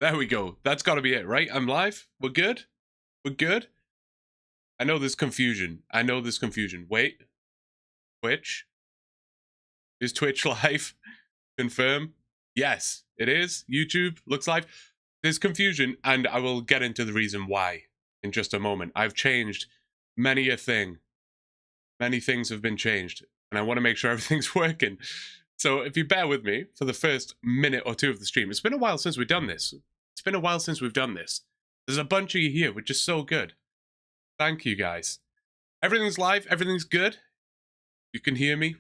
There we go. That's got to be it, right? I'm live. We're good. We're good. I know there's confusion. Wait. Twitch? Is Twitch live? Confirm. Yes, it is. YouTube looks live. There's confusion, and I will get into the reason why in just a moment. I've changed many a thing. Many things have been changed, and I want to make sure everything's working. So if you bear with me for the first minute or two of the stream, it's been a while since we've done this. There's a bunch of you here, which is so good. Thank you, guys. Everything's live. Everything's good. You can hear me.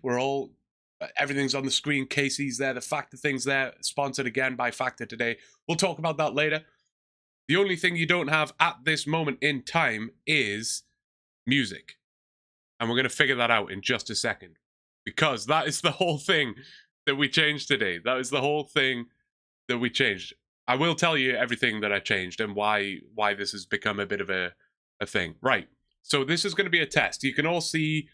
Everything's on the screen. Casey's there. The Factor thing's there. Sponsored again by Factor today. We'll talk about that later. The only thing you don't have at this moment in time is music. And we're going to figure that out in just a second. Because that is the whole thing that we changed today. That is the whole thing that we changed. I will tell you everything that I changed and why this has become a bit of a thing. Right. So this is going to be a test. You can all see,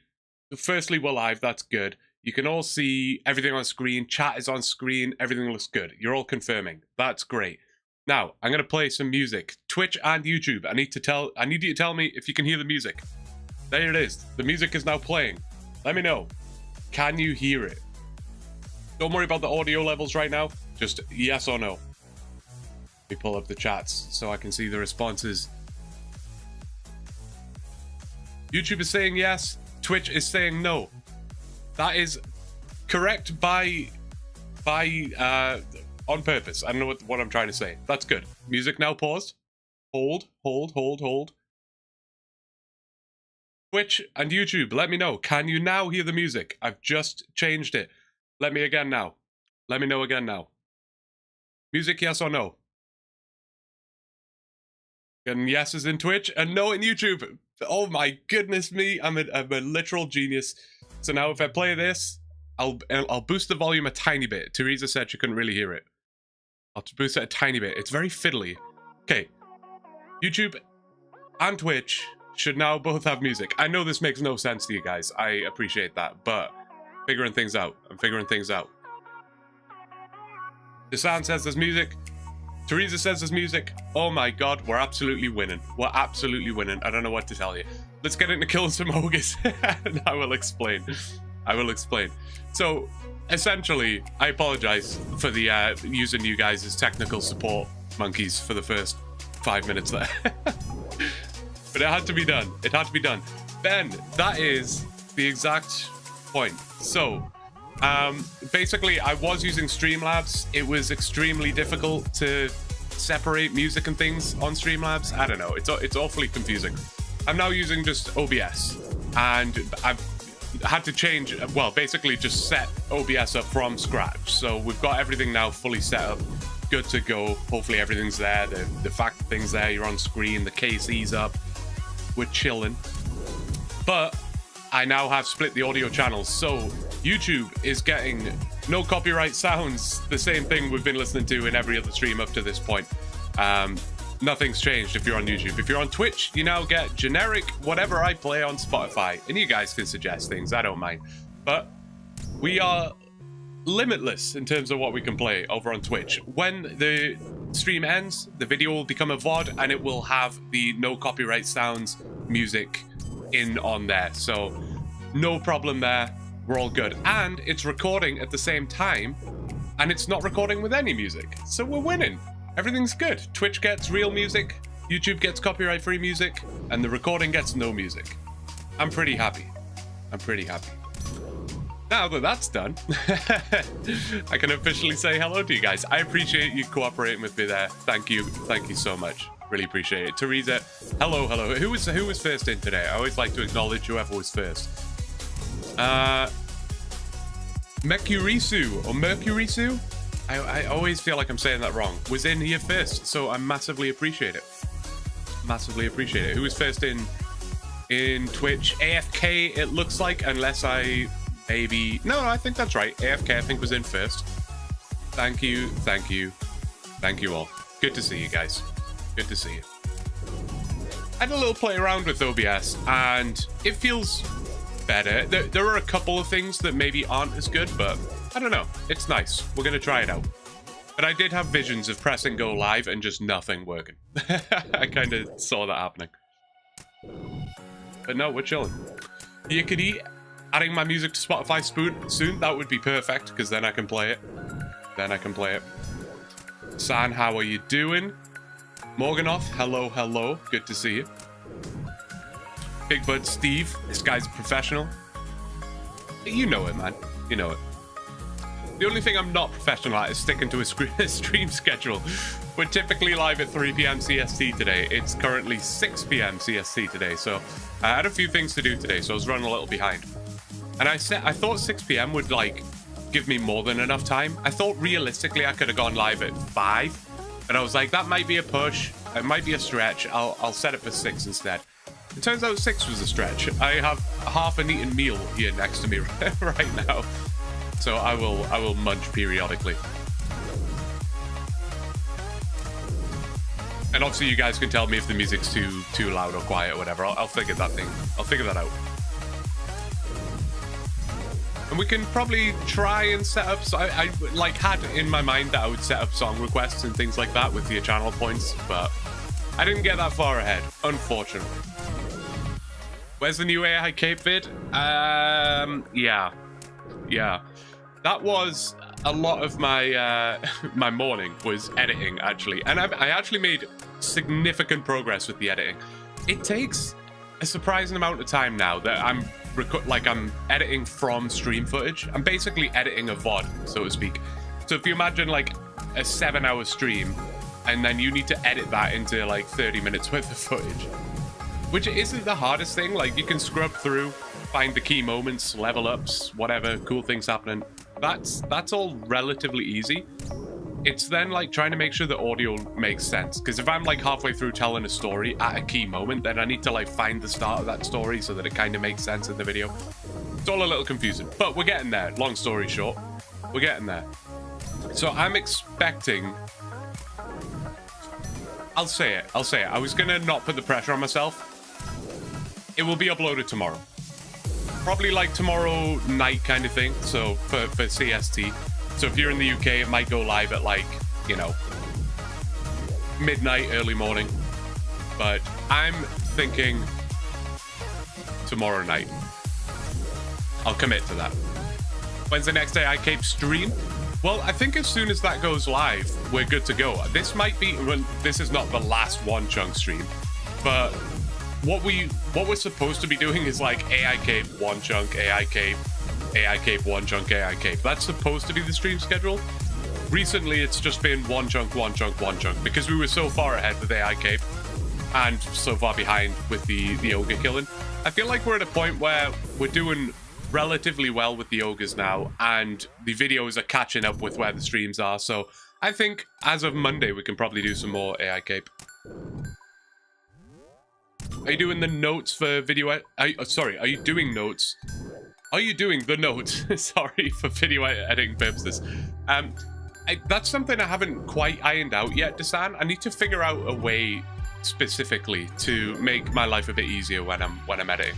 firstly, we're live. That's good. You can all see everything on screen. Chat is on screen. Everything looks good. You're all confirming. That's great. Now, I'm going to play some music. Twitch and YouTube. I need you to tell me if you can hear the music. There it is. The music is now playing. Let me know. Can you hear it? Don't worry about the audio levels right now. Just yes or no. Let me pull up the chats so I can see the responses. YouTube is saying yes. Twitch is saying no. That is correct on purpose. I don't know what I'm trying to say. That's good. Music now paused. Hold. Twitch and YouTube, let me know. Can you now hear the music? I've just changed it. Let me know again now. Music, yes or no? And yes is in Twitch and no in YouTube. Oh my goodness me, I'm a literal genius. So now if I play this, I'll boost the volume a tiny bit. Teresa said she couldn't really hear it. I'll boost it a tiny bit. It's very fiddly. Okay. YouTube and Twitch should now both have music. I know this makes no sense to you guys. I appreciate that, but I'm figuring things out. Desan says there's music. Teresa says there's music. Oh my god, we're absolutely winning. I don't know what to tell you. Let's get into killing some ogres. And I will explain. So, essentially, I apologize for the using you guys as technical support monkeys for the first 5 minutes there. But it had to be done. Ben, that is the exact point. So, basically, I was using Streamlabs. It was extremely difficult to separate music and things on Streamlabs. I don't know. It's awfully confusing. I'm now using just OBS. And I've had to change, well, basically just set OBS up from scratch. So we've got everything now fully set up. Good to go. Hopefully everything's there. The Factor thing's there. You're on screen. The KC's up. We're chilling. But I now have split the audio channels, so YouTube is getting no copyright sounds, the same thing we've been listening to in every other stream up to this point. Nothing's changed if you're on YouTube. If you're on Twitch, you now get generic whatever I play on Spotify, and you guys can suggest things, I don't mind. But we are limitless in terms of what we can play over on Twitch. When the stream ends, the video will become a VOD and it will have the no copyright sounds music in on there. So no problem there. We're all good. And it's recording at the same time and it's not recording with any music. So we're winning. Everything's good. Twitch gets real music, YouTube gets copyright free music, and the recording gets no music. I'm pretty happy. Now that that's done, I can officially say hello to you guys. I appreciate you cooperating with me there. Thank you so much. Really appreciate it. Teresa, hello. Who was first in today? I always like to acknowledge whoever was first. Mercurisu? I always feel like I'm saying that wrong. Was in here first, so I massively appreciate it. Who was first in Twitch? AFK, it looks like, unless I... Maybe... No, I think that's right. AFK, I think, was in first. Thank you all. Good to see you guys. Good to see you. I had a little play around with OBS, and it feels better. There are a couple of things that maybe aren't as good, but I don't know. It's nice. We're going to try it out. But I did have visions of pressing go live and just nothing working. I kind of saw that happening. But no, we're chilling. You could eat. Adding my music to Spotify soon, that would be perfect, because then I can play it. San, how are you doing? Morganoff, hello, hello. Good to see you. Big Bud Steve, this guy's a professional. You know it, man. You know it. The only thing I'm not professional at is sticking to a stream schedule. We're typically live at 3 p.m. CST today. It's currently 6 p.m. CST today, so I had a few things to do today, so I was running a little behind. And I thought 6 p.m. would, like, give me more than enough time. I thought realistically I could have gone live at 5. And I was like, that might be a push. It might be a stretch. I'll set it for 6 instead. It turns out 6 was a stretch. I have half an eaten meal here next to me right now. So I will munch periodically. And obviously you guys can tell me if the music's too loud or quiet or whatever. I'll figure that out. And we can probably try and set up... So I like had in my mind that I would set up song requests and things like that with your channel points, but I didn't get that far ahead, unfortunately. Where's the new AI Cape vid? Yeah. That was a lot of my my morning was editing, actually. And I actually made significant progress with the editing. It takes a surprising amount of time now that I'm editing from stream footage. I'm basically editing a VOD, so to speak. So if you imagine like a 7-hour stream, and then you need to edit that into like 30 minutes worth of footage, which isn't the hardest thing. Like you can scrub through, find the key moments, level ups, whatever, cool things happening. That's all relatively easy. It's then like trying to make sure the audio makes sense, because if I'm like halfway through telling a story at a key moment, then I need to like find the start of that story so that it kind of makes sense in the video. It's all a little confusing, but we're getting there. Long story short, we're getting there. So I'm expecting... I'll say it. I was gonna not put the pressure on myself. It will be uploaded tomorrow. Probably like tomorrow night kind of thing, so for CST. So if you're in the UK, it might go live at like, you know, midnight, early morning. But I'm thinking tomorrow night. I'll commit to that. When's the next AI Cape stream? Well, I think as soon as that goes live, we're good to go. This might be, well, this is not the last OneChunk stream, but what we're supposed to be doing is like AI Cape, OneChunk, AI Cape, OneChunk, AI Cape. That's supposed to be the stream schedule. Recently, it's just been OneChunk, because we were so far ahead with AI Cape and so far behind with the ogre killing. I feel like we're at a point where we're doing relatively well with the ogres now, and the videos are catching up with where the streams are. So I think as of Monday, we can probably do some more AI Cape. Are you doing the notes for video? Sorry, are you doing notes? Are you doing the notes? Sorry, for video editing purposes. That's something I haven't quite ironed out yet, Desan. I need to figure out a way specifically to make my life a bit easier when I'm editing.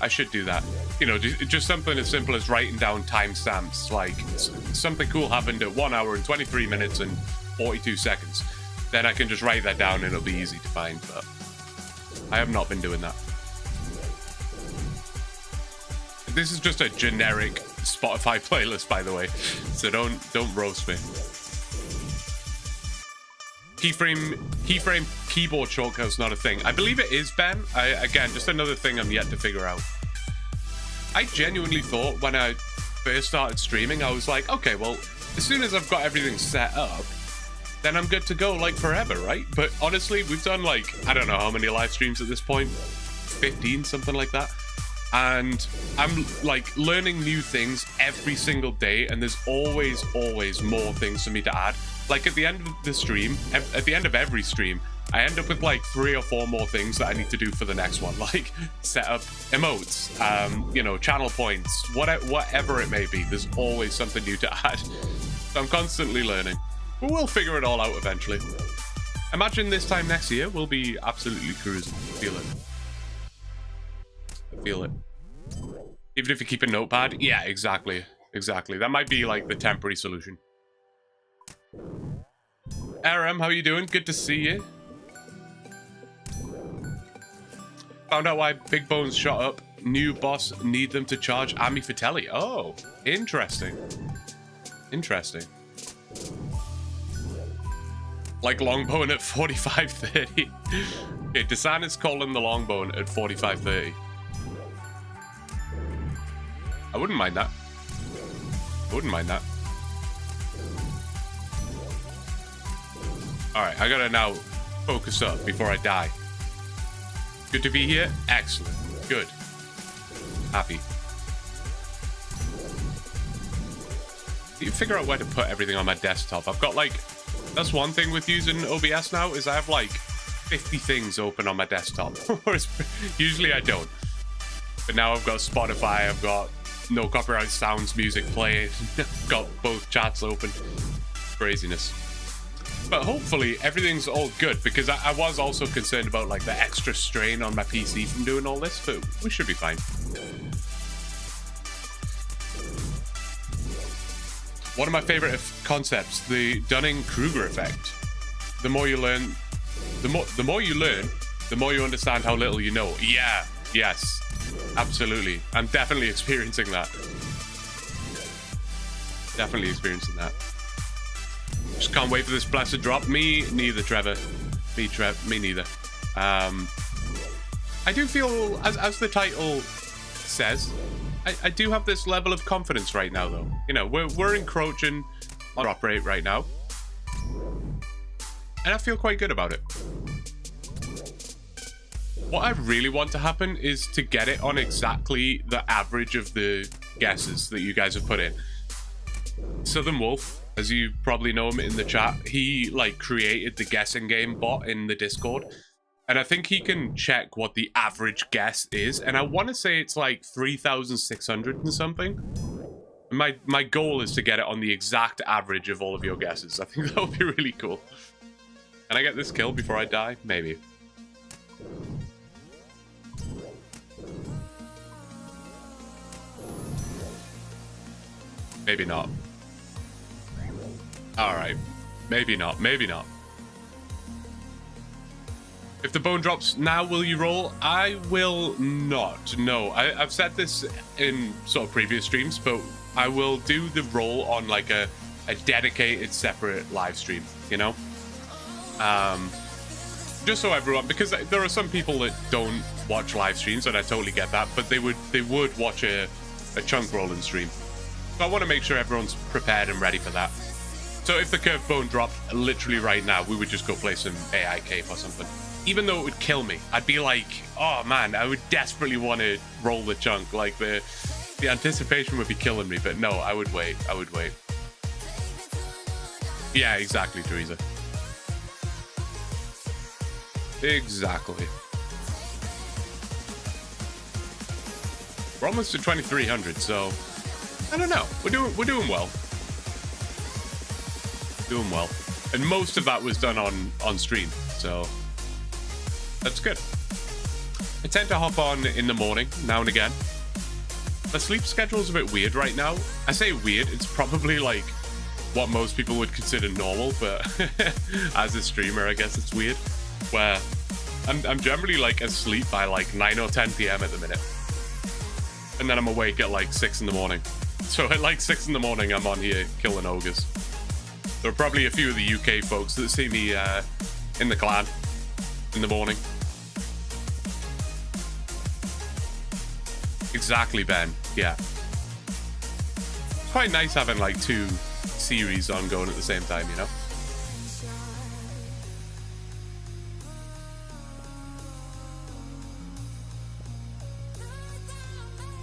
I should do that. You know, just something as simple as writing down timestamps, like something cool happened at 1 hour and 23 minutes and 42 seconds. Then I can just write that down and it'll be easy to find, but I have not been doing that. This is just a generic Spotify playlist, by the way, so don't roast me. Keyframe keyboard shortcut's not a thing. I believe it is, Ben. Again, just another thing I'm yet to figure out. I genuinely thought when I first started streaming, I was like, okay, well, as soon as I've got everything set up, then I'm good to go like forever, right? But honestly, we've done like, I don't know how many live streams at this point, 15, something like that. And I'm like learning new things every single day, and there's always more things for me to add. Like at the end of the stream, at the end of every stream, I end up with like 3 or 4 more things that I need to do for the next one, like set up emotes, you know, channel points, whatever it may be. There's always something new to add. So I'm constantly learning. But we'll figure it all out eventually. Imagine this time next year, we'll be absolutely cruising. Feel it. I feel it. Even if you keep a notepad, yeah, exactly. That might be like the temporary solution. RM, how you doing? Good to see you. Found out why Big Bones shot up. New boss need them to charge Ami Fratelli. Oh, interesting. Interesting. Like Longbone at 45.30. Okay, Desan is calling the Longbone at 45.30. I wouldn't mind that. I wouldn't mind that. Alright, I gotta now focus up before I die. Good to be here? Excellent. Good. Happy. You figure out where to put everything on my desktop. I've got like... That's one thing with using OBS now, is I have like 50 things open on my desktop. Whereas usually I don't. But now I've got Spotify, I've got no copyright sounds, music playing. I've got both chats open. Craziness. But hopefully everything's all good, because I was also concerned about like the extra strain on my PC from doing all this, but we should be fine. One of my favorite concepts, the Dunning-Kruger effect. The more you learn, the more you learn, the more you understand how little you know. Yeah, yes, absolutely. I'm definitely experiencing that. Definitely experiencing that. Just can't wait for this blessed drop. Me neither, Trevor. Me neither. I do feel, as the title says, I do have this level of confidence right now, though. You know, we're encroaching on Droprate right now, and I feel quite good about it. What I really want to happen is to get it on exactly the average of the guesses that you guys have put in. Southern Wolf, as you probably know him in the chat, he like created the guessing game bot in the Discord, and I think he can check what the average guess is, and I want to say it's like 3,600 and something. My goal is to get it on the exact average of all of your guesses. I think that would be really cool. Can I get this kill before I die? Maybe. Maybe not. Alright. Maybe not. Maybe not. If the bone drops now, will you roll? I will not. No. I've said this in sort of previous streams, but I will do the roll on like a dedicated separate live stream, you know? Just so everyone, because there are some people that don't watch live streams, and I totally get that, but they would watch a chunk rolling stream. So I want to make sure everyone's prepared and ready for that. So if the curved bone dropped literally right now, we would just go play some AI Cape or something. Even though it would kill me, I'd be like, oh man, I would desperately want to roll the chunk. Like the anticipation would be killing me, but no, I would wait. I would wait. Yeah, exactly, Teresa. Exactly. We're almost to 2,300, so I don't know. We're doing well. Doing well. And most of that was done on stream, so that's good. I tend to hop on in the morning now and again. My sleep schedule's a bit weird right now. I say weird, it's probably like what most people would consider normal, but as a streamer, I guess it's weird. Where I'm generally like asleep by like 9 or 10 p.m. at the minute. And then I'm awake at like 6 in the morning. So at like 6 in the morning, I'm on here killing ogres. There are probably a few of the UK folks that see me in the clan in the morning. Exactly, Ben. Yeah. It's quite nice having like 2 series ongoing at the same time, you know?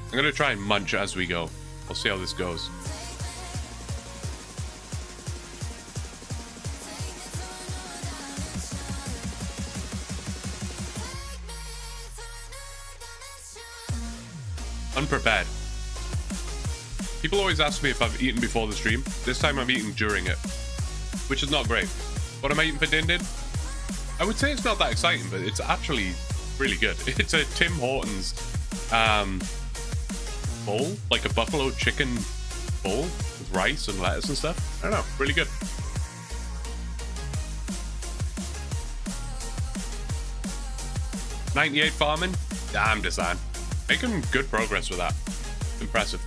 I'm going to try and munch as we go. We'll see how this goes. Unprepared. People always ask me if I've eaten before the stream. This time I'm eating during it, which is not great. What am I eating for Din Din? I would say it's not that exciting, but it's actually really good. It's a Tim Hortons bowl, like a buffalo chicken bowl with rice and lettuce and stuff. I don't know, really good. 98 farming. Damn, Desan. Making good progress with that. Impressive.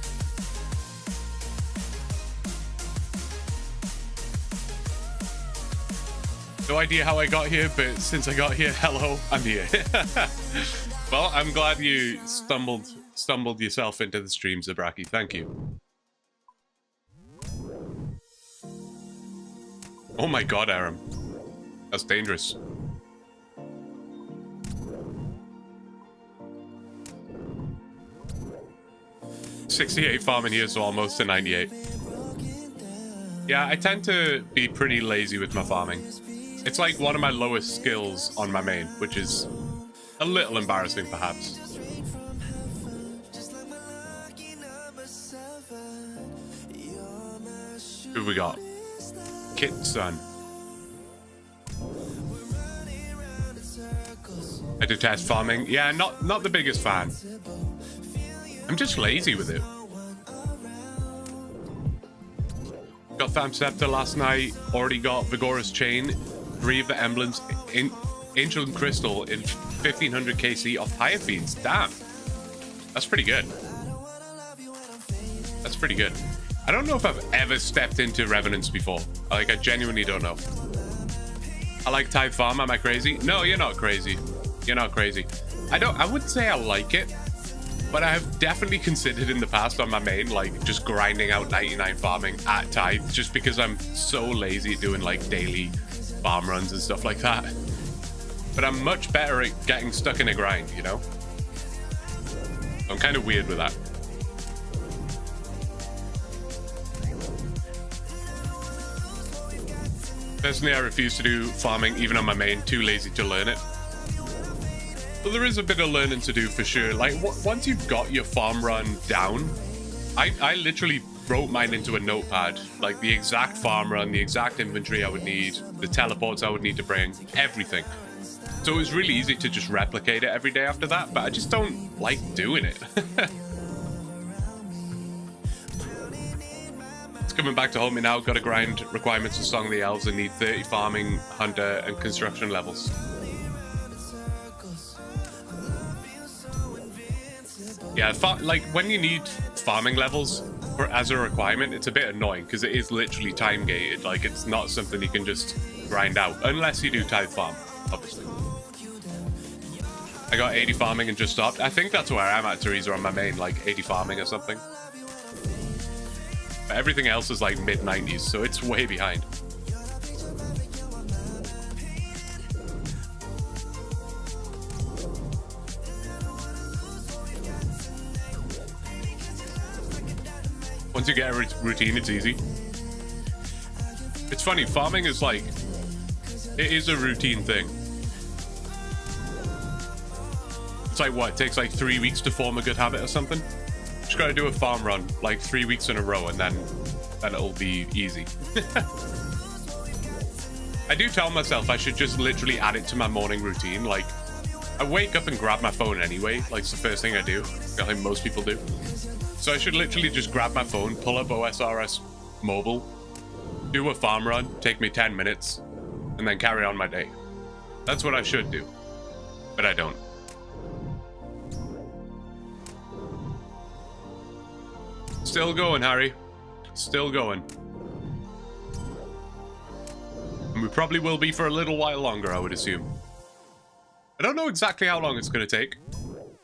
No idea how I got here, but since I got here, hello, I'm here. Well, I'm glad you stumbled yourself into the stream, Zabraki. Thank you. Oh my god, Aram. That's dangerous. $68 farming here, so almost to 98. Yeah, I tend to be pretty lazy with my farming. It's like one of my lowest skills on my main, which is a little embarrassing, perhaps. Who we got? Kit Sun. I detest farming. Yeah, not the biggest fan. I'm just lazy with it. Got Tham Scepter last night. Already got Vigorous Chain. 3 of the emblems. Ancient Crystal in 1500 KC off higher feeds. Damn. That's pretty good. That's pretty good. I don't know if I've ever stepped into Revenants before. Like, I genuinely don't know. I like Tithe Farm. Am I crazy? No, you're not crazy. You're not crazy. I wouldn't say I like it, but I have definitely considered in the past on my main, like, just grinding out 99 farming at Tithe, just because I'm so lazy at doing, like, daily farm runs and stuff like that. But I'm much better at getting stuck in a grind, you know? I'm kind of weird with that. Personally, I refuse to do farming even on my main, too lazy to learn it. But there is a bit of learning to do for sure. Like, once you've got your farm run down, I literally wrote mine into a notepad. Like, the exact farm run, the exact inventory I would need, the teleports I would need to bring, everything. So it was really easy to just replicate it every day after that, but I just don't like doing it. It's coming back to haunt me now. Got to grind requirements for Song of the Elves and need 30 farming, hunter, and construction levels. Yeah, like when you need farming levels as a requirement, it's a bit annoying because it is literally time gated. Like, it's not something you can just grind out unless you do Tithe Farm, obviously. I got 80 farming and just stopped. I think that's where I'm at, Teresa, on my main, like 80 farming or something. But everything else is like mid-90s, so it's way behind. Once you get a routine, it's easy. It's funny, farming is like, it is a routine thing. It's like, what, it takes like 3 weeks to form a good habit or something? Just gotta do a farm run like 3 weeks in a row and then it'll be easy. I do tell myself I should just literally add it to my morning routine. Like, I wake up and grab my phone anyway. Like, it's the first thing I do. I think most people do. So I should literally just grab my phone, pull up OSRS mobile, do a farm run, take me 10 minutes, and then carry on my day. That's what I should do, but I don't. Still going, Harry. Still going. And we probably will be for a little while longer, I would assume. I don't know exactly how long it's going to take.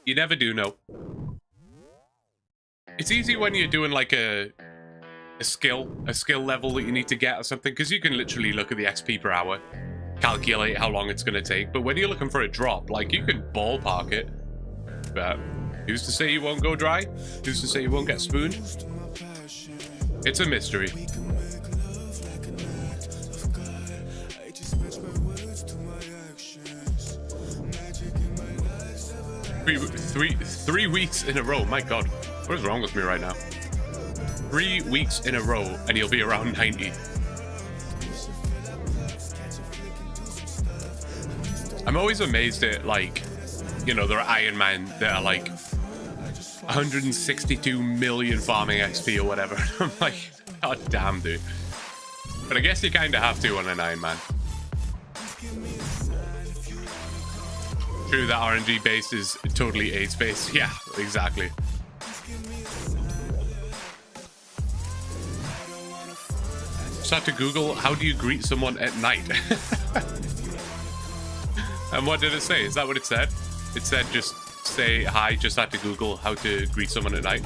You never do know. It's easy when you're doing like a skill level that you need to get or something, because you can literally look at the XP per hour, calculate how long it's going to take. But when you're looking for a drop, like, you can ballpark it. But who's to say you won't go dry? Who's to say you won't get spooned? It's a mystery. Three weeks in a row. My God. What is wrong with me right now? 3 weeks in a row and you'll be around 90. I'm always amazed at, like, you know, there are Ironman that are like 162 million farming XP or whatever. I'm like, god damn, dude. But I guess you kind of have to on an Ironman. True, that RNG base is totally AIDS based. Yeah, exactly. Just had to Google, how do you greet someone at night? And what did it say? Is that what it said? It said just say hi, just had to Google how to greet someone at night.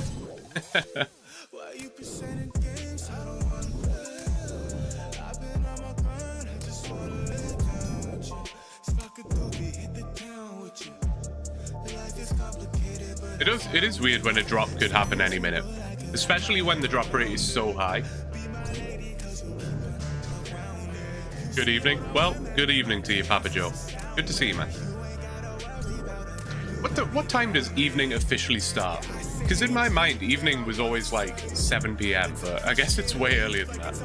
It is weird when a drop could happen any minute, especially when the drop rate is so high. Good evening. Well, good evening to you, Papa Joe. Good to see you, man. What time does evening officially start? Because in my mind, evening was always like 7 p.m, but I guess it's way earlier than that.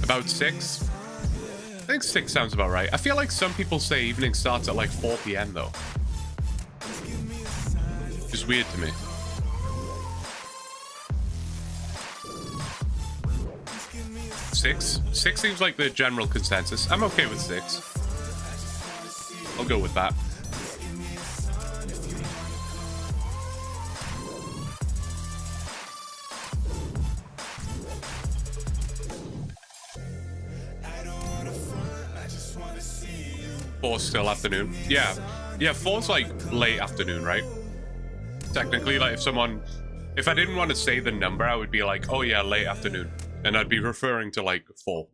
About 6? I think 6 sounds about right. I feel like some people say evening starts at like 4 p.m. though. Which is weird to me. Six seems like the general consensus. I'm okay with 6. I'll go with that. Four's still afternoon. Yeah, 4's like late afternoon, right? Technically, like if I didn't want to say the number, I would be like, oh yeah, late afternoon. And I'd be referring to like 4.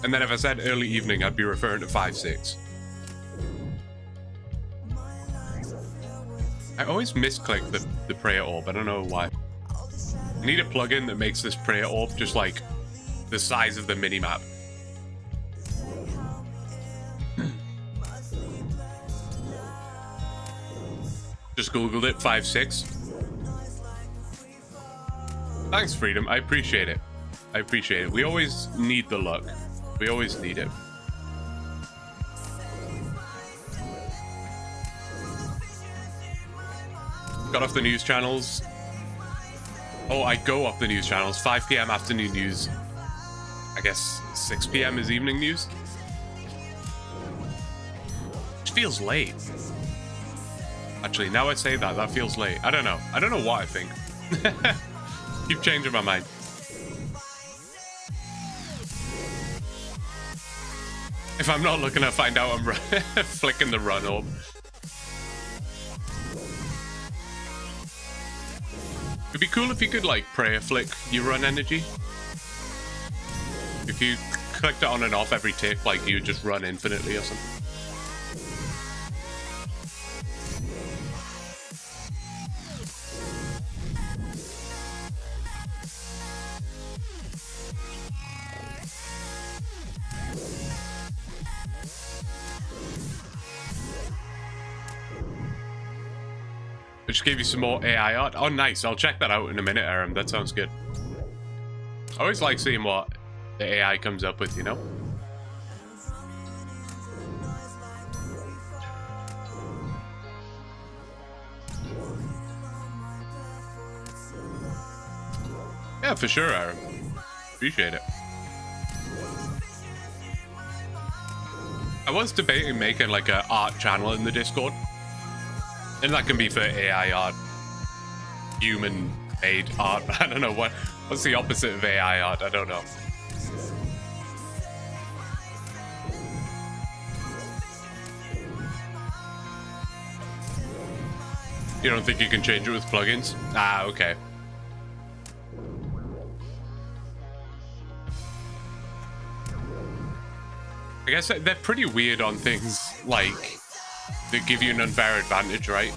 And then if I said early evening, I'd be referring to 5, 6. I always misclick the prayer orb. I don't know why. I need a plugin that makes this prayer orb just like the size of the minimap. Just Googled it, 5, 6. Thanks, Freedom. I appreciate it. I appreciate it. We always need the luck. We always need it. Got off the news channels. Oh, I go off the news channels. 5 p.m. afternoon news. I guess 6 p.m. is evening news. Which feels late. Actually, now I say that, that feels late. I don't know. I don't know what I think. Keep changing my mind. If I'm not looking to find out, I'm flicking the run orb. It'd be cool if you could like prayer flick your run energy. If you clicked it on and off every tick, like you would just run infinitely or something. I just gave you some more AI art. Oh, nice. I'll check that out in a minute, Aram. That sounds good. I always like seeing what the AI comes up with, you know? Yeah, for sure, Aram. Appreciate it. I was debating making like an art channel in the Discord. And that can be for AI art, human-made art. I don't know what's the opposite of AI art. I don't know. You don't think you can change it with plugins? Ah, okay. I guess they're pretty weird on things like that give you an unfair advantage, right?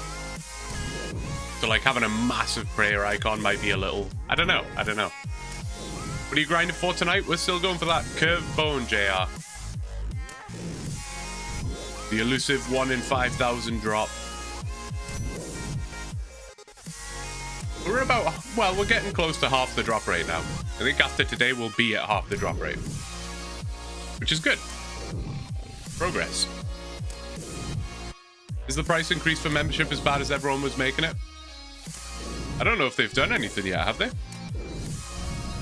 So like having a massive prayer icon might be a little... I don't know. What are you grinding for tonight? We're still going for that curved bone, JR. The elusive 1 in 5,000 drop. We're about... Well, we're getting close to half the drop rate now. I think after today we'll be at half the drop rate. Which is good. Progress. Is the price increase for membership as bad as everyone was making it? I don't know if they've done anything yet, have they?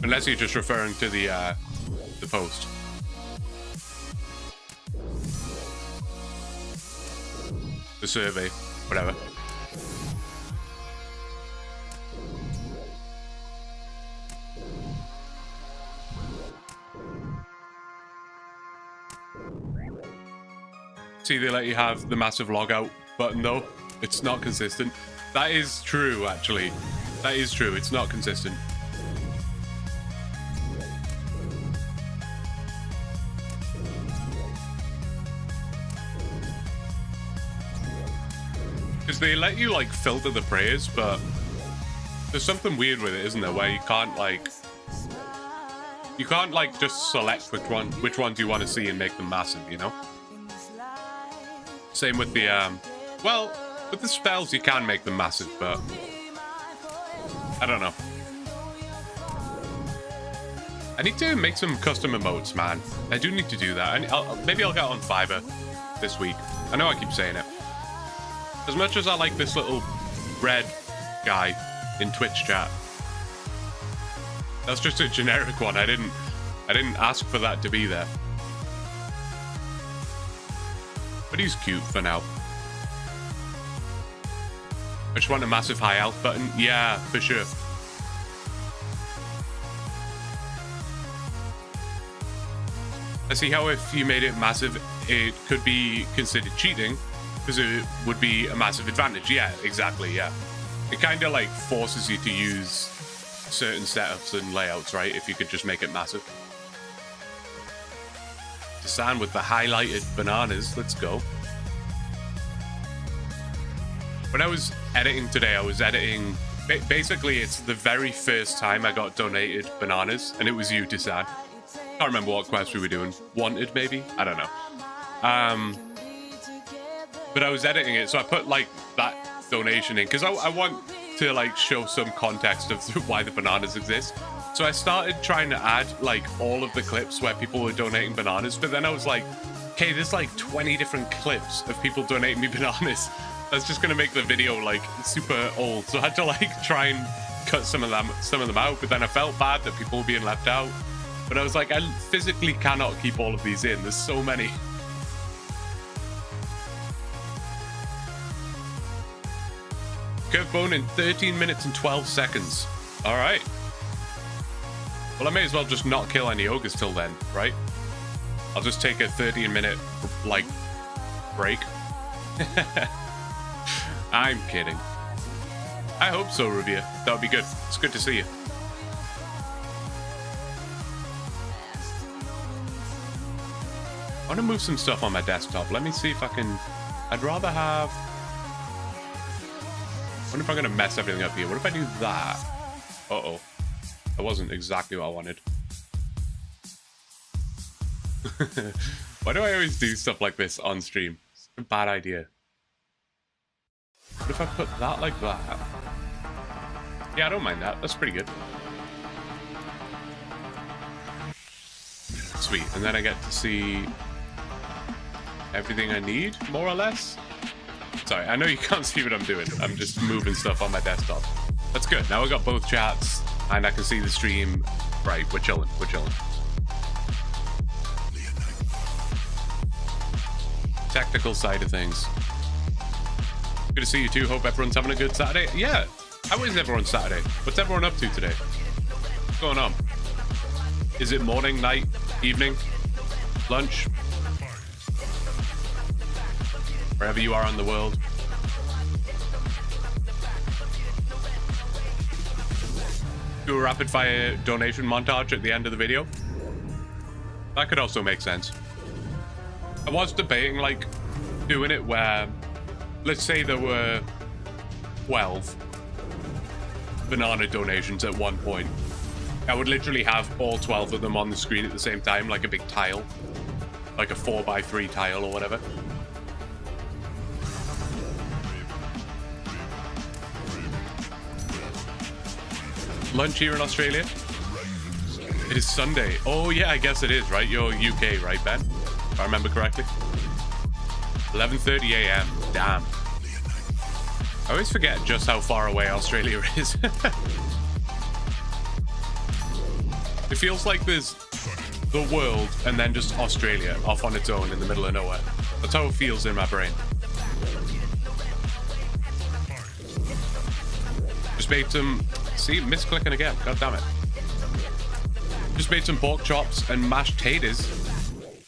Unless you're just referring to the post. The survey, whatever. See, they let you have the massive logout button though. It's not consistent. That is true, actually. That is true. It's not consistent. Because they let you like filter the prayers, but there's something weird with it, isn't there? Where you can't like just select which ones you want to see and make them massive, you know? Same with the well, with the spells you can make them massive, but I don't know. I need to make some custom emotes, man. I do need to do that. Maybe I'll get on Fiverr this week. I know I keep saying it. As much as I like this little red guy in Twitch chat, that's just a generic one. I didn't ask for that to be there. But he's cute for now. I just want a massive high health button. Yeah, for sure. I see how if you made it massive, it could be considered cheating, because it would be a massive advantage. Yeah, exactly, yeah. It kind of like forces you to use certain setups and layouts, right? If you could just make it massive. Design with the highlighted bananas. Let's go. When I was editing today, I was editing... Basically, it's the very first time I got donated bananas, and it was you, Design. Can't remember what quest we were doing. Wanted, maybe? I don't know. But I was editing it, so I put, like, that donation in, because I want to, like, show some context of why the bananas exist. So I started trying to add, like, all of the clips where people were donating bananas, but then I was like, okay, there's, like, 20 different clips of people donating me bananas. That's just gonna make the video, like, super old. So I had to, like, try and cut some of them out, but then I felt bad that people were being left out. But I was like, I physically cannot keep all of these in. There's so many. Curve bone in 13 minutes and 12 seconds. All right. Well, I may as well just not kill any ogres till then, right? I'll just take a 13-minute, like, break. I'm kidding. I hope so, Rubia. That would be good. It's good to see you. I want to move some stuff on my desktop. Let me see if I can... I'd rather have... I wonder if I'm going to mess everything up here. What if I do that? Uh-oh. That wasn't exactly what I wanted. Why do I always do stuff like this on stream? It's a bad idea. What if I put that like that? Yeah, I don't mind that. That's pretty good. Sweet. And then I get to see everything I need, more or less. Sorry, I know you can't see what I'm doing. I'm just moving stuff on my desktop. That's good. Now I got both chats, and I can see the stream. Right, we're chilling. We're chilling. Technical side of things. Good to see you too. Hope everyone's having a good Saturday. Yeah. How is everyone's Saturday? What's everyone up to today? What's going on? Is it morning, night, evening, lunch? Wherever you are in the world. Do a rapid fire donation montage at the end of the video. That could also make sense. I was debating, like, doing it where, let's say there were 12 banana donations at one point. I would literally have all 12 of them on the screen at the same time, like a big tile. Like a 4x3 tile or whatever. Lunch here in Australia? It is Sunday. Oh yeah, I guess it is, right? You're UK, right, Ben? If I remember correctly. 11:30 a.m. Damn. I always forget just how far away Australia is. It feels like there's the world and then just Australia off on its own in the middle of nowhere. That's how it feels in my brain. Just made some... See, misclicking again. God damn it. Just made some pork chops and mashed taters.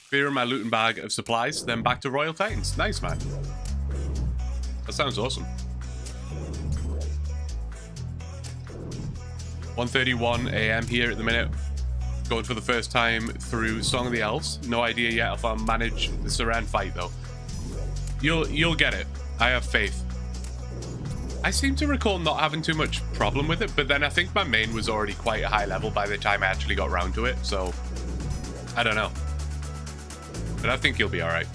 Clearing my looting bag of supplies, then back to Royal Titans. Nice, man. That sounds awesome. 1:31 a.m. here at the minute. Going for the first time through Song of the Elves. No idea yet if I'll manage the Seren fight, though. You'll get it. I have faith. I seem to recall not having too much problem with it, but then I think my main was already quite a high level by the time I actually got round to it, so I don't know. But I think you'll be alright.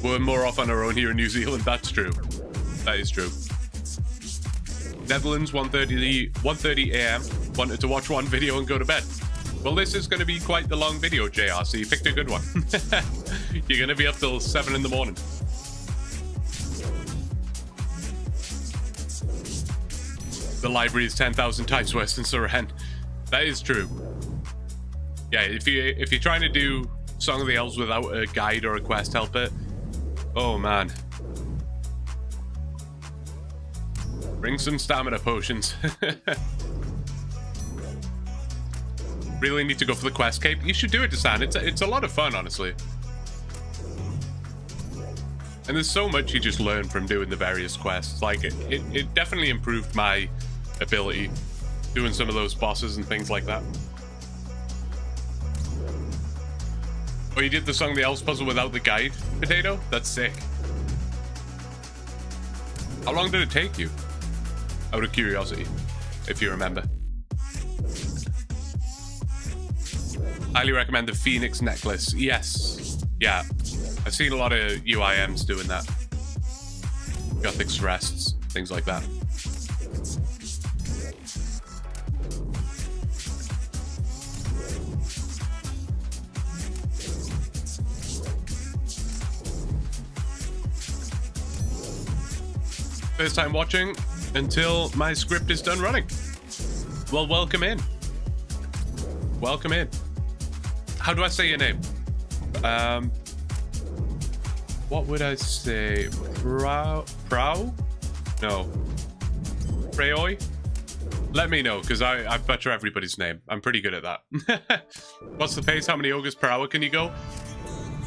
We're more off on our own here in New Zealand. That's true. That is true. Netherlands, 1:30 a.m. Wanted to watch one video and go to bed. Well, this is going to be quite the long video, JR, so you picked a good one. You're going to be up till 7 in the morning. The library is 10,000 times worse than Seren. That is true. Yeah, if you're trying to do Song of the Elves without a guide or a quest helper, oh man. Bring some stamina potions. Really need to go for the quest cape. You should do it, Desan. It's a lot of fun, honestly. And there's so much you just learn from doing the various quests. Like, it definitely improved my ability doing some of those bosses and things like that. Oh, you did the Song of the Elves puzzle without the guide, Potato? That's sick. How long did it take you? Out of curiosity, if you remember. Highly recommend the Phoenix necklace. Yes. Yeah. I've seen a lot of UIMs doing that. Gothic's rests, things like that. First time watching until my script is done running. Well, welcome in. Welcome in. How do I say your name? What would I say? Prow? No. Prayoi? Let me know, because I butcher everybody's name. I'm pretty good at that. What's the pace? How many ogres per hour can you go?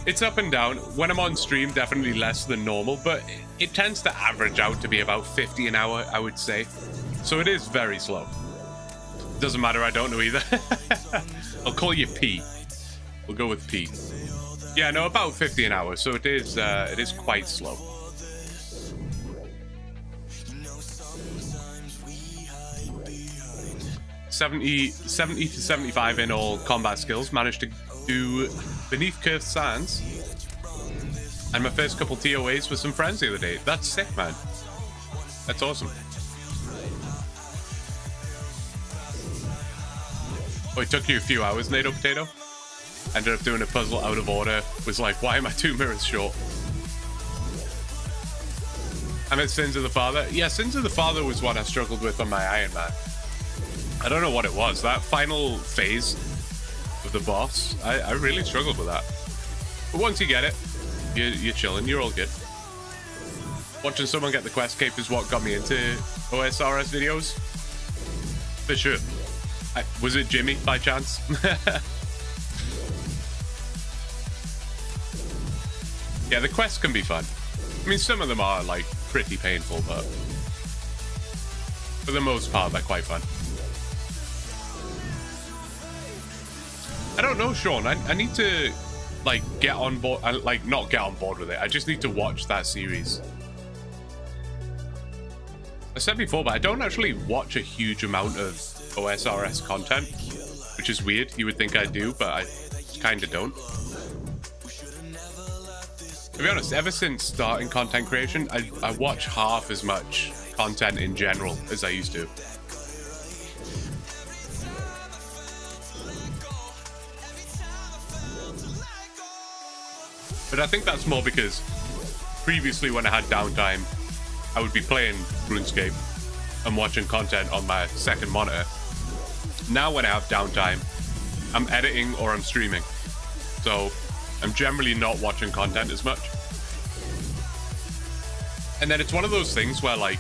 It's up and down. When I'm on stream, definitely less than normal, but it tends to average out to be about 50 an hour, I would say. So it is very slow. Doesn't matter, I don't know either. I'll call you P. We'll go with P. Yeah, no, about 50 an hour, so it is quite slow. $70 to 75 in all combat skills. Managed to do Beneath Cursed Sands. And my first couple TOAs with some friends the other day. That's sick, man. That's awesome. Oh, it took you a few hours, NATO Potato? Ended up doing a puzzle out of order. Was like, why am I 2 mirrors short? I'm at Sins of the Father. Yeah, Sins of the Father was one I struggled with on my Ironman. I don't know what it was. That final phase of the boss, I really struggled with that. But once you get it, you're chilling. You're all good. Watching someone get the quest cape is what got me into OSRS videos. For sure. Was it Jimmy by chance? Yeah, the quests can be fun. I mean, some of them are like pretty painful, but for the most part, they're quite fun. I don't know, Sean. I need to like get on board. Like not get on board with it. I just need to watch that series. I said before, but I don't actually watch a huge amount of OSRS content, which is weird. You would think I do, but I kind of don't. To be honest, ever since starting content creation, I watch half as much content in general as I used to. But I think that's more because previously when I had downtime, I would be playing RuneScape and watching content on my second monitor. Now when I have downtime, I'm editing or I'm streaming. So I'm generally not watching content as much. And then it's one of those things where, like,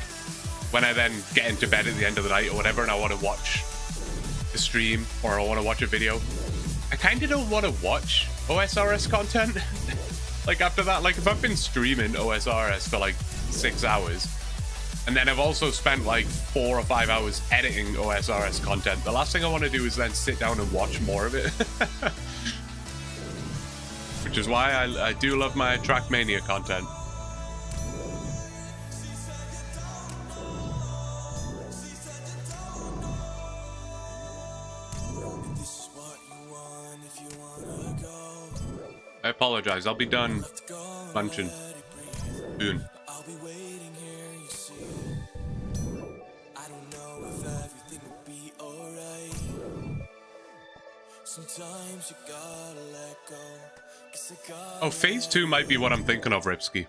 when I then get into bed at the end of the night or whatever and I want to watch a stream or I want to watch a video, I kind of don't want to watch OSRS content. Like after that, like if I've been streaming OSRS for like 6 hours and then I've also spent like 4 or 5 hours editing OSRS content, the last thing I want to do is then sit down and watch more of it. Which is why I do love my Trackmania content. I apologize. I'll be done lunching soon. Oh, phase 2 might be what I'm thinking of, Ripsky.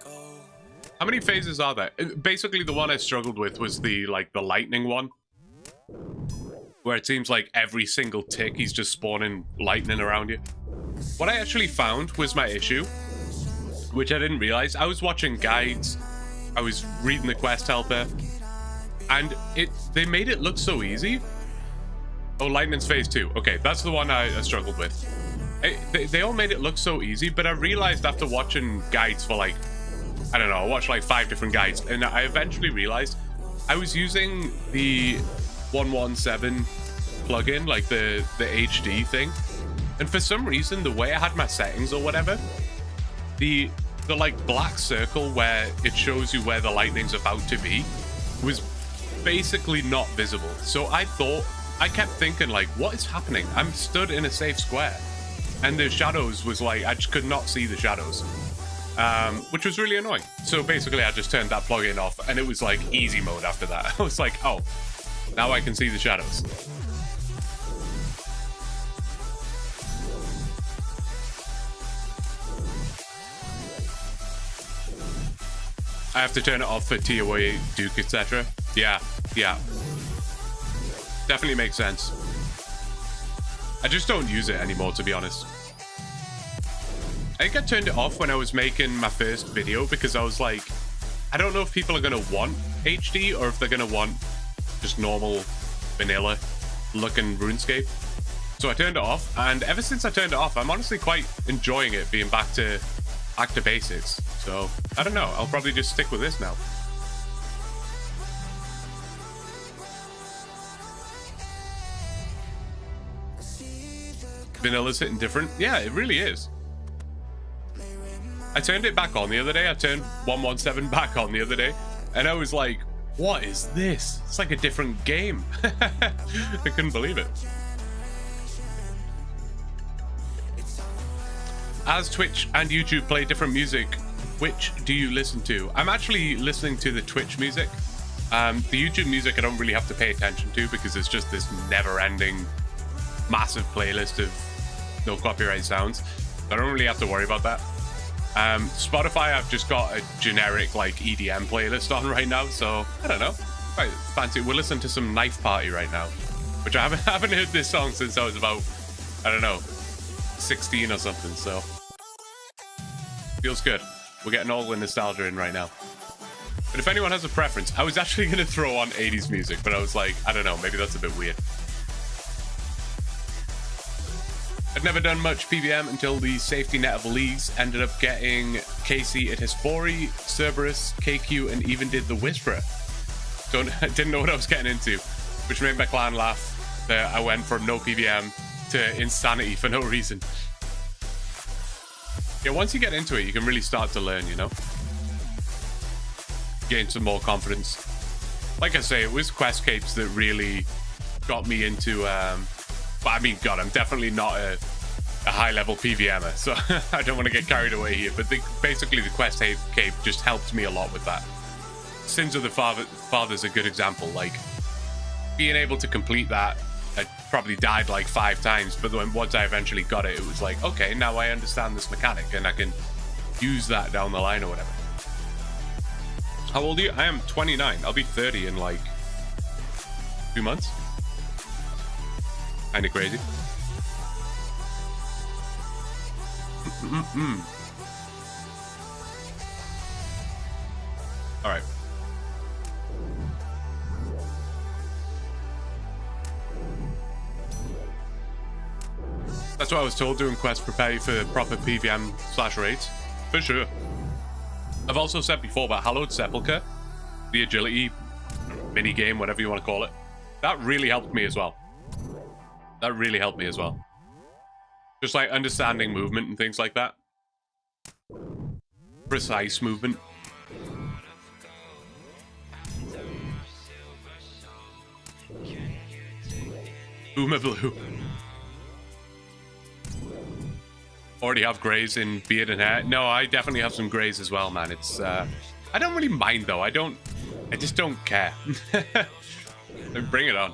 How many phases are there? Basically, the one I struggled with was the lightning one, where it seems like every single tick he's just spawning lightning around you. What I actually found was my issue, which I didn't realize. I was watching guides, I was reading the quest helper, and they made it look so easy. Oh, lightning's phase 2. Okay, that's the one I struggled with. They all made it look so easy, but I realized after watching guides for like, I don't know, I watched like 5 different guides, and I eventually realized I was using the 117 plugin, like the HD thing. And for some reason, the way I had my settings or whatever, the like black circle where it shows you where the lightning's about to be was basically not visible. So I kept thinking like, what is happening? I'm stood in a safe square. And the shadows was like, I just could not see the shadows, which was really annoying. So basically I just turned that plugin off and it was like easy mode after that. I was like, oh, now I can see the shadows. I have to turn it off for TOA, Duke, etc. Yeah. Definitely makes sense. I just don't use it anymore, to be honest. I think I turned it off when I was making my first video because I was like, I don't know if people are going to want HD or if they're going to want just normal, vanilla looking RuneScape. So I turned it off, and ever since I turned it off, I'm honestly quite enjoying it being back to basics. So I don't know, I'll probably just stick with this now. Vanilla's hitting different. Yeah, it really is. I turned it back on the other day. I turned 117 back on the other day, and I was like, what is this? It's like a different game. I couldn't believe it. As Twitch and YouTube play different music, which do you listen to? I'm actually listening to the Twitch music. The YouTube music I don't really have to pay attention to because it's just this never-ending massive playlist of no copyright sounds. I don't really have to worry about that. Spotify, I've just got a generic like EDM playlist on right now, so I don't know. Quite fancy. We're listening to some Knife Party right now, which I haven't heard this song since I was about, I don't know, 16 or something, so feels good. We're getting all the nostalgia in right now. But if anyone has a preference, I was actually going to throw on 80s music, but I was like, I don't know, maybe that's a bit weird. I'd never done much PVM until the safety net of leagues. Ended up getting KC at Hespori, Cerberus, KQ, and even did the Whisperer. Didn't know what I was getting into, which made my clan laugh that I went from no PVM to insanity for no reason. Yeah, once you get into it, you can really start to learn, you know? Gain some more confidence. Like I say, it was quest capes that really got me into... But I mean, God, I'm definitely not a high-level PVMer, so I don't want to get carried away here. But basically, the quest cape just helped me a lot with that. Sins of the Father's a good example. Like, being able to complete that, I probably died like 5 times, but then once I eventually got it, it was like, okay, now I understand this mechanic, and I can use that down the line or whatever. How old are you? I am 29. I'll be 30 in like 2 months. Kinda crazy. Alright. That's what I was told, doing quests prepare you for proper PVM/raids. For sure. I've also said before about Hallowed Sepulchre, the agility mini game, whatever you want to call it. That really helped me as well. That really helped me as well. Just like understanding movement and things like that. Precise movement. Boomer Blue. Already have grays in beard and hair. No, I definitely have some grays as well, man. It's I don't really mind though. I just don't care. Bring it on.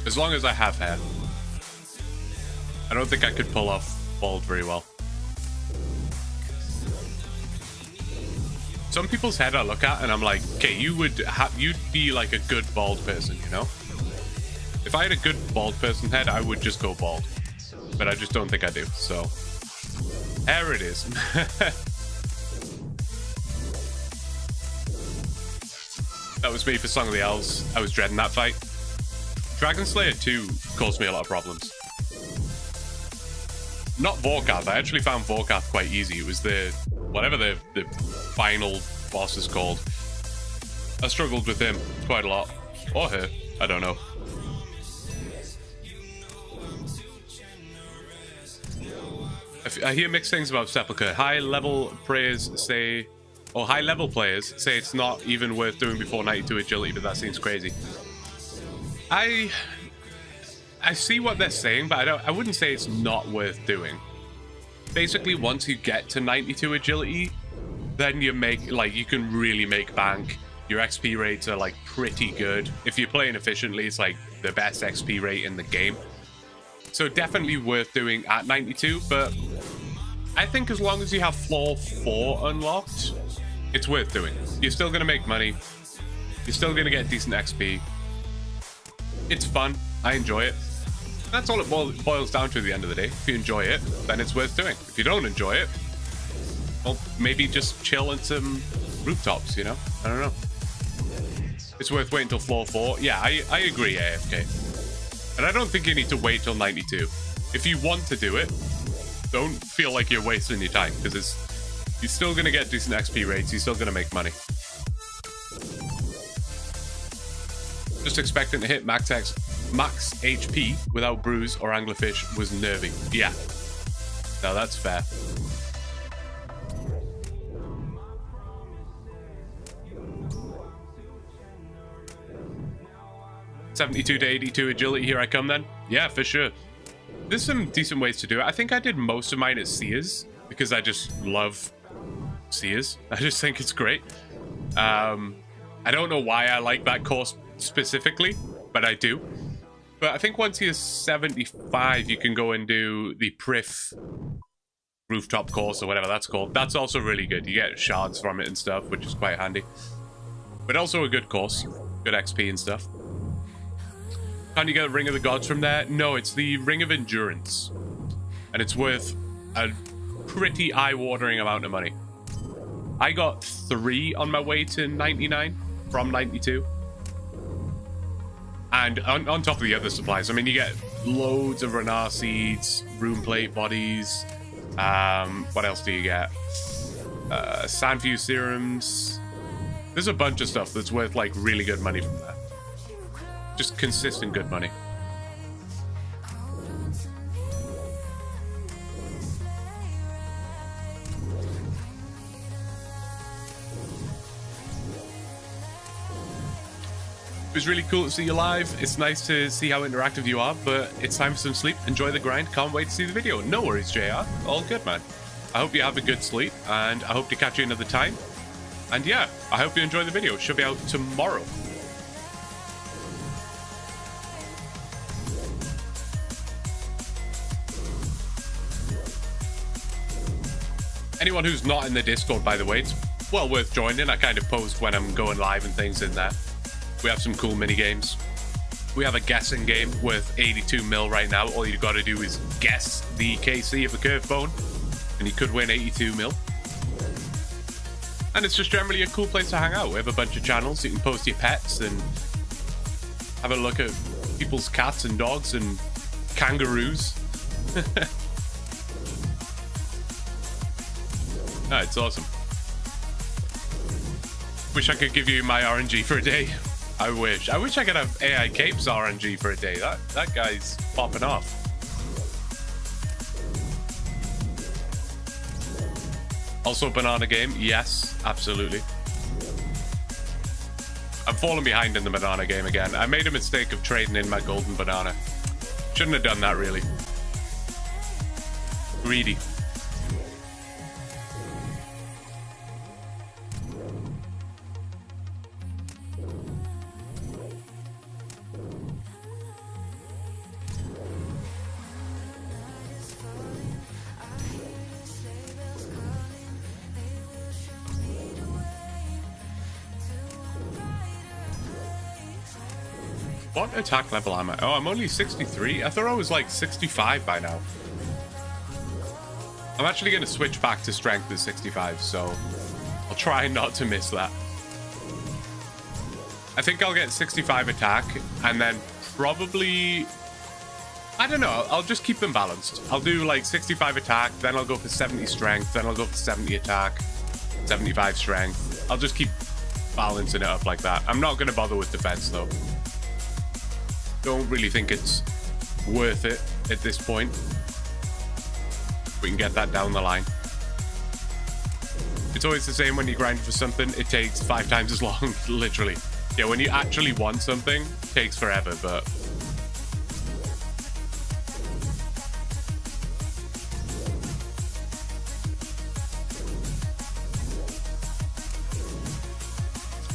As long as I have hair. I don't think I could pull off bald very well. Some people's head I look at and I'm like, okay, you'd be like a good bald person, you know? If I had a good bald person head, I would just go bald. But I just don't think I do, so. Hair it is. That was me for Song of the Elves. I was dreading that fight. Dragon Slayer 2 caused me a lot of problems. Not Vorkath. I actually found Vorkath quite easy. It was the whatever the final boss is called. I struggled with him quite a lot. Or her. I don't know. I hear mixed things about Sepulchre. High-level players say it's not even worth doing before 92 agility, but that seems crazy. I see what they're saying, but I wouldn't say it's not worth doing. Basically, once you get to 92 agility, then you can really make bank. Your XP rates are like pretty good. If you're playing efficiently, it's like the best XP rate in the game. So definitely worth doing at 92, but I think as long as you have floor 4 unlocked, it's worth doing. You're still going to make money. You're still going to get decent XP. It's fun. I enjoy it. That's all it boils down to at the end of the day. If you enjoy it, then it's worth doing. If you don't enjoy it, well, maybe just chill in some rooftops, you know? I don't know. It's worth waiting until floor 4. Yeah, I agree, AFK. And I don't think you need to wait till 92. If you want to do it, don't feel like you're wasting your time, because you're still going to get decent XP rates. You're still going to make money. Just expecting to hit max HP without bruise or anglerfish was nervy. Yeah. No, that's fair. $72 to 82 agility, here I come then. Yeah, for sure. There's some decent ways to do it. I think I did most of mine at Sears because I just love Sears. I just think it's great. I don't know why I like that course specifically, but I do. But I think once you're 75, you can go and do the Prif rooftop course or whatever that's called. That's also really good. You get shards from it and stuff, which is quite handy. But also a good course. Good XP and stuff. Can you get a Ring of the Gods from there? No, it's the Ring of Endurance. And it's worth a pretty eye-watering amount of money. I got 3 on my way to 99 from 92. And on top of the other supplies, I mean, you get loads of Renar seeds, rune plate bodies. What else do you get? Sandfuse serums. There's a bunch of stuff that's worth like really good money from there. Just consistent good money. was really cool to see you live. It's nice to see how interactive you are, but it's time for some sleep. Enjoy the grind. Can't wait to see the video. No worries, JR. All good, man. I hope you have a good sleep, and I hope to catch you another time. And yeah, I hope you enjoy the video. It should be out tomorrow. Anyone who's not in the Discord, by the way, it's well worth joining. I kind of post when I'm going live and things in there. We have some cool mini games. We have a guessing game worth 82 mil right now. All you got to do is guess the KC of a curved bone, and you could win 82 mil. And it's just generally a cool place to hang out. We have a bunch of channels. You can post your pets and have a look at people's cats and dogs and kangaroos. Oh, it's awesome. Wish I could give you my RNG for a day. I wish. I wish I could have AI Capes RNG for a day. That guy's popping off. Also, banana game. Yes, absolutely. I'm falling behind in the banana game again. I made a mistake of trading in my golden banana. Shouldn't have done that, really. Greedy. What attack level am I? Oh, I'm only 63. I thought I was like 65 by now. I'm actually going to switch back to strength at 65, so I'll try not to miss that. I think I'll get 65 attack, and then probably... I don't know, I'll just keep them balanced. I'll do like 65 attack, then I'll go for 70 strength, then I'll go for 70 attack, 75 strength. I'll just keep balancing it up like that. I'm not going to bother with defense, though. Don't really think it's worth it at this point. We can get that down the line. It's always the same when you grind for something. It takes 5 times as long, literally. Yeah, when you actually want something, it takes forever, but...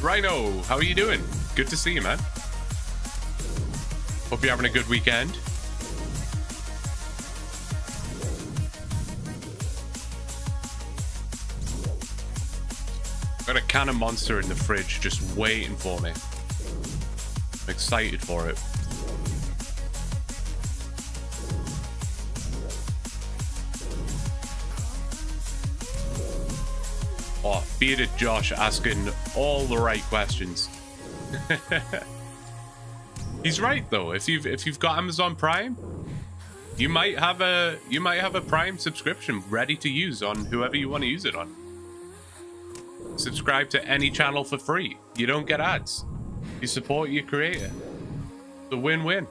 Rhino, how are you doing? Good to see you, man. Hope you're having a good weekend. Got a can of Monster in the fridge just waiting for me. I'm excited for it. Oh, bearded Josh asking all the right questions. He's right though. If you've got Amazon Prime, you might have a Prime subscription ready to use on whoever you want to use it on. Subscribe to any channel for free. You don't get ads. You support your creator. It's a win-win.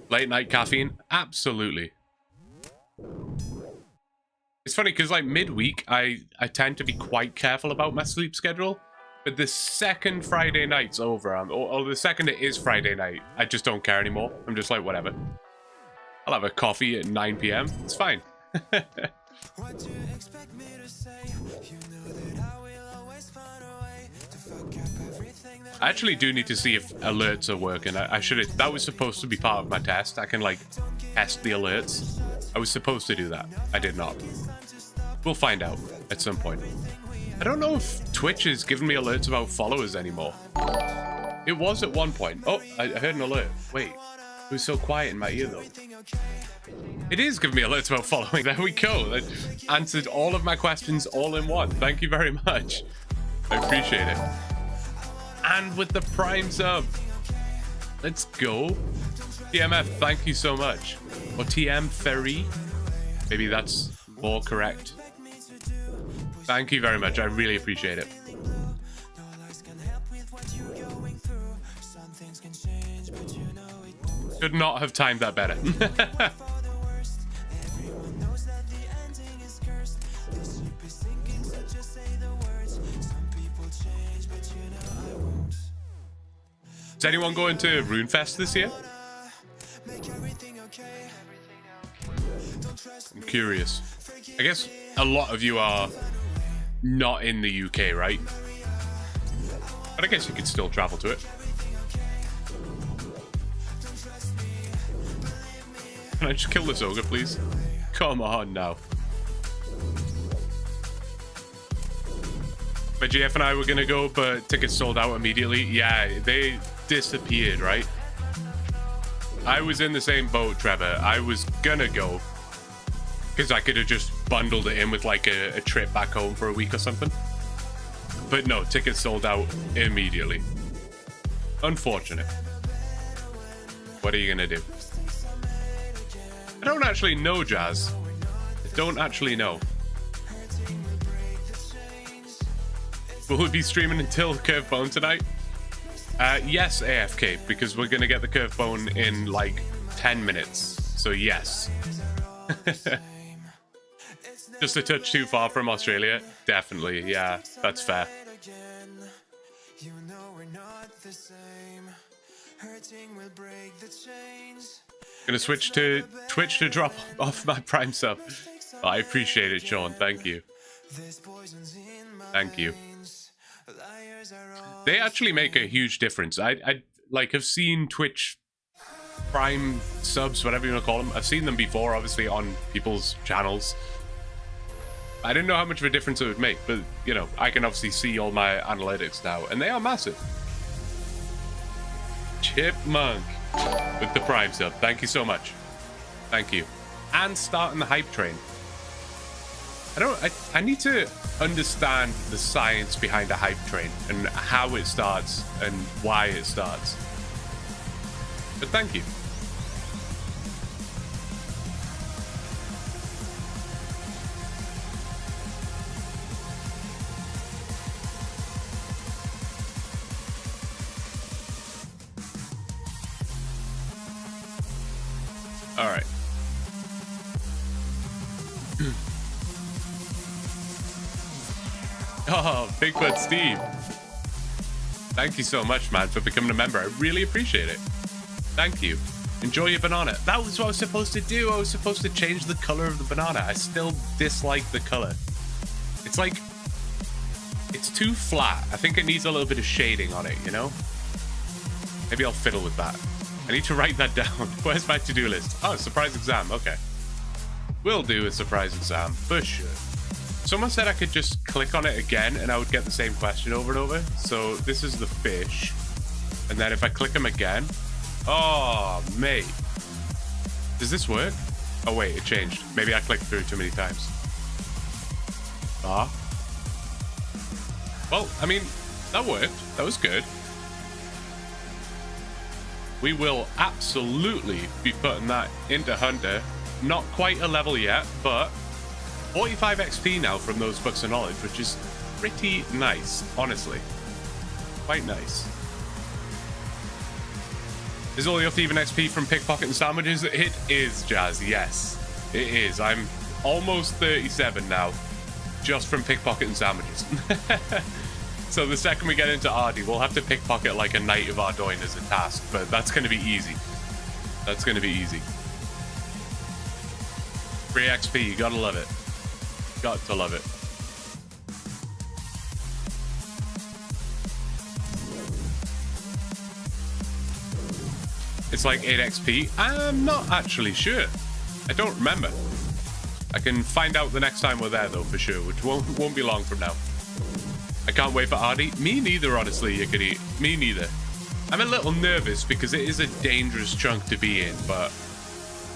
Late night caffeine? Absolutely. It's funny because like midweek, I tend to be quite careful about my sleep schedule. But the second Friday night's over, or the second it is Friday night, I just don't care anymore. I'm just like, whatever. I'll have a coffee at 9 p.m. It's fine. What do you expect me to say? You know that I will always find a way to fuck up everything that I actually do need to see if alerts are working. I should have. That was supposed to be part of my test. I can like test the alerts. I was supposed to do that. I did not. We'll find out at some point. I don't know if Twitch is giving me alerts about followers anymore. It was at one point. Oh, I heard an alert. Wait, it was so quiet in my ear though. It is giving me alerts about following. There we go. That answered all of my questions all in one. Thank you very much. I appreciate it. And with the Prime sub. Let's go. TMF, thank you so much. Or TM Ferry. Maybe that's more correct. Thank you very much. I really appreciate it. Could not have timed that better. Is anyone going to RuneFest this year? I'm curious. I guess a lot of you are not in the UK, right? But I guess you could still travel to it. Can I just kill this ogre, please? Come on now. My GF and I were gonna go, but tickets sold out immediately. Yeah, they disappeared, right? I was in the same boat, Trevor. I was gonna go because I could have just bundled it in with like a trip back home for a week or something. But no, tickets sold out immediately. Unfortunate. What are you gonna do? I don't actually know, Jazz. I don't actually know. Will we be streaming until Curve Bone tonight? Yes, AFK, because we're gonna get the Curve Bone in like 10 minutes. So yes. Just a touch too far from Australia? Definitely, yeah, that's fair. Gonna switch to Twitch to drop off my Prime sub. Oh, I appreciate it, Sean. Thank you. Thank you. They actually make a huge difference. I like have seen Twitch Prime subs, whatever you want to call them. I've seen them before, obviously, on people's channels. I didn't know how much of a difference it would make, but, you know, I can obviously see all my analytics now, and they are massive. Chipmunk with the Prime sub. Thank you so much. Thank you. And starting the hype train. I need to understand the science behind a hype train and how it starts and why it starts. But thank you. All right. Oh, Bigfoot Steve. Thank you so much, man, for becoming a member. I really appreciate it. Thank you. Enjoy your banana. That was what I was supposed to do. I was supposed to change the color of the banana. I still dislike the color. It's like, it's too flat. I think it needs a little bit of shading on it, you know? Maybe I'll fiddle with that. I need to write that down. Where's my to-do list? Oh, surprise exam. Okay. We'll do a surprise exam for sure. Someone said I could just click on it again and I would get the same question over and over. So this is the fish. And then if I click them again. Oh, mate. Does this work? Oh, wait, it changed. Maybe I clicked through too many times. Ah. Well, I mean, that worked. That was good. We will absolutely be putting that into Hunter. Not quite a level yet, but 45 XP now from those books of knowledge, which is pretty nice, honestly. Quite nice. Is all your thieving XP from pickpocket and sandwiches? It is, Jazz, yes. It is. I'm almost 37 now, just from pickpocket and sandwiches. So the second we get into Ardy, we'll have to pickpocket like a Knight of Ardoin as a task, but that's going to be easy. That's going to be easy. Free XP, you gotta love it. Got to love it. It's like 8 XP. I'm not actually sure. I don't remember. I can find out the next time we're there though, for sure, which won't be long from now. I can't wait for Ardy. Me neither, honestly, Yickety. Me neither. I'm a little nervous because it is a dangerous chunk to be in, but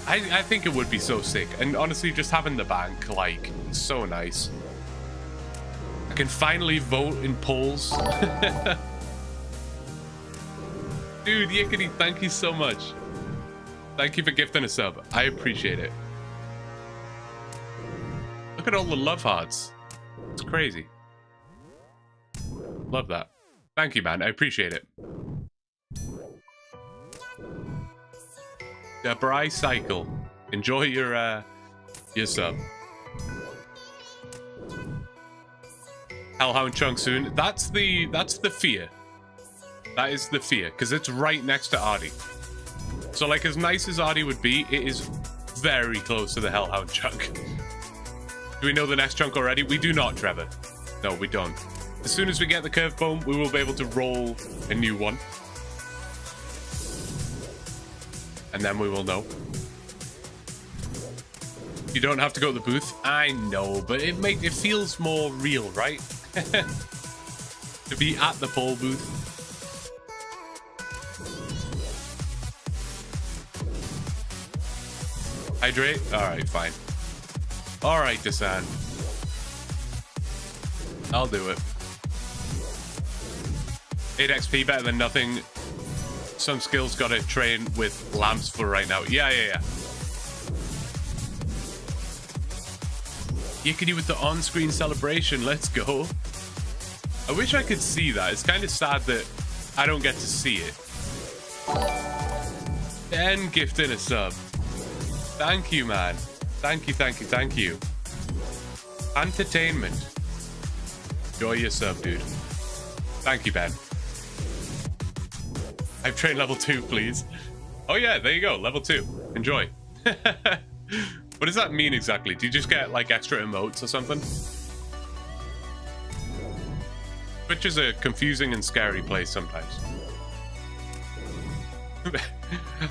I think it would be so sick. And honestly, just having the bank, like, so nice. I can finally vote in polls. Dude, Yickety, thank you so much. Thank you for gifting a sub. I appreciate it. Look at all the love hearts. It's crazy. Love that. Thank you, man. I appreciate it. The Bri Cycle. Enjoy your sub. Hellhound Chunk soon. That's the fear. That is the fear, because it's right next to Artie. So, like, as nice as Artie would be, it is very close to the Hellhound chunk. Do we know the next chunk already? We do not, Trevor. No, we don't. As soon as we get the curved bone, we will be able to roll a new one. And then we will know. You don't have to go to the booth. I know, but it feels more real, right? To be at the poll booth. Hydrate? Alright, fine. Alright, Desan. I'll do it. 8 XP better than nothing. Some skills gotta train with lamps for right now. Yeah. Yickety with the on-screen celebration. Let's go. I wish I could see that. It's kind of sad that I don't get to see it. Ben gifted a sub. Thank you, man. Thank you. Entertainment. Enjoy your sub, dude. Thank you, Ben. I've trained level 2, please. Oh yeah, there you go. Level 2. Enjoy. What does that mean exactly? Do you just get like extra emotes or something? Twitch is a confusing and scary place sometimes.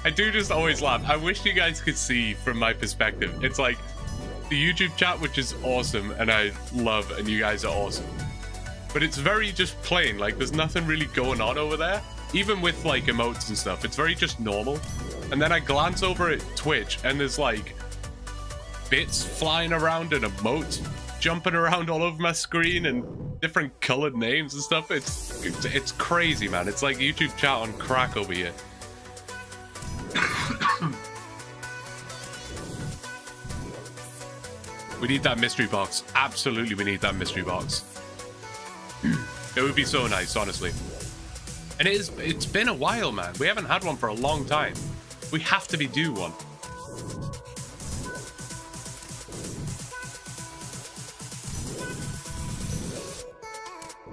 I do just always laugh. I wish you guys could see from my perspective. It's like the YouTube chat, which is awesome and I love, and you guys are awesome. But it's very just plain. Like there's nothing really going on over there. Even with like emotes and stuff, it's very just normal. And then I glance over at Twitch and there's like bits flying around and emotes jumping around all over my screen and different colored names and stuff. It's crazy, man. It's like YouTube chat on crack over here. We need that mystery box. Absolutely, we need that mystery box. It would be so nice, honestly. And it's been a while, man. We haven't had one for a long time. We have to be due one.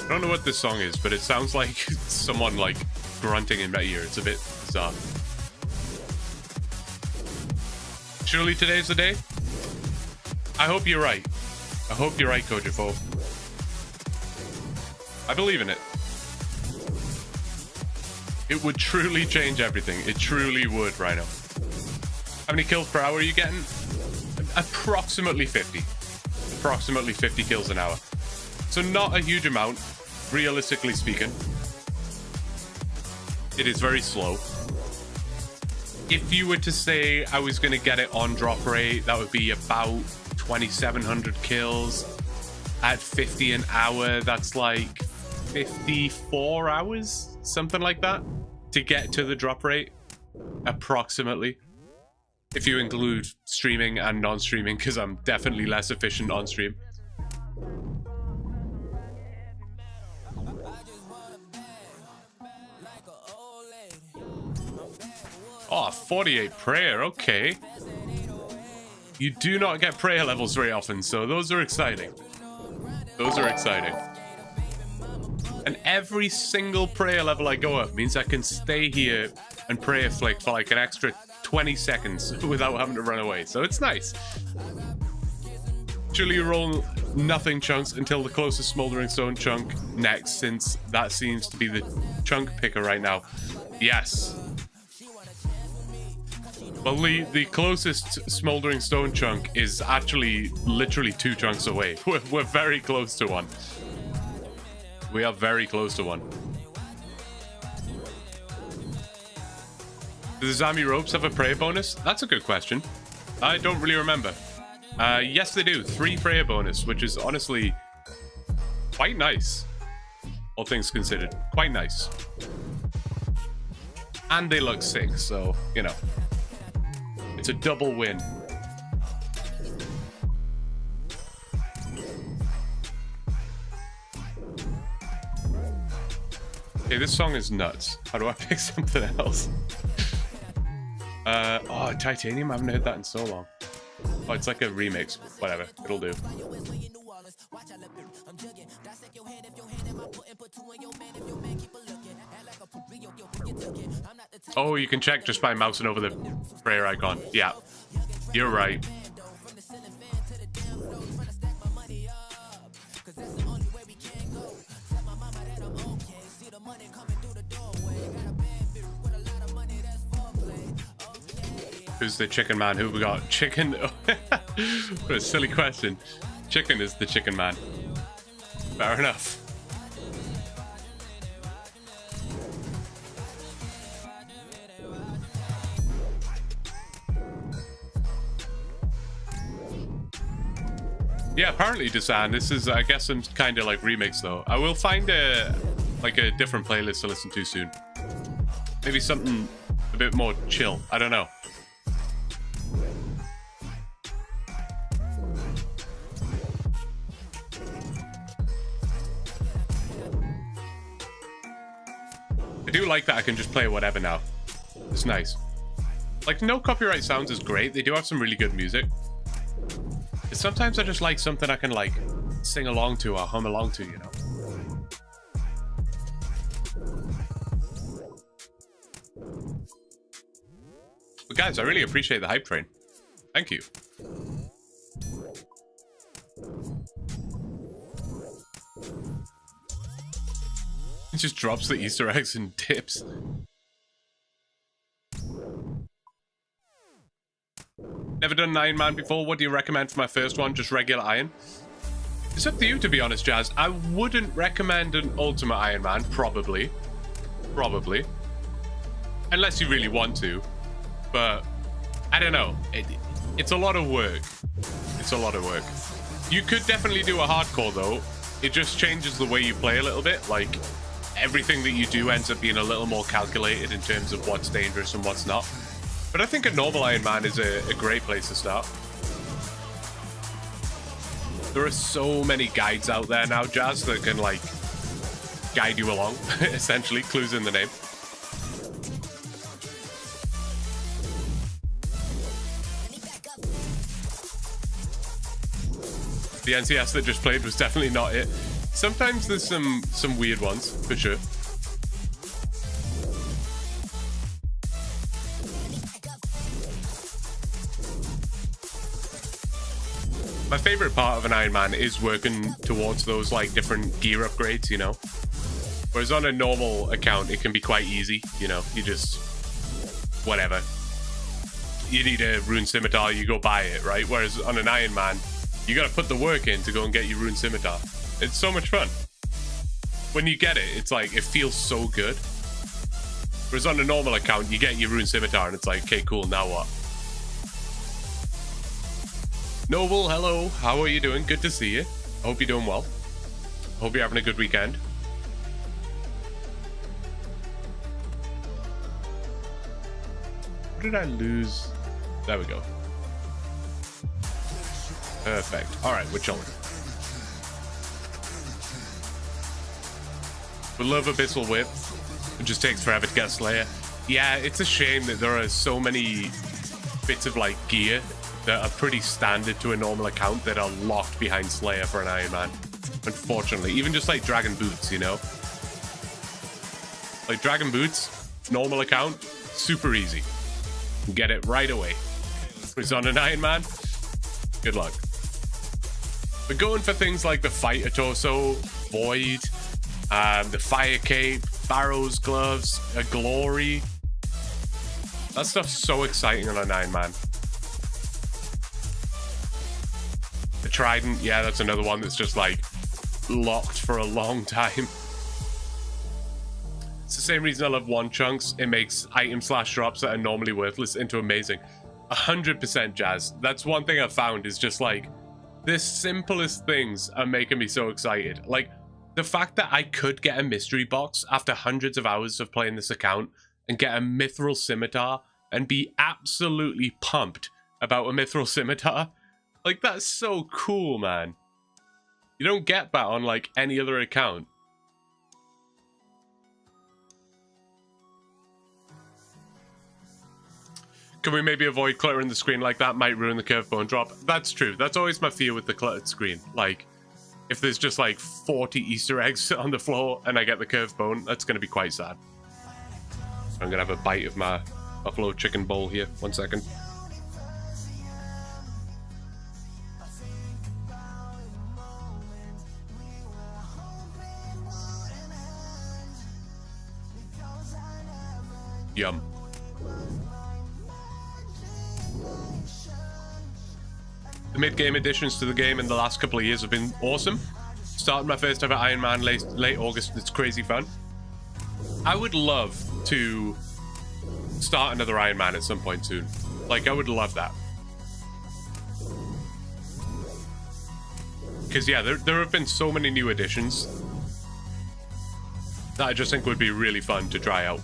I don't know what this song is, but it sounds like someone like grunting in my ear. It's a bit bizarre. Surely today's the day? I hope you're right. I hope you're right, Kojafo. I believe in it. It would truly change everything. It truly would, Rhino. How many kills per hour are you getting? Approximately 50. Approximately 50 kills an hour. So not a huge amount, realistically speaking. It is very slow. If you were to say I was going to get it on Droprate, that would be about 2,700 kills. At 50 an hour, that's like 54 hours? Something like that? To get to the drop rate? Approximately. If you include streaming and non-streaming, because I'm definitely less efficient on stream. Oh, 48 prayer, okay. You do not get prayer levels very often, so those are exciting. Those are exciting. And every single prayer level I go up means I can stay here and prayer flick for like an extra 20 seconds without having to run away. So it's nice. Surely you roll nothing chunks until the closest smoldering stone chunk next, since that seems to be the chunk picker right now. Yes. Well, the closest smoldering stone chunk is actually literally 2 chunks away. We're very close to one. We are very close to one. Do the Zami ropes have a prayer bonus? That's a good question. I don't really remember. Yes, they do. 3 prayer bonus, which is honestly quite nice. All things considered. Quite nice. And they look sick, so, you know. It's a double win. Okay, this song is nuts. How do I pick something else? Oh, Titanium. I haven't heard that in so long. Oh, it's like a remix. Whatever. It'll do. Oh, you can check just by mousing over the prayer icon. Yeah, you're right. Who's the chicken man? Who we got? Chicken. What a silly question. Chicken is the chicken man. Fair enough. Yeah, apparently, Desan, this is, I guess, some kind of like remix though. I will find a different playlist to listen to soon. Maybe something a bit more chill. I don't know. I do like that I can just play whatever now. It's nice. Like, no copyright sounds is great. They do have some really good music. But sometimes I just like something I can, like, sing along to or hum along to, you know? But guys, I really appreciate the hype train. Thank you. It just drops the Easter eggs and dips. Never done an Ironman before. What do you recommend for my first one? Just regular iron? It's up to you, to be honest, Jazz. I wouldn't recommend an ultimate Ironman, probably. Probably. Unless you really want to. But, I don't know. It's a lot of work. It's a lot of work. You could definitely do a hardcore, though. It just changes the way you play a little bit. Like, everything that you do ends up being a little more calculated in terms of what's dangerous and what's not. But I think a normal Ironman is a great place to start. There are so many guides out there now, Jazz, that can, like, guide you along, essentially. Clues in the name. The NCS that just played was definitely not it. Sometimes there's some weird ones, for sure. My favorite part of an Ironman is working towards those, like, different gear upgrades, you know? Whereas on a normal account, it can be quite easy, you know? You just... whatever. You need a rune scimitar, you go buy it, right? Whereas on an Ironman, you gotta put the work in to go and get your rune scimitar. It's so much fun. When you get it, it's like, it feels so good. Whereas on a normal account, you get your rune scimitar and it's like, okay, cool, now what? Noble, hello. How are you doing? Good to see you. I hope you're doing well. I hope you're having a good weekend. What did I lose? There we go. Perfect. All right, we're chilling. We love Abyssal Whip. It just takes forever to get Slayer. Yeah, it's a shame that there are so many bits of, like, gear that are pretty standard to a normal account that are locked behind Slayer for an Ironman. Unfortunately. Even just, like, Dragon Boots, you know? Like, Dragon Boots, normal account, super easy. Get it right away. It's on an Ironman. Good luck. But going for things like the Fighter Torso, Void, the Fire Cape, Barrow's Gloves, a Glory. That stuff's so exciting on an Ironman. The Trident, yeah, that's another one that's just, like, locked for a long time. It's the same reason I love OneChunks. It makes item/drops that are normally worthless into amazing. 100% Jazz. That's one thing I've found is just, like, the simplest things are making me so excited. Like, the fact that I could get a mystery box after hundreds of hours of playing this account and get a mithril scimitar and be absolutely pumped about a mithril scimitar. Like, that's so cool, man. You don't get that on, like, any other account. Can we maybe avoid cluttering the screen like that? Might ruin the curve bone drop. That's true. That's always my fear with the cluttered screen. Like, if there's just, like, 40 Easter eggs on the floor and I get the curve bone, that's going to be quite sad. I'm gonna have a bite of my buffalo chicken bowl here. 1 second. Yum. The mid-game additions to the game in the last couple of years have been awesome. Started my first ever Ironman late August. It's crazy fun. I would love to start another Ironman at some point soon. Like, I would love that. Because, yeah, there have been so many new additions that I just think would be really fun to try out.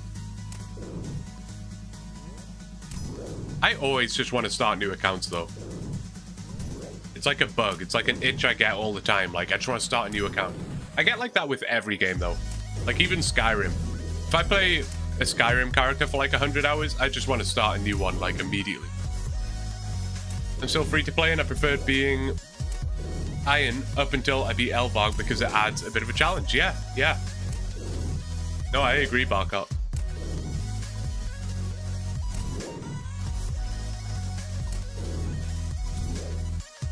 I always just want to start new accounts, though. It's like a bug. It's like an itch I get all the time. Like, I just want to start a new account. I get like that with every game, though. Like, even Skyrim. If I play a Skyrim character for like 100 hours, I just want to start a new one, like, immediately. I'm still free to play, and I preferred being Iron up until I beat Elvarg because it adds a bit of a challenge. Yeah, yeah. No, I agree, Barkot.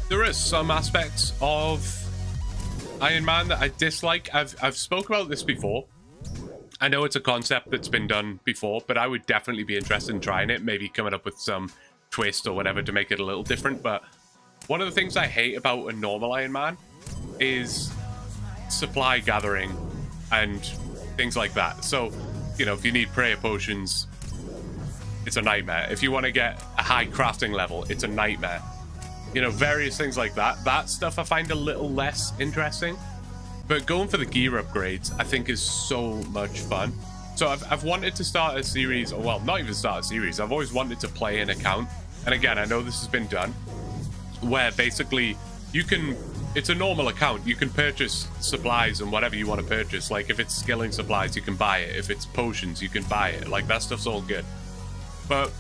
There are some aspects of Ironman that I dislike. I've spoke about this before. I know it's a concept that's been done before, but I would definitely be interested in trying it, maybe coming up with some twist or whatever to make it a little different. But one of the things I hate about a normal Ironman is supply gathering and things like that. So, you know, if you need prayer potions, it's a nightmare. If you want to get a high crafting level, it's a nightmare. You know, various things like that. That stuff I find a little less interesting. But going for the gear upgrades, I think, is so much fun. So I've wanted to start a series, or well, not even start a series. I've always wanted to play an account. And again, I know this has been done, where basically you can, it's a normal account. You can purchase supplies and whatever you want to purchase. Like, if it's skilling supplies, you can buy it. If it's potions, you can buy it. Like, that stuff's all good. But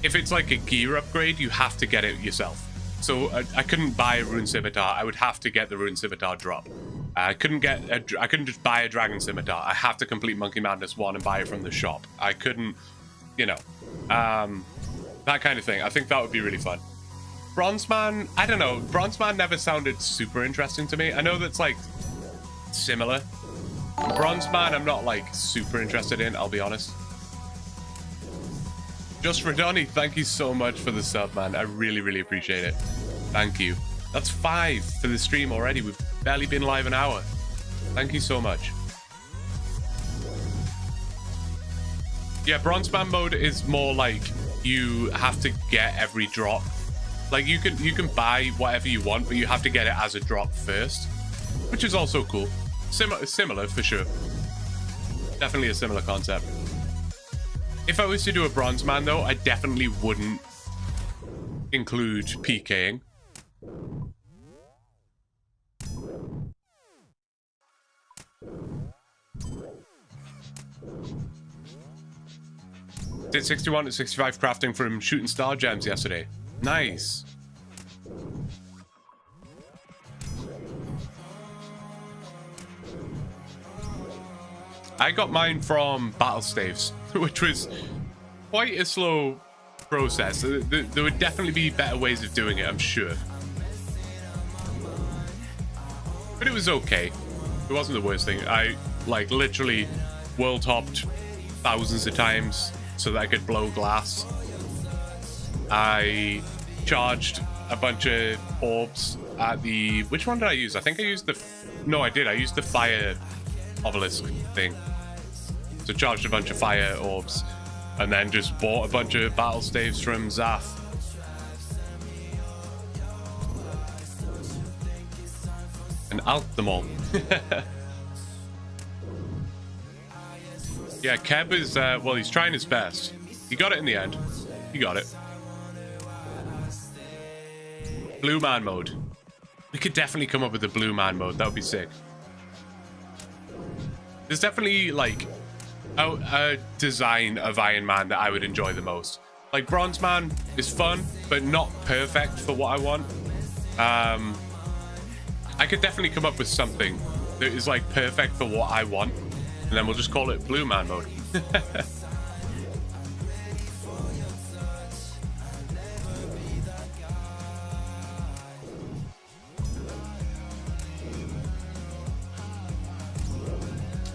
if it's like a gear upgrade, you have to get it yourself. So I couldn't buy a Rune Scimitar. I would have to get the Rune Scimitar drop. I couldn't just buy a Dragon Scimitar. I have to complete Monkey Madness 1 and buy it from the shop. I couldn't, you know, that kind of thing. I think that would be really fun. Bronzeman, I don't know. Bronzeman never sounded super interesting to me. I know that's like similar. Bronzeman, I'm not like super interested in, I'll be honest. Just for Donny, thank you so much for the sub, man. I really, really appreciate it. Thank you. That's 5 for the stream already. We've barely been live an hour. Thank you so much. Yeah, Bronzeman mode is more like you have to get every drop. Like, you can buy whatever you want, but you have to get it as a drop first, which is also cool. Similar for sure. Definitely a similar concept. If I was to do a Bronzeman, though, I definitely wouldn't include PKing. Did 61 to 65 crafting from shooting star gems yesterday. Nice. I got mine from battle staves, which was quite a slow process. There would definitely be better ways of doing it, I'm sure. But it was okay. It wasn't the worst thing. I, like, literally world hopped thousands of times so that I could blow glass. I charged a bunch of orbs at the... Which one did I use? I think I used the... No, I did. I used the fire obelisk thing. So charged a bunch of fire orbs and then just bought a bunch of battle staves from Zaf. And alked them all. Yeah, Keb is, well, he's trying his best. He got it in the end. He got it. Blue Man mode. We could definitely come up with a Blue Man mode. That would be sick. There's definitely, like, a design of Iron Man that I would enjoy the most. Like, Bronze Man is fun, but not perfect for what I want. I could definitely come up with something that is, like, perfect for what I want. And then we'll just call it Blue Man mode.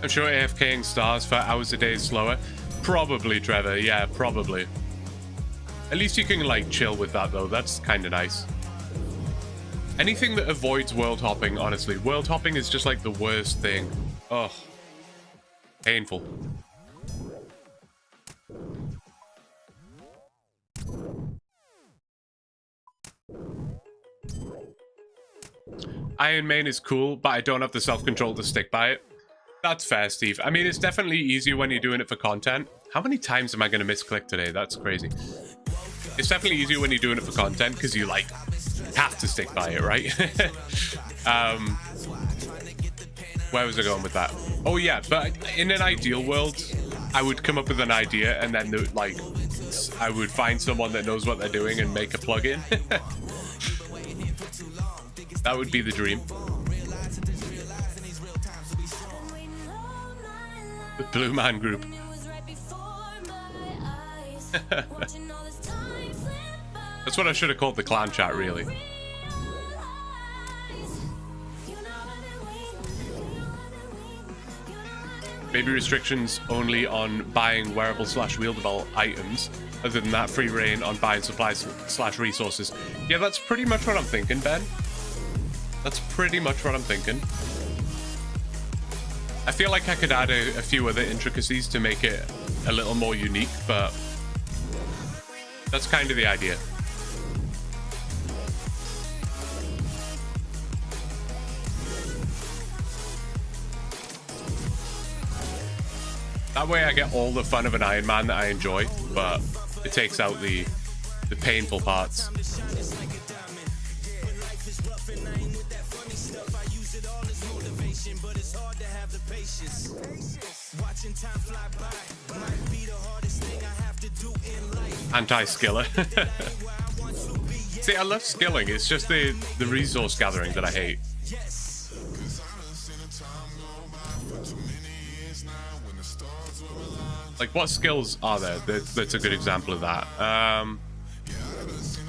I'm sure AFKing stars for hours a day is slower. Probably, Trevor. Yeah, probably. At least you can, like, chill with that, though. That's kind of nice. Anything that avoids world hopping, honestly. World hopping is just, like, the worst thing. Oh. Painful. Ironman is cool, but I don't have the self-control to stick by it. That's fair, Steve. I mean, it's definitely easier when you're doing it for content. How many times am I going to misclick today? That's crazy. It's definitely easier when you're doing it for content because you, like, have to stick by it, right? Where was I going with that? Oh, yeah, but in an ideal world, I would come up with an idea and then, like, I would find someone that knows what they're doing and make a plugin. That would be the dream. The Blue Man Group. That's what I should have called the clan chat, really. Maybe restrictions only on buying wearable / wieldable items. Other than that, free reign on buying supplies / resources. Yeah, that's pretty much what I'm thinking, Ben. That's pretty much what I'm thinking. I feel like I could add a few other intricacies to make it a little more unique, but that's kind of the idea. That way I get all the fun of an Ironman that I enjoy, but it takes out the painful parts. Anti-skiller. See, I love skilling. It's just the resource gathering that I hate. Like, what skills are there? That's a good example of that.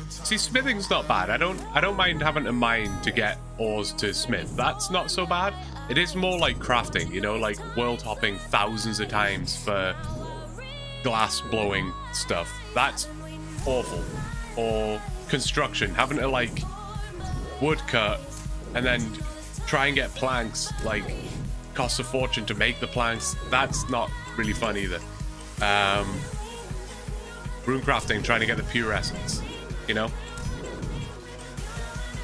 See, smithing's not bad. I don't mind having a mine to get ores to smith. That's not so bad. It is more like crafting, you know, like world hopping thousands of times for glass blowing stuff. That's awful. Or construction, having to like wood cut and then try and get planks, like costs a fortune to make the planks. That's not really fun either. Rune crafting, trying to get the pure essence, you know,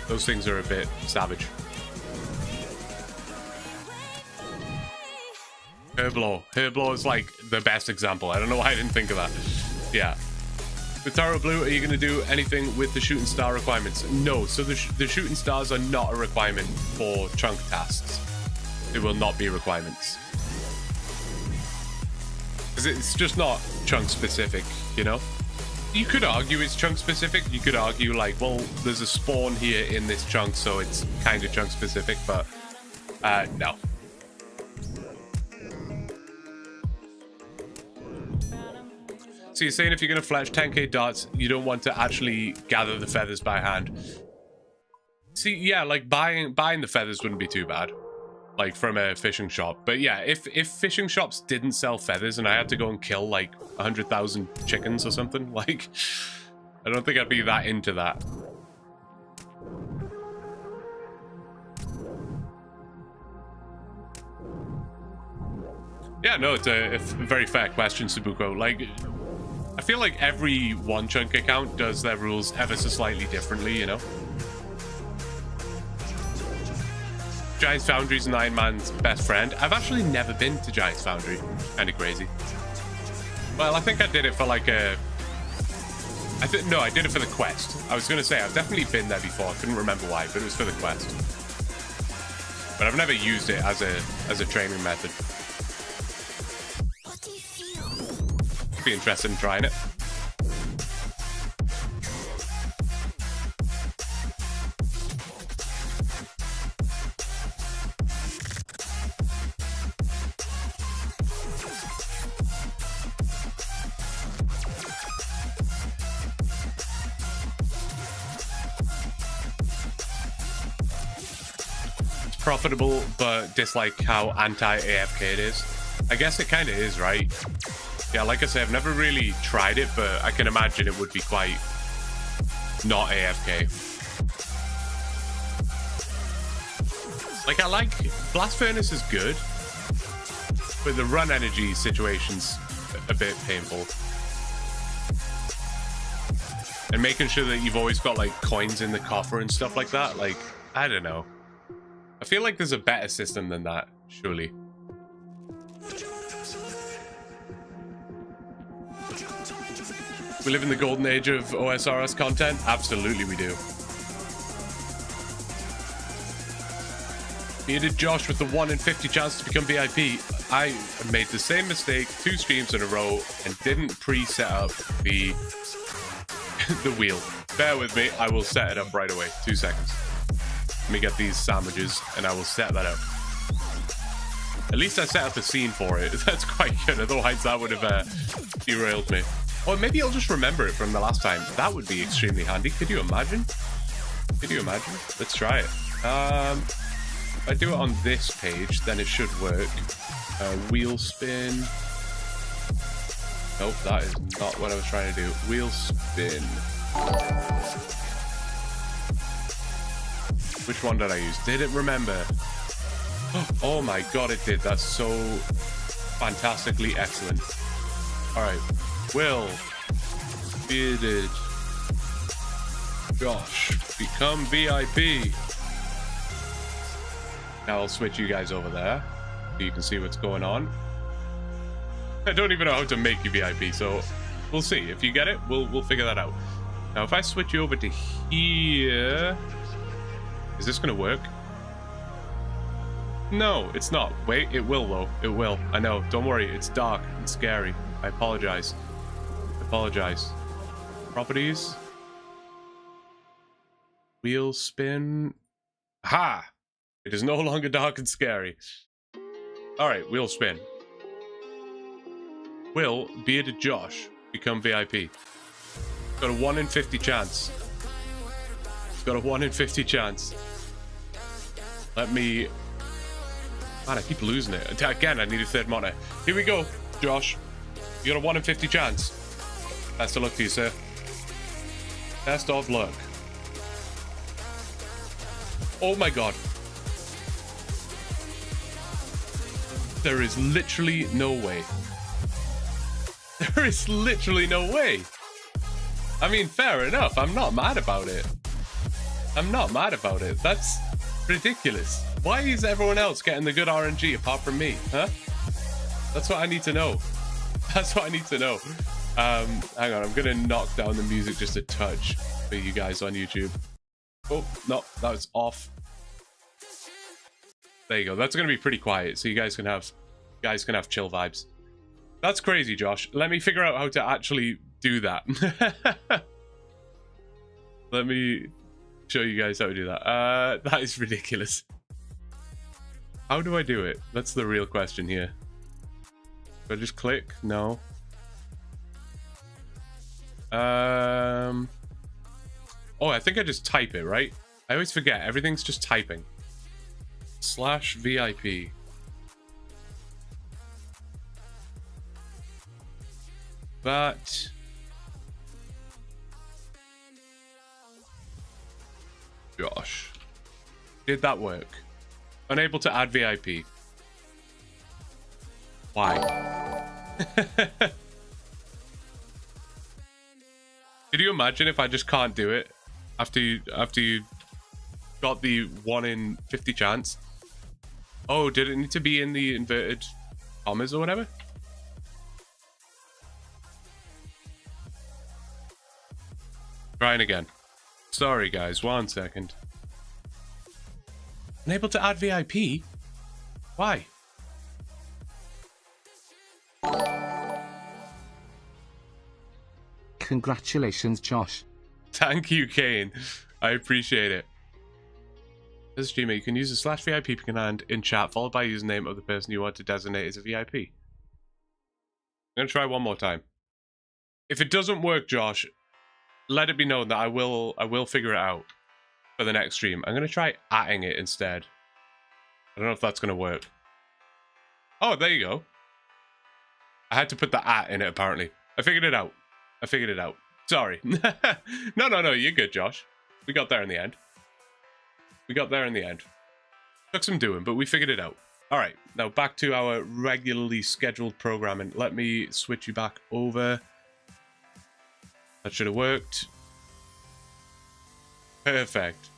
those things are a bit savage. Herblore is like the best example. I don't know why I didn't think of that. Yeah. With Taro Blue, are you going to do anything with the shooting star requirements? No. So the shooting stars are not a requirement for chunk tasks. It will not be requirements. Because it's just not chunk specific, you know? You could argue it's chunk specific. You could argue like, well, there's a spawn here in this chunk, so it's kind of chunk specific, but no. So you're saying if you're going to fletch 10k darts, you don't want to actually gather the feathers by hand. See, yeah, like buying the feathers wouldn't be too bad, like from a fishing shop. But yeah, if fishing shops didn't sell feathers and I had to go and kill like 100,000 chickens or something, like, I don't think I'd be that into that. Yeah, no, it's a very fair question, Sabuko. Like, I feel like every OneChunk account does their rules ever so slightly differently, you know? Giant's Foundry's an Ironman's best friend. I've actually never been to Giant's Foundry. Kind of crazy. Well, I think I did it for like a... No, I did it for the quest. I was going to say, I've definitely been there before. I couldn't remember why, but it was for the quest. But I've never used it as a training method. Be interested in trying it. profitable, but dislike how anti-AFK it is. I guess it kind of is, right? Yeah, like I say, I've never really tried it, but I can imagine it would be quite not AFK. Like, I like Blast Furnace is good, but the run energy situation's a bit painful. And making sure that you've always got like coins in the coffer and stuff like that, like, I don't know. I feel like there's a better system than that, surely. We live in the golden age of OSRS content? Absolutely we do. Bearded Josh with the 1 in 50 chance to become VIP. I made the same mistake 2 streams in a row and didn't pre-set up the wheel. Bear with me, I will set it up right away. 2 seconds. Let me get these sandwiches and I will set that up. At least I set up the scene for it. That's quite good, otherwise that would have derailed me. Or maybe I'll just remember it from the last time. That would be extremely handy. Could you imagine? Could you imagine? Let's try it. If I do it on this page, then it should work. Wheel spin. Nope, that is not what I was trying to do. Wheel spin. Which one did I use? Didn't remember. Oh my god, it did. That's so fantastically excellent. Alright. Will. Bearded. Josh. Become VIP. Now I'll switch you guys over there so you can see what's going on. I don't even know how to make you VIP, so we'll see. If you get it, we'll figure that out. Now if I switch you over to here, is this gonna work? No, it's not. Wait, it will though. It will. I know. Don't worry. It's dark and scary. I apologize. I apologize. Properties. Wheel spin. Ha! It is no longer dark and scary. Alright, wheel spin. Will Bearded Josh become VIP? Got a 1 in 50 chance. Got a 1 in 50 chance. Let me... Man, I keep losing it. Again, I need a third monitor. Here we go, Josh. You got a 1 in 50 chance. Best of luck to you, sir. Best of luck. Oh my god. There is literally no way. There is literally no way. I mean, fair enough. I'm not mad about it. I'm not mad about it. That's ridiculous. Why is everyone else getting the good RNG apart from me? Huh? That's what I need to know. That's what I need to know. Hang on. I'm going to knock down the music just a touch for you guys on YouTube. Oh, no. That was off. There you go. That's going to be pretty quiet, so you guys can have chill vibes. That's crazy, Josh. Let me figure out how to actually do that. Let me show you guys how to do that. That is ridiculous. How do I do it? That's the real question here. Do I just click? No. Oh, I think I just type it, right? I always forget. Everything's just typing. /VIP. But Josh, did that work? Unable to add VIP. Why? Could you imagine if I just can't do it after you got the 1 in 50 chance? Oh, did it need to be in the inverted commas or whatever? Trying again. Sorry, guys. 1 second. Unable to add VIP? Why? Congratulations, Josh. Thank you, Kane. I appreciate it. As a streamer, you can use the /VIP command in chat, followed by username of the person you want to designate as a VIP. I'm going to try one more time. If it doesn't work, Josh, let it be known that I will figure it out for the next stream. I'm going to try adding it instead. I don't know if that's going to work. Oh, there you go. I had to put the at in it, apparently. I figured it out. Sorry. No, you're good, Josh. We got there in the end. Took some doing, but we figured it out. All right, now back to our regularly scheduled programming. Let me switch you back over. That should have worked. Perfect.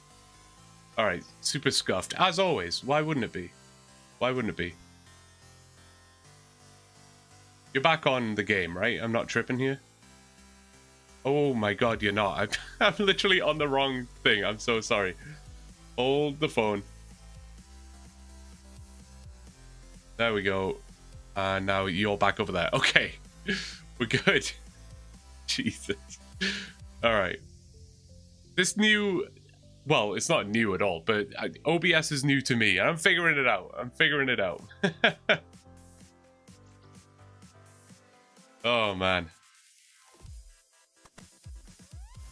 All right, super scuffed. As always, why wouldn't it be? You're back on the game, right? I'm not tripping here. Oh my god, you're not. I'm literally on the wrong thing. I'm so sorry. Hold the phone. There we go. And now you're back over there. Okay. We're good. Jesus. Alright. This new... Well, it's not new at all, but OBS is new to me. And I'm figuring it out. Oh, man.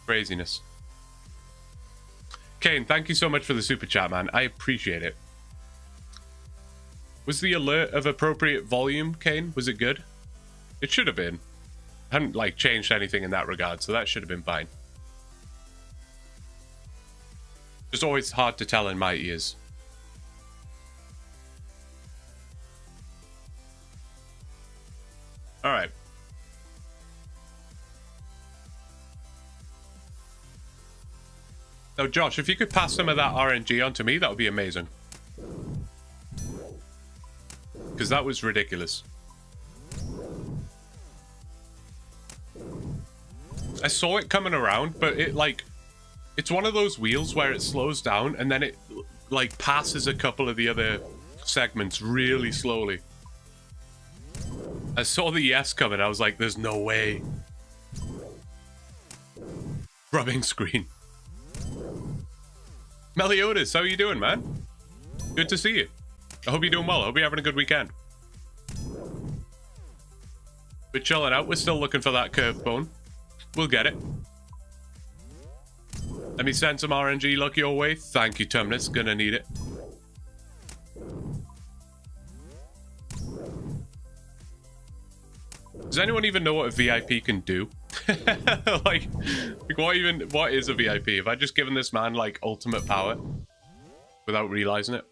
Craziness. Kane, thank you so much for the super chat, man. I appreciate it. Was the alert of appropriate volume, Kane? Was it good? It should have been. I hadn't, like, changed anything in that regard, so that should have been fine. Just always hard to tell in my ears. Alright. Now, Josh, if you could pass some of that RNG on to me, that would be amazing. Because that was ridiculous. I saw it coming around, but it, like... It's one of those wheels where it slows down, and then it, like, passes a couple of the other segments really slowly. I saw the yes coming, I was like, there's no way. Rubbing screen. Meliodas, how are you doing, man? Good to see you. I hope you're doing well. I hope you're having a good weekend. We're chilling out. We're still looking for that curved bone. We'll get it. Let me send some RNG luck your way. Thank you, Tumnus. Gonna need it. Does anyone even know what a VIP can do? like what is a VIP? Have I just given this man like ultimate power without realizing it?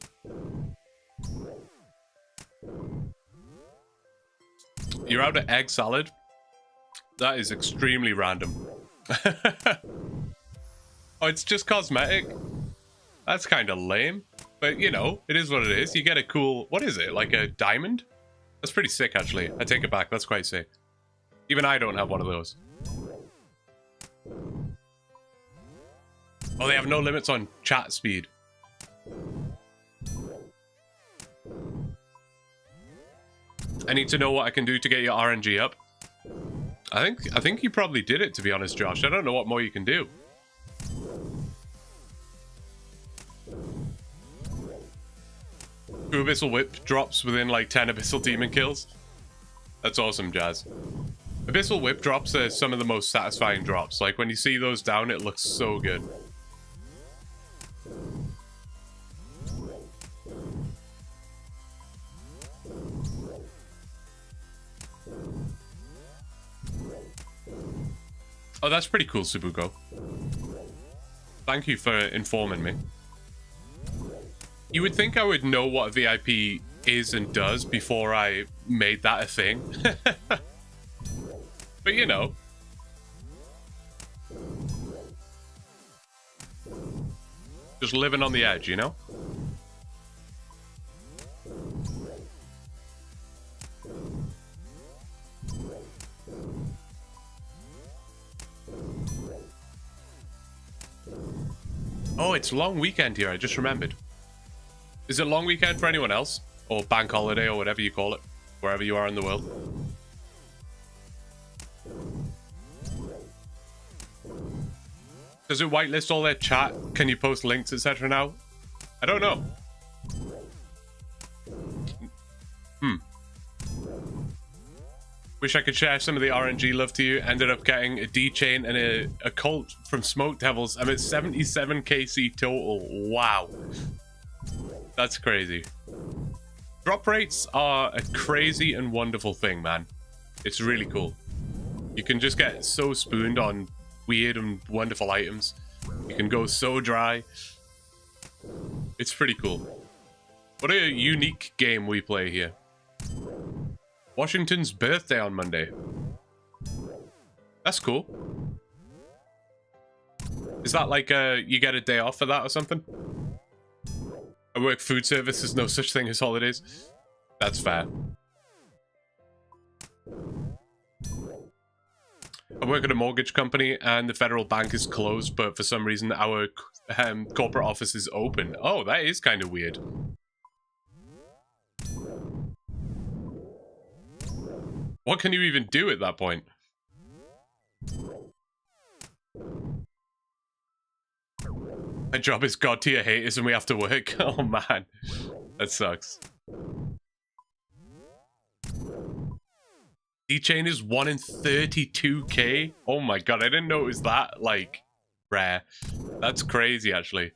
You're out of egg salad? That is extremely random. Oh, it's just cosmetic? That's kind of lame. But, you know, it is what it is. You get a cool... What is it? Like a diamond? That's pretty sick, actually. I take it back. That's quite sick. Even I don't have one of those. Oh, they have no limits on chat speed. I need to know what I can do to get your RNG up. I think you probably did it, to be honest, Josh. I don't know what more you can do. Two Abyssal Whip drops within like 10 Abyssal Demon kills. That's awesome, Jazz. Abyssal Whip drops are some of the most satisfying drops. Like when you see those down, it looks so good. Oh, that's pretty cool, Subuko. Thank you for informing me. You would think I would know what a VIP is and does before I made that a thing. But you know. Just living on the edge, you know? Oh, it's long weekend here, I just remembered. Is it long weekend for anyone else? Or bank holiday, or whatever you call it, wherever you are in the world? Does it whitelist all their chat? Can you post links, etc. now? I don't know. Wish I could share some of the RNG love to you. Ended up getting a D-chain and a cult from Smoke Devils. I'm at 77 KC total. Wow. That's crazy. Drop rates are a crazy and wonderful thing, man. It's really cool. You can just get so spooned on weird and wonderful items. You can go so dry. It's pretty cool. What a unique game we play here. Washington's birthday on Monday. That's cool. Is that like you get a day off for that or something? I work food service, there's no such thing as holidays. That's fair. I work at a mortgage company and the federal bank is closed, but for some reason our corporate office is open. Oh, that is kind of weird. What can you even do at that point? My job is God tier haters and we have to work. Oh man, that sucks. D-Chain is 1 in 32k. Oh my god, I didn't know it was that, like, rare. That's crazy, actually.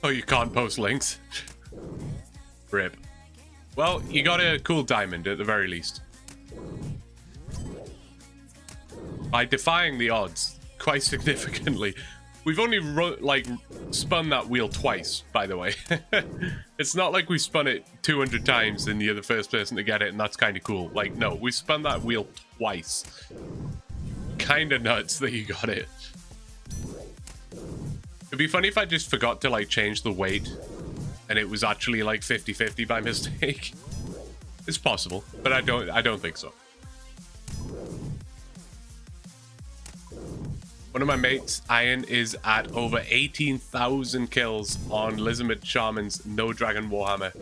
Oh, you can't post links? Rip. Well, you got a cool diamond at the very least. By defying the odds quite significantly. We've only spun that wheel twice, by the way. It's not like we spun it 200 times and you're the first person to get it and that's kind of cool. Like, no, we spun that wheel twice. Kind of nuts that you got it. It'd be funny if I just forgot to like change the weight and it was actually like 50-50 by mistake. It's possible, but I don't think so. One of my mates, Iron, is at over 18,000 kills on Lizard Shaman's No Dragon Warhammer.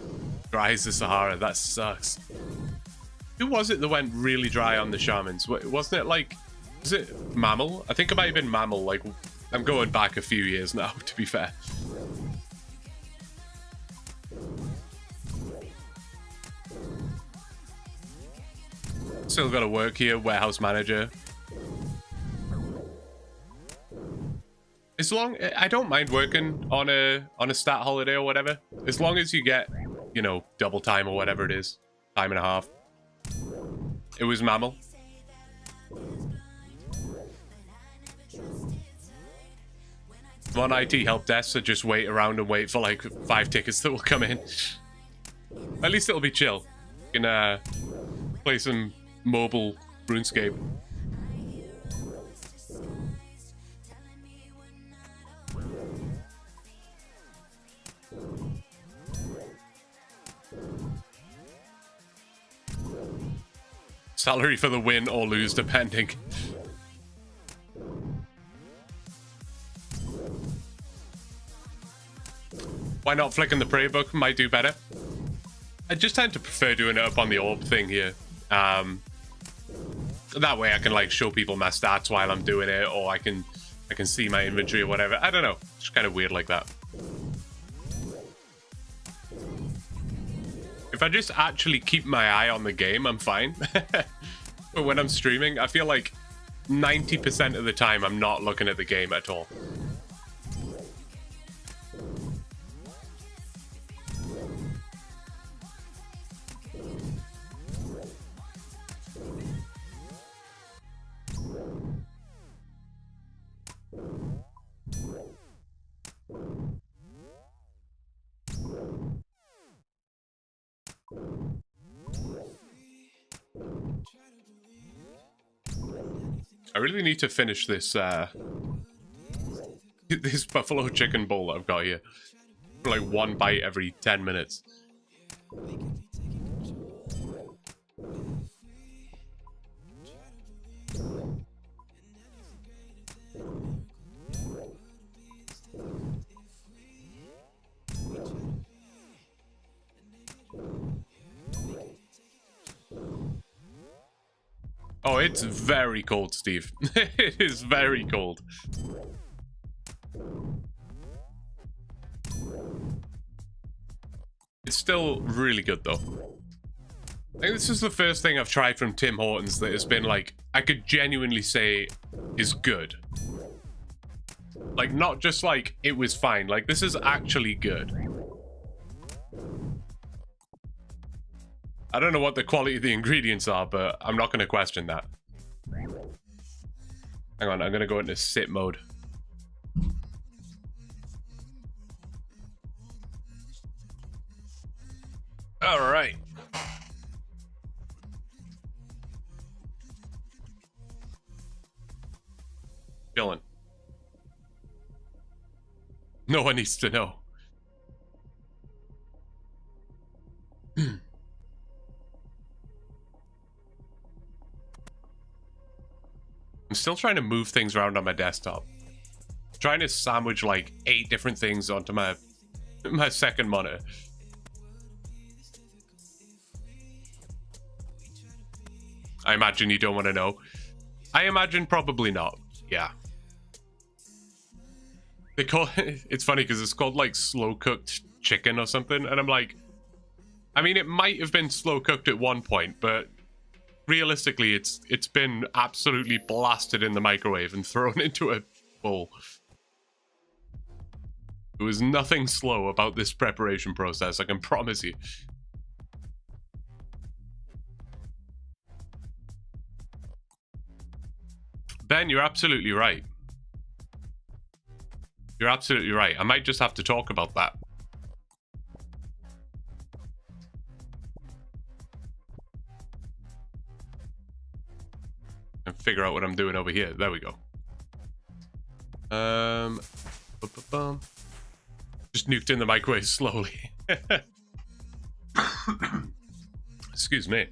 Dry as the Sahara. That sucks. Who was it that went really dry on the Shamans? Wasn't it like... Was it Mammal? I think it might have been Mammal. Like, I'm going back a few years now, to be fair. Still got to work here, warehouse manager. As long, I don't mind working on a stat holiday or whatever, as long as you get, you know, double time or whatever it is, time and a half. It was Mammal. I'm on IT help desk, so just wait around and wait for like 5 tickets that will come in. At least it'll be chill. You can play some mobile RuneScape. Salary for the win or lose, depending. Why not flicking the prayer book? Might do better. I just tend to prefer doing it up on the orb thing here. That way I can like show people my stats while I'm doing it, or I can see my inventory or whatever. I don't know. It's kind of weird like that. If I just actually keep my eye on the game, I'm fine. But when I'm streaming, I feel like 90% of the time I'm not looking at the game at all. I really need to finish this this buffalo chicken bowl that I've got here. Like 1 bite every 10 minutes. Oh, it's very cold, Steve. It is very cold. It's still really good, though. I think this is the first thing I've tried from Tim Hortons that has been, like, I could genuinely say is good. Like, not just, like, it was fine. Like, this is actually good. I don't know what the quality of the ingredients are, but I'm not going to question that. Hang on, I'm going to go into sit mode. All right. Chilling. No one needs to know. I'm still trying to move things around on my desktop. Trying to sandwich like 8 different things onto my second monitor. I imagine you don't want to know. I imagine probably not. Yeah. They call it's funny because it's called like slow cooked chicken or something, and I'm like, I mean, it might have been slow cooked at one point, but realistically, it's been absolutely blasted in the microwave and thrown into a bowl. There was nothing slow about this preparation process, I can promise you. Ben, you're absolutely right. You're absolutely right. I might just have to talk about that. And figure out what I'm doing over here. There we go. Just nuked in the microwave slowly. Excuse me.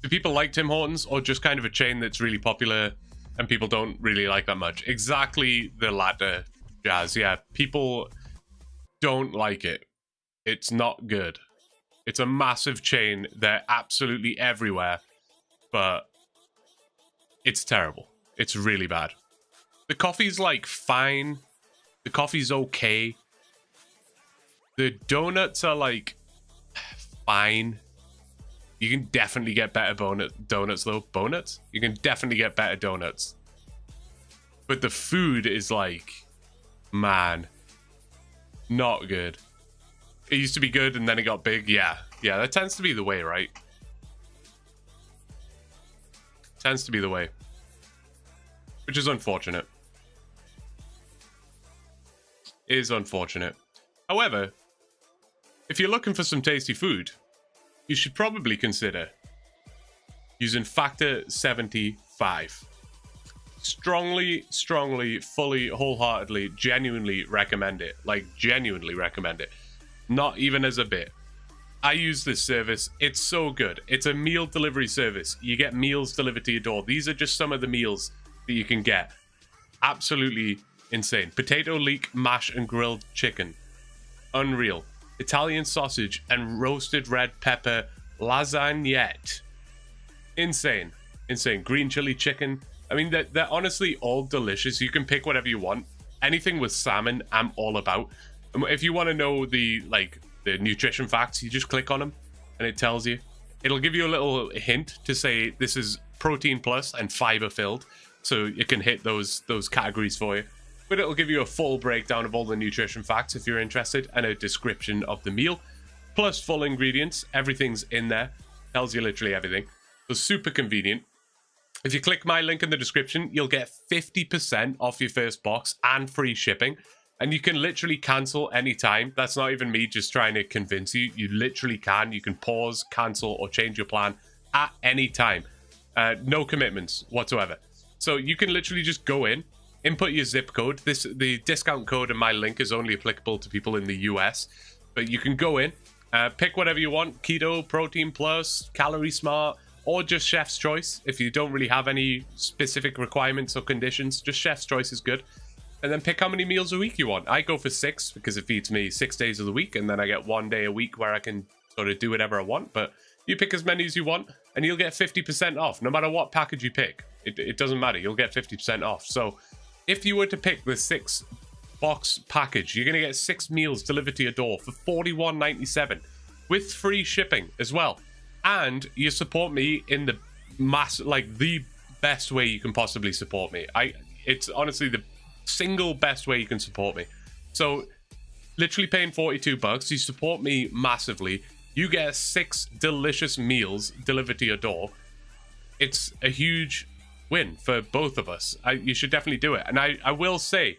Do people like Tim Hortons, or just kind of a chain that's really popular and people don't really like that much? Exactly the latter, Jazz. Yeah, people don't like it. It's not good. It's a massive chain. They're absolutely everywhere, but it's terrible. It's really bad. The coffee's like fine. The coffee's okay. The donuts are like fine. You can definitely get better donuts though. Donuts? You can definitely get better donuts. But the food is like, man, not good. It used to be good and then it got big. Yeah, that tends to be the way, right? Tends to be the way. Which is unfortunate. Is unfortunate. However, if you're looking for some tasty food, you should probably consider using Factor 75. Strongly, fully, wholeheartedly, genuinely recommend it. Like, genuinely recommend it. Not even as a bit. I use this service. It's so good. It's a meal delivery service. You get meals delivered to your door. These are just some of the meals that you can get. Absolutely insane. Potato leek, mash, and grilled chicken. Unreal. Italian sausage and roasted red pepper lasagnette. Insane. Green chili chicken. I mean, they're honestly all delicious. You can pick whatever you want. Anything with salmon, I'm all about. And if you want to know the nutrition facts, you just click on them and it tells you. It'll give you a little hint to say this is protein plus and fiber filled, so you can hit those categories for you. But it'll give you a full breakdown of all the nutrition facts if you're interested, and a description of the meal, plus full ingredients. Everything's in there. Tells you literally everything. So super convenient. If you click my link in the description, you'll get 50% off your first box and free shipping. And you can literally cancel anytime. That's not even me just trying to convince you. You literally can. You can pause, cancel, or change your plan at any time. No commitments whatsoever. So you can literally just go in, input your zip code. The discount code in my link is only applicable to people in the US. But you can go in, pick whatever you want. Keto, protein plus, calorie smart, or just chef's choice. If you don't really have any specific requirements or conditions, just chef's choice is good. And then pick how many meals a week you want. I go for 6 because it feeds me 6 days of the week, and then I get 1 day a week where I can sort of do whatever I want. But You pick as many as you want, and you'll get 50% off. No matter what package you pick, it doesn't matter. You'll get 50% off. So if you were to pick the 6-box package, you're going to get 6 meals delivered to your door for $41.97 with free shipping as well. And you support me in the the best way you can possibly support me. It's honestly the single best way you can support me. So literally paying $42, you support me massively. You get 6 delicious meals delivered to your door. It's a huge win for both of us. You should definitely do it. And I will say,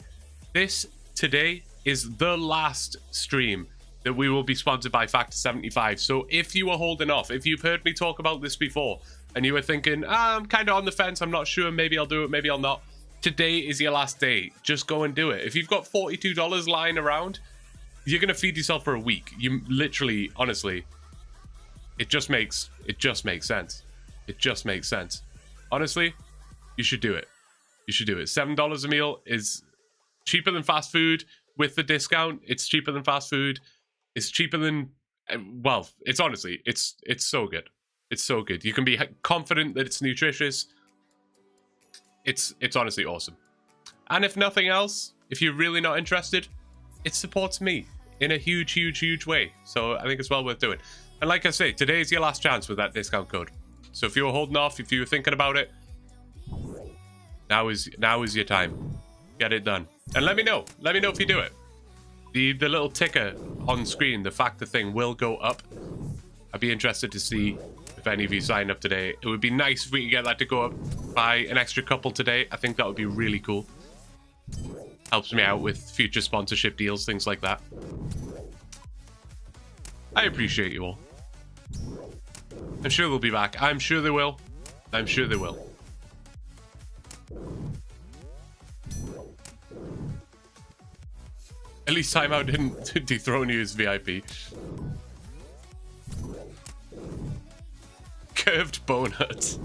this today is the last stream that we will be sponsored by Factor 75. So if you were holding off, if you've heard me talk about this before, and you were thinking, I'm kind of on the fence, I'm not sure, maybe I'll do it, maybe I'll not. Today is your last day. Just go and do it. If you've got $42 lying around, you're going to feed yourself for a week. You literally, honestly, it just makes sense. It just makes sense. Honestly, you should do it. You should do it. $7 a meal is cheaper than fast food. With the discount, it's cheaper than fast food. It's cheaper than, well, it's honestly, it's so good. It's so good. You can be confident that it's nutritious. It's honestly awesome. And if nothing else, if you're really not interested, it supports me in a huge way. So I think it's well worth doing. And like I say, today's your last chance with that discount code. So if you were holding off, if you were thinking about it, now is your time. Get it done. And let me know. Let me know if you do it. The little ticker on screen, the factor thing, will go up. I'd be interested to see if any of you sign up today. It would be nice if we could get that to go up by an extra couple today. I think that would be really cool. Helps me out with future sponsorship deals, things like that. I appreciate you all. I'm sure they'll be back. I'm sure they will. I'm sure they will. At least Timeout didn't dethrone you as VIP. Curved bonut.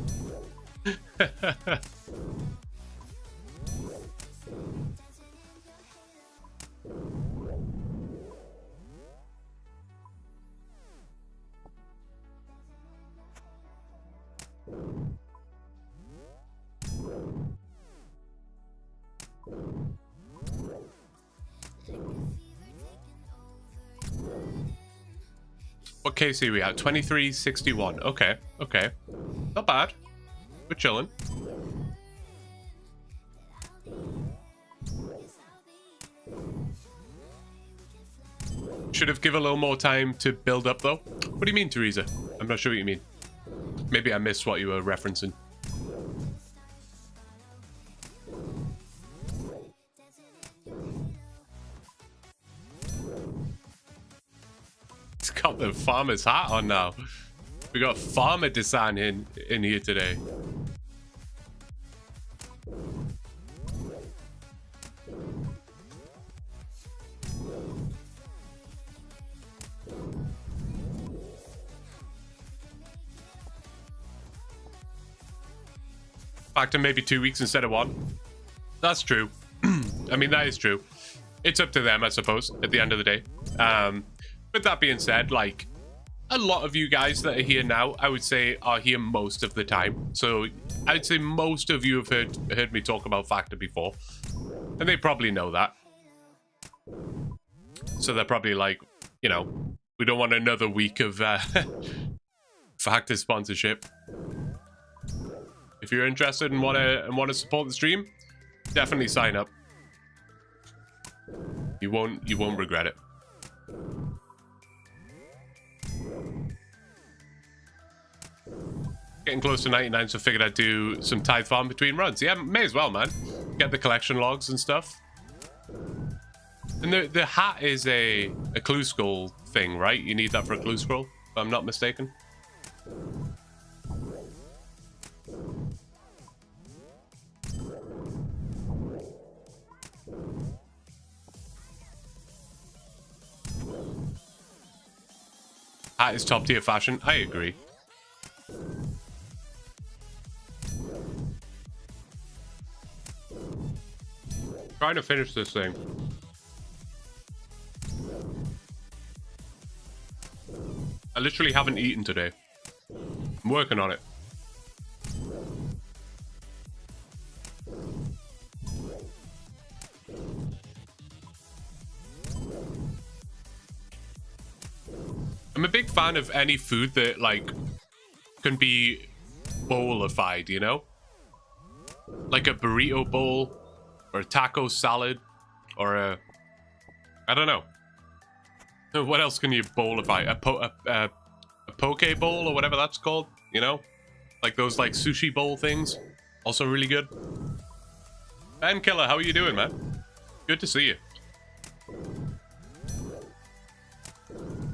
What case are we at? 2361. Okay, okay. Not bad. We're chilling. Should have given a little more time to build up, though. What do you mean, Teresa? I'm not sure what you mean. Maybe I missed what you were referencing. It's got the farmer's hat on now. We got farmer design in here today. Back to maybe 2 weeks instead of 1. That's true. I mean, that is true. It's up to them, I suppose, at the end of the day. But that being said, like, a lot of you guys that are here now, I would say, are here most of the time. So I'd say most of you have heard me talk about Factor before. And they probably know that. So they're probably like, you know, we don't want another week of Factor sponsorship. If you're interested and want to support the stream, definitely sign up. You won't regret it. Getting close to 99, so figured I'd do some tithe farm between runs. Yeah, may as well, man. Get the collection logs and stuff. And the hat is a clue scroll thing, right? You need that for a clue scroll, if I'm not mistaken. Hat is top tier fashion. I agree. Trying to finish this thing. I literally haven't eaten today. I'm working on it. I'm a big fan of any food that, like, can be bowlified, you know? Like a burrito bowl, or a taco salad, or a... I don't know. What else can you bowlify? A poke bowl, or whatever that's called, you know? Like those, like, sushi bowl things. Also really good. Ben Killer, how are you doing, man? Good to see you.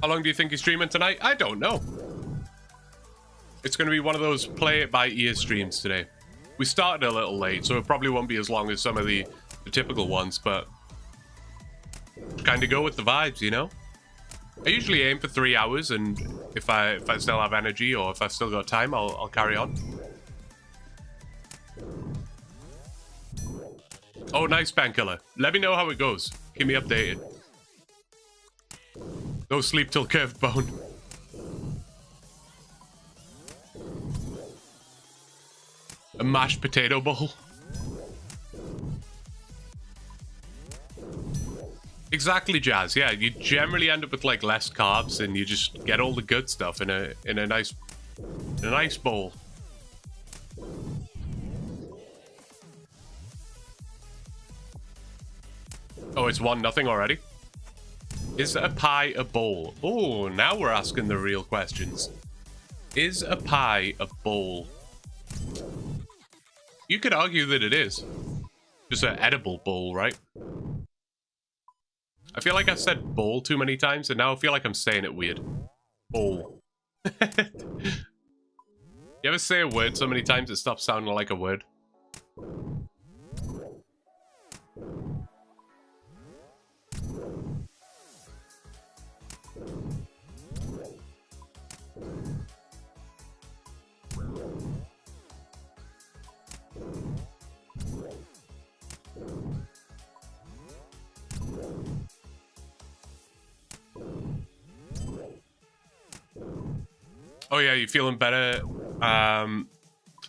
How long do you think you're streaming tonight? I don't know. It's going to be one of those play it by ear streams today. We started a little late, so it probably won't be as long as some of the typical ones, but kind of go with the vibes, you know? I usually aim for 3 hours, and if I still have energy or if I've still got time, I'll carry on. Oh, nice, Painkiller. Let me know how it goes. Keep me updated. Go sleep till curved bone. A mashed potato bowl. Exactly, Jazz. Yeah, you generally end up with like less carbs, and you just get all the good stuff in a nice bowl. Oh, it's 1-0 already. Is a pie a bowl? Oh, now we're asking the real questions. Is a pie a bowl? You could argue that it is. Just an edible bowl, right? I feel like I've said bowl too many times, and now I feel like I'm saying it weird. Bowl. You ever say a word so many times it stops sounding like a word? Oh yeah, you feeling better?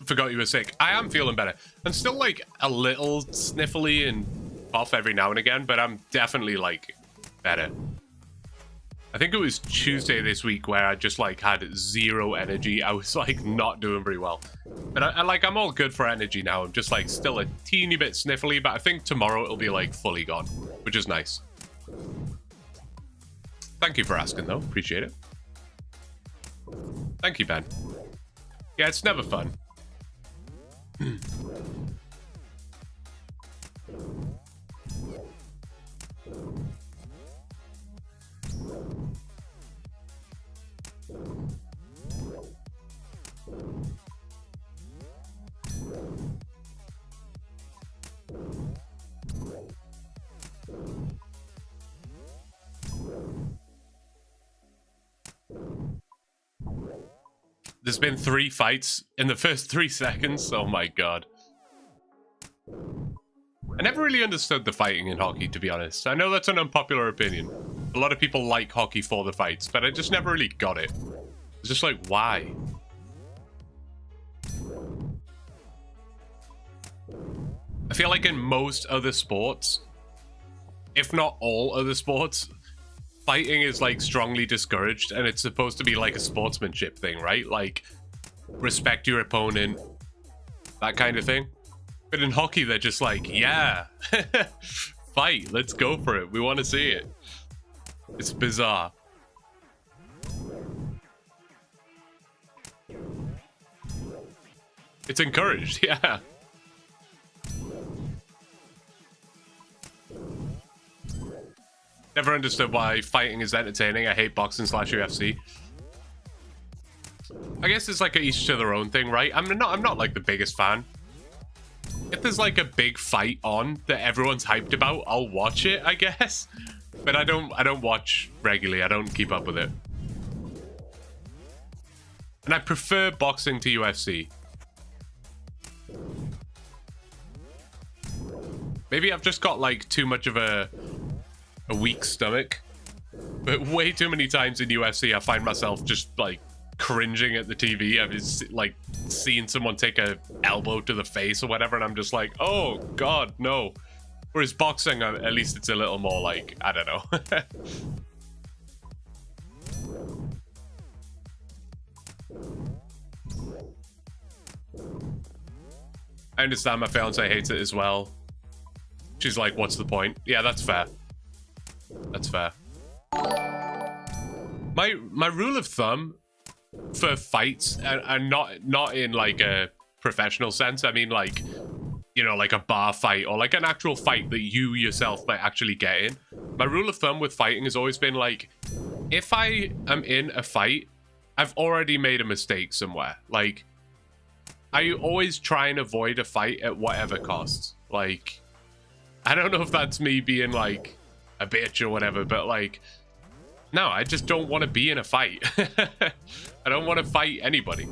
Forgot you were sick. I am feeling better. I'm still like a little sniffly and off every now and again, but I'm definitely like better. I think it was Tuesday this week where I just like had zero energy. I was like not doing very well. But I'm all good for energy now. I'm just like still a teeny bit sniffly, but I think tomorrow it'll be like fully gone, which is nice. Thank you for asking though. Appreciate it. Thank you, Ben. Yeah, it's never fun. There's been 3 fights in the first 3 seconds. Oh my god. I never really understood the fighting in hockey, to be honest. I know that's an unpopular opinion. A lot of people like hockey for the fights, but I just never really got it. It's just like, why? I feel like in most other sports, if not all other sports, fighting is like strongly discouraged, and it's supposed to be like a sportsmanship thing, right? Like respect your opponent, that kind of thing. But in hockey, they're just like, yeah, fight, let's go for it. We want to see it. It's bizarre. It's encouraged, yeah. Never understood why fighting is entertaining. I hate boxing / UFC. I guess it's like a each to their own thing, right? I'm not like the biggest fan. If there's like a big fight on that everyone's hyped about, I'll watch it, I guess. But I don't watch regularly. I don't keep up with it. And I prefer boxing to UFC. Maybe I've just got like too much of a weak stomach, but way too many times in UFC I find myself just like cringing at the TV. I've just like seeing someone take a elbow to the face or whatever, and I'm just like, oh god, no. Whereas boxing, at least it's a little more like, I don't know. I understand my fiance hates it as well. She's like, what's the point? Yeah, that's fair. That's fair. My rule of thumb for fights, and not in like a professional sense, I mean like, you know, like a bar fight or like an actual fight that you yourself might actually get in. My rule of thumb with fighting has always been like, if I am in a fight, I've already made a mistake somewhere. Like, I always try and avoid a fight at whatever cost. Like, I don't know if that's me being like a bitch or whatever, but like, no, I just don't want to be in a fight. I don't want to fight anybody.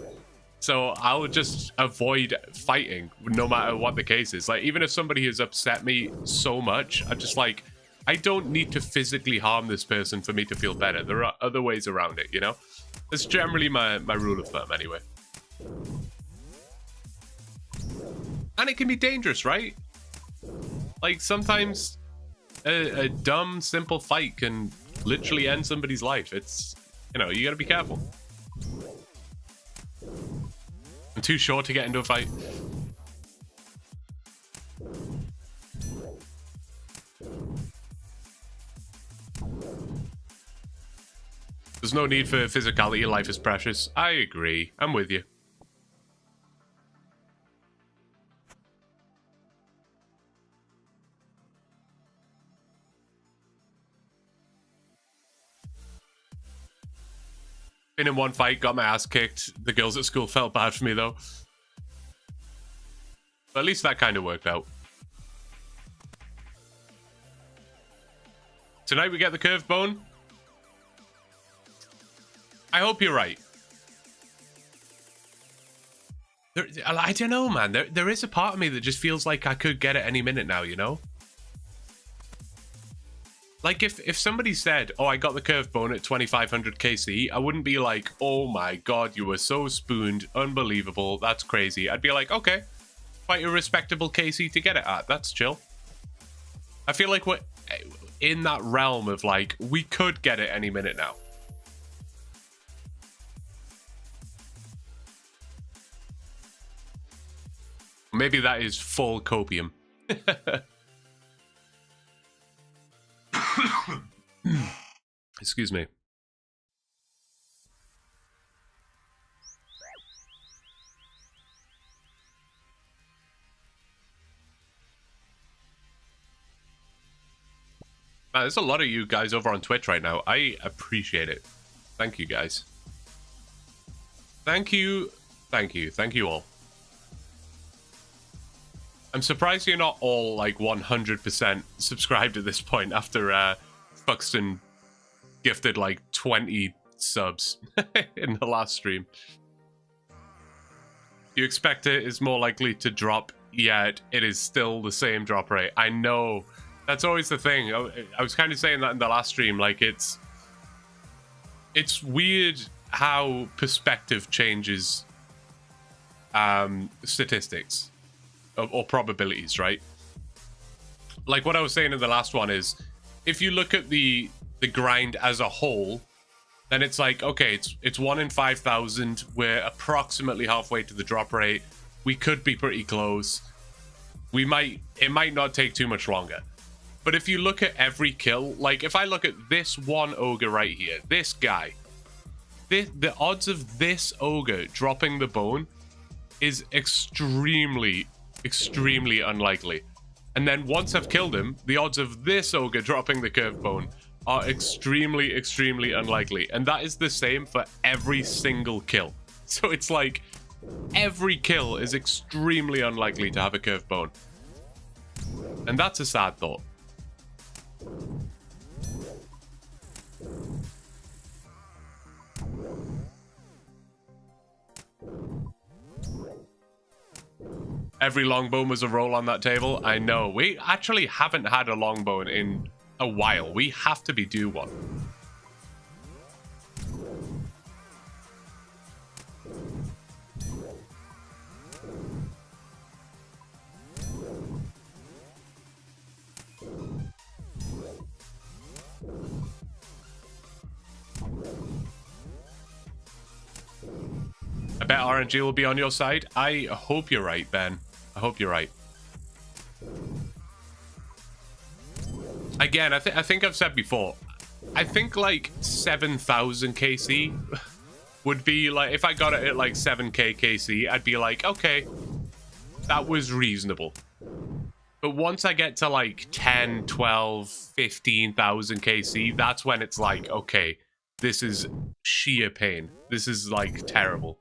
So I'll just avoid fighting no matter what the case is. Like, even if somebody has upset me so much, I'm just like, I don't need to physically harm this person for me to feel better. There are other ways around it, you know? That's generally my rule of thumb anyway. And it can be dangerous, right? Like, sometimes a dumb, simple fight can literally end somebody's life. It's, you know, you gotta be careful. I'm too short to get into a fight. There's no need for physicality. Life is precious. I agree. I'm with you. Been in one fight, got my ass kicked. The girls at school felt bad for me though. But at least that kind of worked out. Tonight we get the curved bone. I hope you're right. I don't know, man. There is a part of me that just feels like I could get it any minute now, you know? Like, if somebody said, oh, I got the curved bone at 2500 KC, I wouldn't be like, oh my god, you were so spooned, unbelievable, that's crazy. I'd be like, okay, quite a respectable KC to get it at, that's chill. I feel like we're in that realm of like, we could get it any minute now. Maybe that is full copium. Excuse me. There's a lot of you guys over on Twitch right now. I appreciate it. Thank you, guys. Thank you. Thank you. Thank you all. I'm surprised you're not all like 100% subscribed at this point after Buxton gifted like 20 subs in the last stream. You expect it is more likely to drop, yet it is still the same drop rate. I know. That's always the thing. I was kind of saying that in the last stream. Like, it's weird how perspective changes statistics. Or probabilities, right? Like what I was saying in the last one is, if you look at the grind as a whole, then it's like, okay, it's 1 in 5,000. We're approximately halfway to the drop rate. We could be pretty close. It might not take too much longer. But if you look at every kill, like if I look at this one ogre right here, this guy, the odds of this ogre dropping the bone is extremely unlikely. And then once I've killed him, the odds of this ogre dropping the curved bone are extremely unlikely. And that is the same for every single kill. So it's like every kill is extremely unlikely to have a curved bone. And that's a sad thought. Every longbone was a roll on that table. I know. We actually haven't had a longbone in a while. We have to be due one. I bet RNG will be on your side. I hope you're right, Ben. I hope you're right. Again, I think I've said before, I think like 7,000 KC would be like, if I got it at like 7k KC, I'd be like, okay, that was reasonable. But once I get to like 10, 12, 15,000 KC, that's when it's like, okay, this is sheer pain. This is like terrible.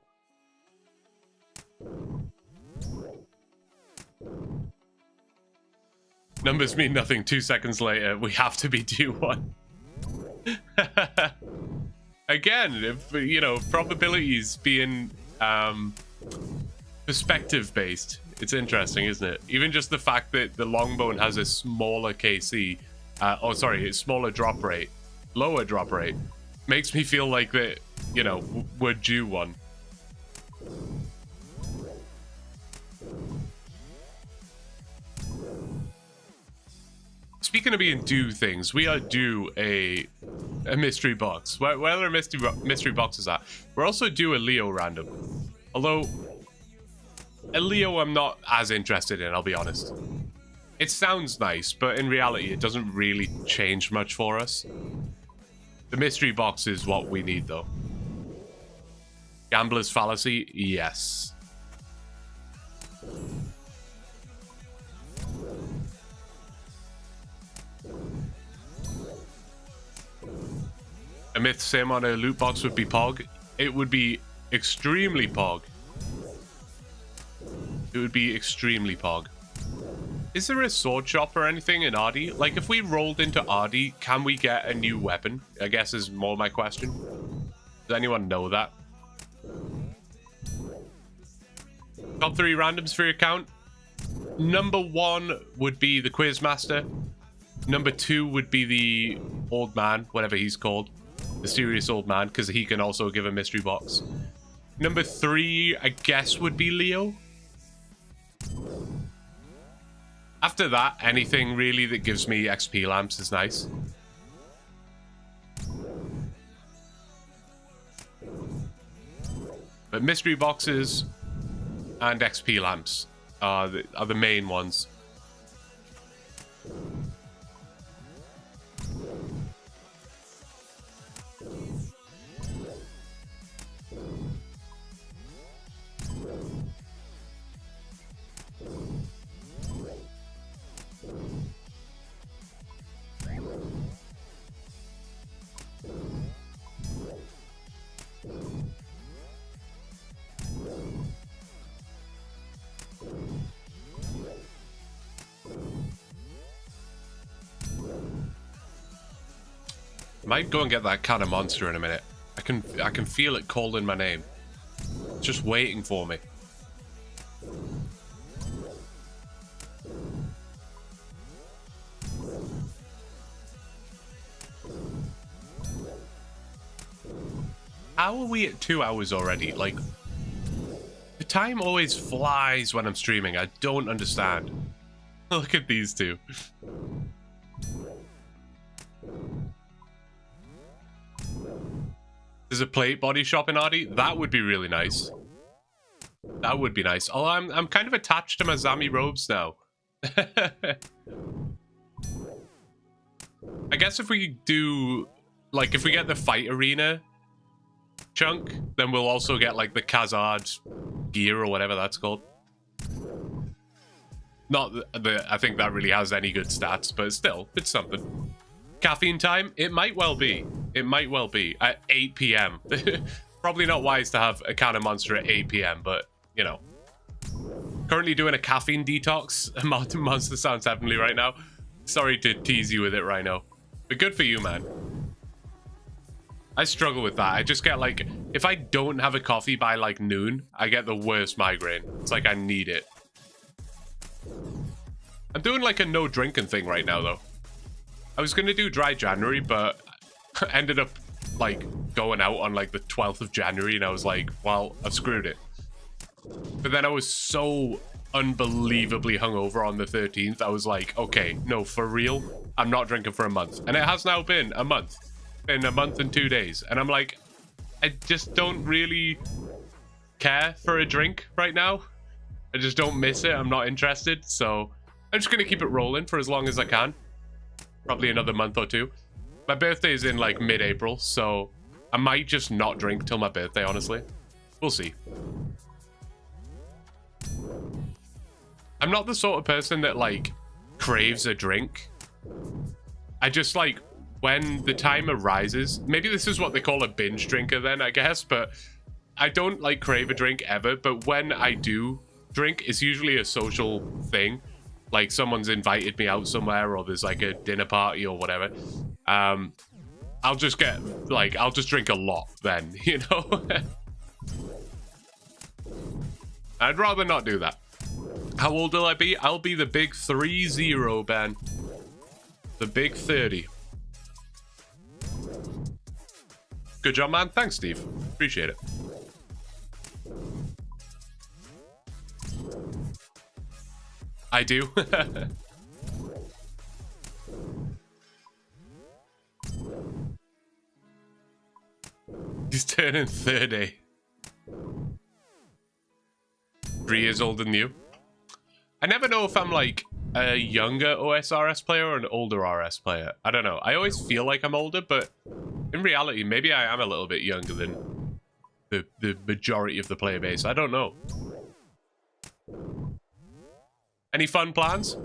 Numbers mean nothing. 2 seconds later, we have to be 2-1. Again, if, you know, probabilities being perspective based, it's interesting, isn't it? Even just the fact that the Longbone has a smaller KC, oh sorry, a smaller drop rate, lower drop rate, makes me feel like that, you know, we're due one. Speaking of being due things, we are due a mystery box. Where are mystery boxes at? We're also due a Leo random. Although, a Leo I'm not as interested in, I'll be honest. It sounds nice, but in reality it doesn't really change much for us. The mystery box is what we need though. Gambler's fallacy? Yes. A myth sim on a loot box would be Pog. It would be extremely Pog. It would be extremely Pog. Is there a sword shop or anything in Ardy? Like, if we rolled into Ardy, can we get a new weapon? I guess is more my question. Does anyone know that? Top 3 randoms for your account. Number 1 would be the Quizmaster. Number 2 would be the old man, whatever he's called. The serious old man, because he can also give a mystery box. Number 3, I guess, would be Leo. After that, anything really that gives me XP lamps is nice. But mystery boxes and XP lamps are the main ones. Might go and get that can of monster in a minute. I can feel it calling my name. It's just waiting for me. How are we at 2 hours already? Like, the time always flies when I'm streaming. I don't understand. Look at these two. There's a plate body shop in Ardy. That would be really nice. That would be nice. Oh, I'm kind of attached to my Zami robes now. I guess if we do, like, if we get the fight arena chunk, then we'll also get like the Khazard gear or whatever that's called. Not the I think that really has any good stats, but still, it's something. Caffeine time? It might well be. It might well be at 8 p.m. Probably not wise to have a can of monster at 8 p.m, but you know. Currently doing a caffeine detox. Monster sounds heavenly right now. Sorry to tease you with it, Rhino. But good for you, man. I struggle with that. I just get like, if I don't have a coffee by like noon, I get the worst migraine. It's like I need it. I'm doing like a no drinking thing right now though. I was going to do dry January, but ended up like going out on like the 12th of January and I was like, well, I've screwed it. But then I was so unbelievably hungover on the 13th. I was like, okay, no, for real, I'm not drinking for a month. And it has now been a month. Been a month and 2 days. And I'm like, I just don't really care for a drink right now. I just don't miss it. I'm not interested. So I'm just going to keep it rolling for as long as I can. Probably another month or two. My birthday is in like mid-April, so I might just not drink till my birthday, honestly. We'll see. I'm not the sort of person that like craves a drink. I just like, when the time arises, maybe this is what they call a binge drinker then, I guess, but I don't like crave a drink ever, but when I do drink, it's usually a social thing. Like someone's invited me out somewhere, or there's like a dinner party or whatever. I'll just get like, I'll just drink a lot then, you know? I'd rather not do that. How old will I be? I'll be the big 30, Ben. The big 30. Good job, man. Thanks, Steve. Appreciate it. I do. He's turning 30. 3 years older than you. I never know if I'm like a younger OSRS player or an older RS player. I don't know. I always feel like I'm older, but in reality, maybe I am a little bit younger than the majority of the player base. I don't know. Any fun plans?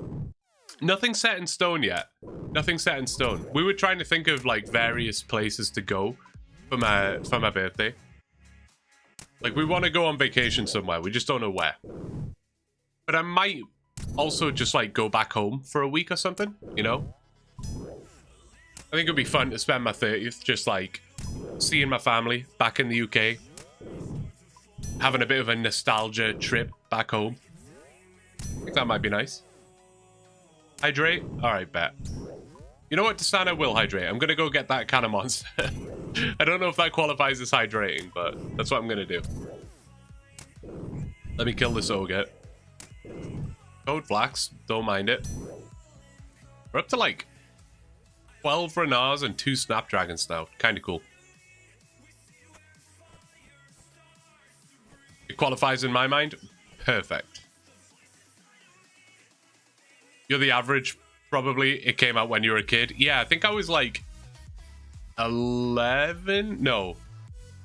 Nothing set in stone yet. Nothing set in stone. We were trying to think of like various places to go for my birthday. Like we want to go on vacation somewhere. We just don't know where. But I might also just like go back home for a week or something, you know? I think it'd be fun to spend my 30th just like seeing my family back in the UK. Having a bit of a nostalgia trip back home. I think that might be nice. Hydrate? Alright, bet. You know what, Desana will hydrate. I'm going to go get that can of monster. I don't know if that qualifies as hydrating, but that's what I'm going to do. Let me kill this ogre. Code Flax. Don't mind it. We're up to like 12 Renars and 2 Snapdragons now. Kind of cool. It qualifies in my mind. Perfect. You're the average, probably. It came out when you were a kid. Yeah, I think I was like 11? No.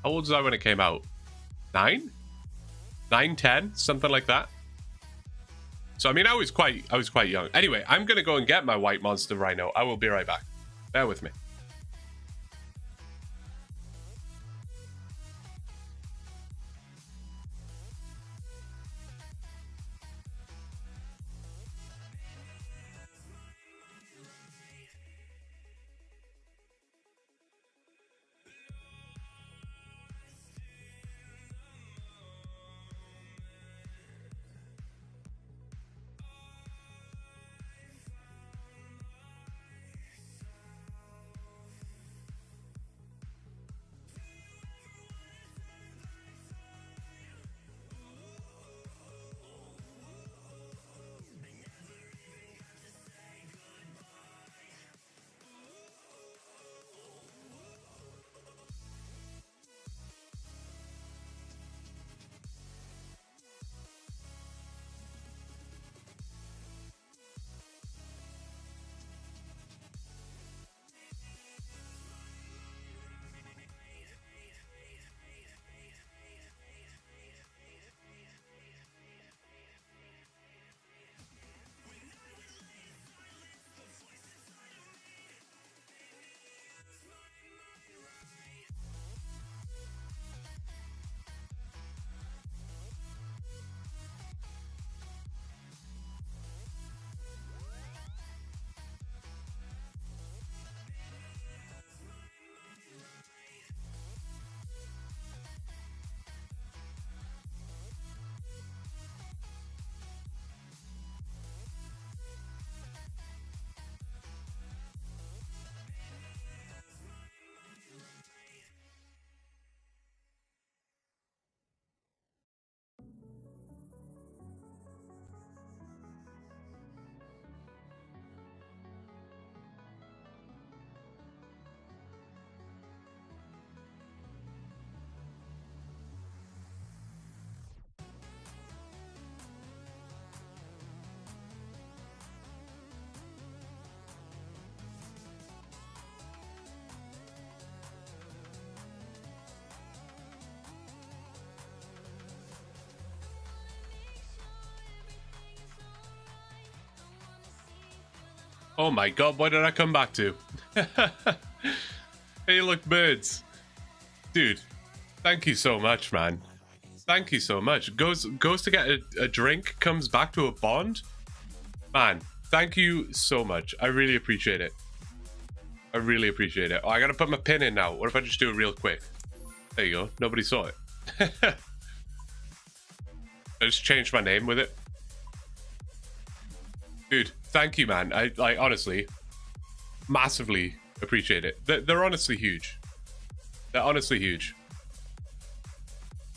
How old was I when it came out? 9? 9, 10? Something like that. So, I mean, I was quite young. Anyway, I'm going to go and get my white monster rhino. I will be right back. Bear with me. Oh my god, what did I come back to? Hey, look, birds. Dude, thank you so much, man. Thank you so much. Goes to get a drink, comes back to a bond. Man, thank you so much. I really appreciate it. I really appreciate it. Oh, I gotta put my pin in now. What if I just do it real quick? There you go. Nobody saw it. I just changed my name with it. Dude, thank you, man. I honestly massively appreciate it. They're honestly huge. They're honestly huge.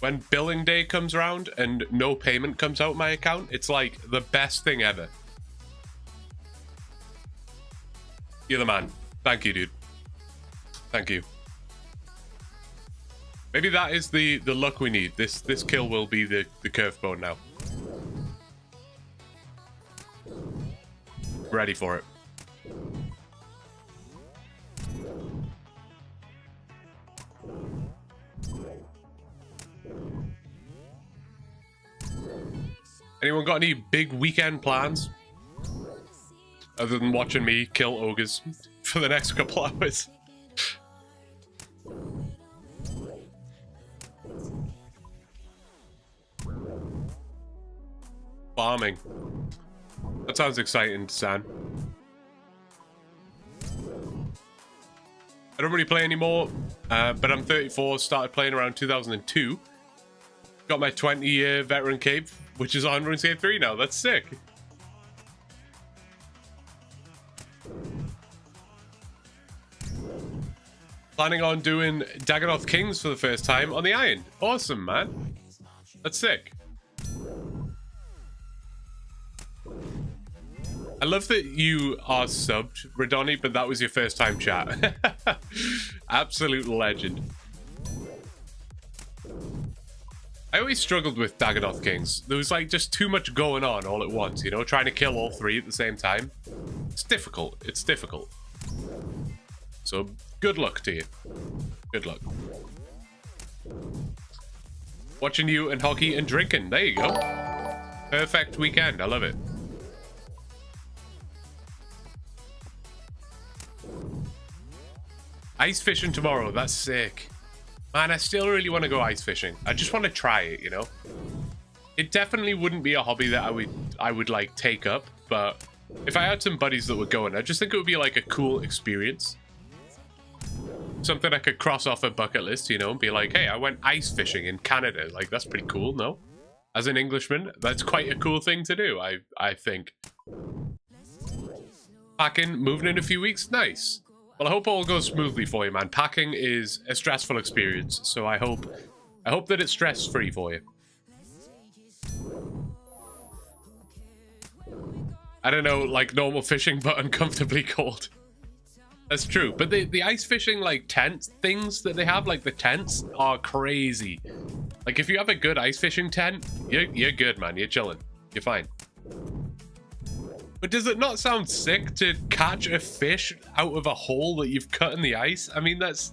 When billing day comes around and no payment comes out my account, it's like the best thing ever. You're the man. Thank you, dude. Thank you. Maybe that is the luck we need. This kill will be the curve bone now. Ready for it. Anyone got any big weekend plans? Other than watching me kill ogres for the next couple hours. Farming. That sounds exciting, San. I don't really play anymore, but I'm 34, started playing around 2002. Got my 20-year veteran cape, which is on RuneScape 3 now. That's sick. Planning on doing Dagonoth Kings for the first time on the Iron. Awesome, man. That's sick. I love that you are subbed, Radoni, but that was your first time chat. Absolute legend. I always struggled with Dagonoth Kings. There was like just too much going on all at once, you know, trying to kill all three at the same time. It's difficult. It's difficult. So good luck to you. Good luck. Watching you and hockey and drinking. There you go. Perfect weekend. I love it. Ice fishing tomorrow. That's sick. Man, I still really want to go ice fishing. I just want to try it, you know? It definitely wouldn't be a hobby that I would like take up, but if I had some buddies that were going, I just think it would be like a cool experience. Something I could cross off a bucket list, you know, and be like, hey, I went ice fishing in Canada. Like, that's pretty cool, no? As an Englishman, that's quite a cool thing to do, I think. Packing, moving in a few weeks, nice. Well, I hope all goes smoothly for you, man. Packing is a stressful experience, so I hope that it's stress-free for you. I don't know, like normal fishing, but uncomfortably cold. That's true, but the ice fishing, like, tent things that they have, like the tents, are crazy. Like, if you have a good ice fishing tent, you're good, man. You're chilling. You're fine. But does it not sound sick to catch a fish out of a hole that you've cut in the ice? I mean, that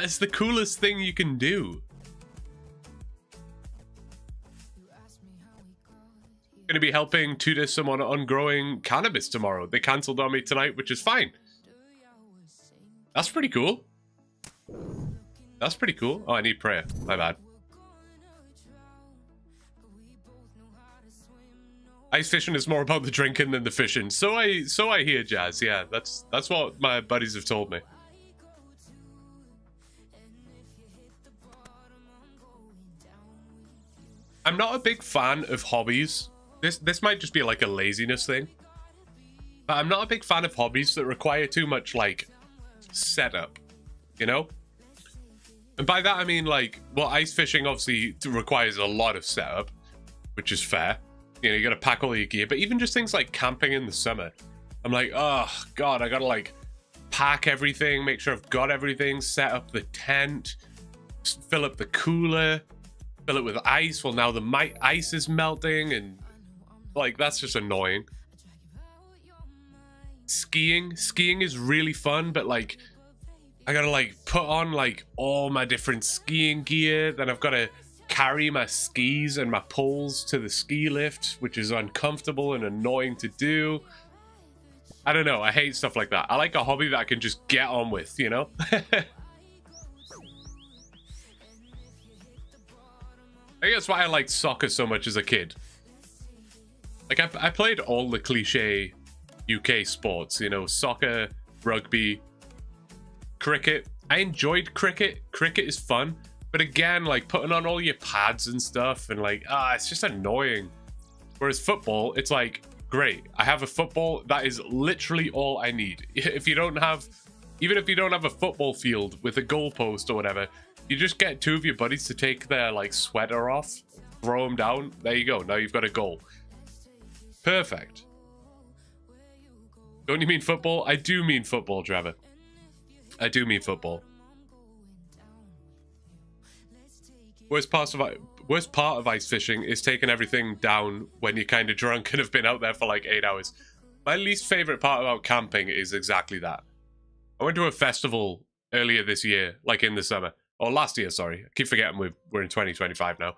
is the coolest thing you can do. Going to be helping tutor someone on growing cannabis tomorrow. They cancelled on me tonight, which is fine. That's pretty cool. That's pretty cool. Oh, I need prayer. My bad. Ice fishing is more about the drinking than the fishing. So I hear, Jazz. Yeah, that's what my buddies have told me. I'm not a big fan of hobbies. This might just be like a laziness thing. But I'm not a big fan of hobbies that require too much, like, setup. You know? And by that I mean, like, well, ice fishing obviously requires a lot of setup, which is fair. You know, you gotta pack all your gear, but even just things like camping in the summer, I'm like, oh god, I gotta like pack everything, make sure I've got everything, set up the tent, fill up the cooler, fill it with ice. Well, now the ice is melting, and like, that's just annoying. Skiing is really fun, but like, I gotta like put on like all my different skiing gear, then I've gotta carry my skis and my poles to the ski lift, which is uncomfortable and annoying to do. I don't know. I hate stuff like that. I like a hobby that I can just get on with, you know? I think that's why I liked soccer so much as a kid. Like, I played all the cliche UK sports, you know, soccer, rugby, cricket. I enjoyed cricket. Cricket is fun. But again, like, putting on all your pads and stuff and, like, it's just annoying. Whereas football, it's like, great. I have a football. That is literally all I need. If you don't have... Even if you don't have a football field with a goalpost or whatever, you just get two of your buddies to take their, like, sweater off, throw them down. There you go. Now you've got a goal. Perfect. Don't you mean football? I do mean football, Trevor. I do mean football. Worst part of ice fishing is taking everything down when you're kind of drunk and have been out there for like 8 hours. My least favorite part about camping is exactly that. I went to a festival earlier this year, like in the summer. Or last year, sorry. I keep forgetting we're in 2025 now.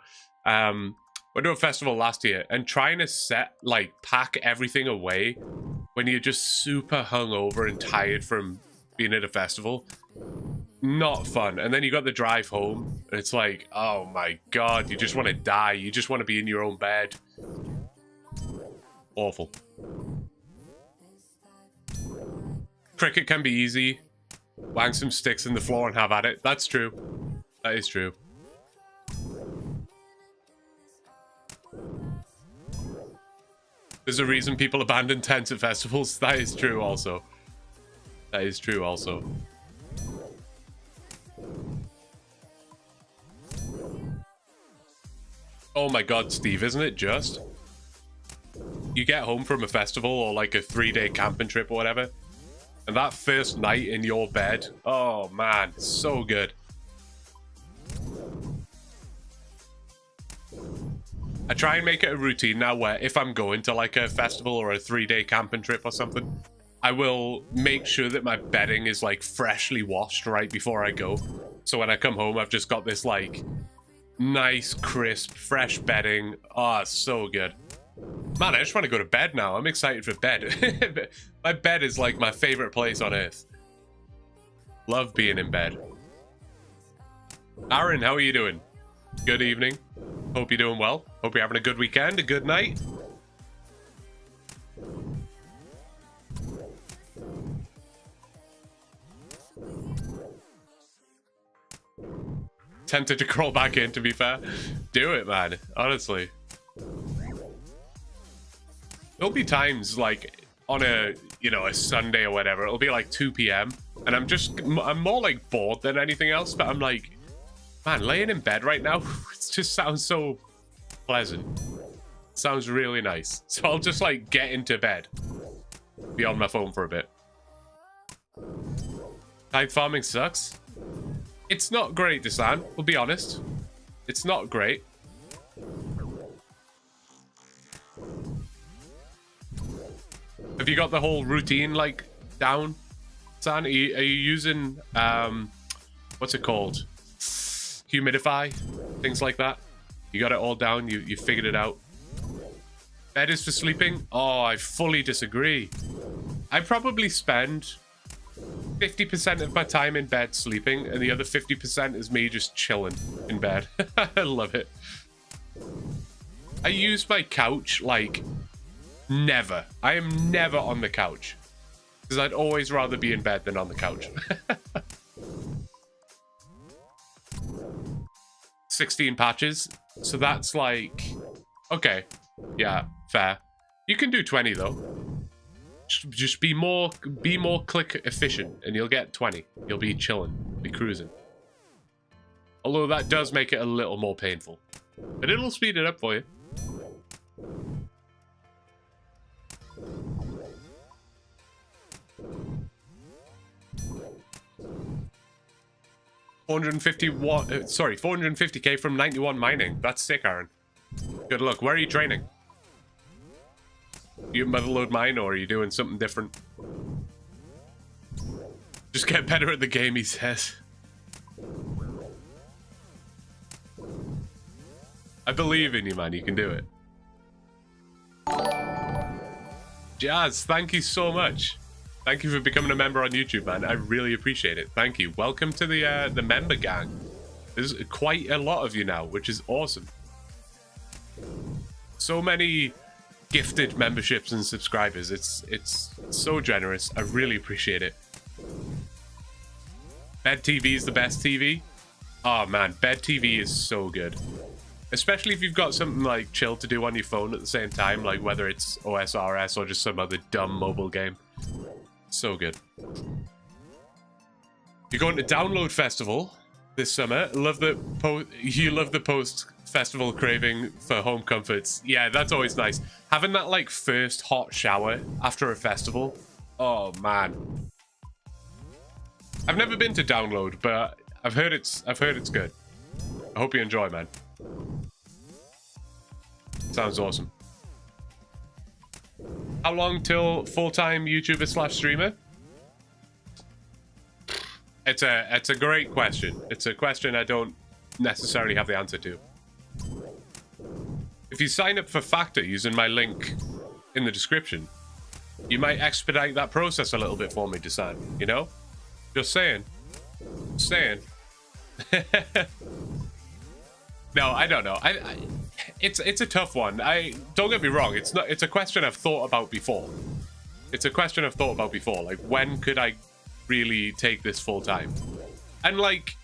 Went to a festival last year, and trying to pack everything away when you're just super hungover and tired from being at a festival, not fun. And then you got the drive home, and it's like, oh my god, you just want to die. You just want to be in your own bed. Awful. Cricket can be easy. Wang some sticks in the floor and have at it. That's true. That is true. There's a reason people abandon tents at festivals. That is true also. That is true also. Oh my god, Steve, isn't it just? You get home from a festival or like a 3-day camping trip or whatever, and that first night in your bed, oh man, so good. I try and make it a routine now where if I'm going to like a festival or a 3-day camping trip or something, I will make sure that my bedding is like freshly washed right before I go. So when I come home, I've just got this like nice, crisp, fresh bedding. Oh, it's so good. Man, I just want to go to bed now. I'm excited for bed. My bed is like my favorite place on earth. Love being in bed. Aaron, how are you doing? Good evening. Hope you're doing well. Hope you're having a good weekend, a good night. Tempted to crawl back in, to be fair. Do it, man. Honestly. There'll be times like on a, you know, a Sunday or whatever. It'll be like 2 p.m. and I'm more like bored than anything else, but I'm like, man, laying in bed right now, it just sounds so pleasant. Sounds really nice. So I'll just like get into bed. Be on my phone for a bit. Tide farming sucks. It's not great, Desan. We'll be honest. It's not great. Have you got the whole routine like down, San? Are you using what's it called? Humidify, things like that. You got it all down. You figured it out. Bed is for sleeping. Oh, I fully disagree. I probably spend 50% of my time in bed sleeping, and the other 50% is me just chilling in bed. I love it. I use my couch like never. I am never on the couch because I'd always rather be in bed than on the couch. 16 patches, so that's like, okay, yeah, fair. You can do 20 though. Just be more click efficient and you'll get 20. You'll be chilling, be cruising. Although that does make it a little more painful, but it'll speed it up for you. Sorry, 450k from 91 mining. That's sick, Aaron. Good luck. Where are you training? You motherload mine, or are you doing something different? Just get better at the game, he says. I believe in you, man. You can do it. Jazz, thank you so much. Thank you for becoming a member on YouTube, man. I really appreciate it. Thank you. Welcome to the member gang. There's quite a lot of you now, which is awesome. So many gifted memberships and subscribers. It's so generous. I really appreciate it. Bed TV is the best TV. Oh man, bed TV is so good. Especially if you've got something like chill to do on your phone at the same time, like whether it's OSRS or just some other dumb mobile game. So good. You're going to Download Festival this summer. You love the post-festival craving for home comforts. Yeah, that's always nice. Having that like first hot shower after a festival. Oh man. I've never been to Download, but I've heard it's good. I hope you enjoy, man. Sounds awesome. How long till full-time YouTuber / streamer? It's a great question. It's a question I don't necessarily have the answer to. If you sign up for Factor using my link in the description, you might expedite that process a little bit for me, Desan. You know? Just saying. Saying. No, I don't know. It's a tough one. Don't get me wrong. It's a question I've thought about before. It's a question I've thought about before. Like, when could I really take this full time? And like,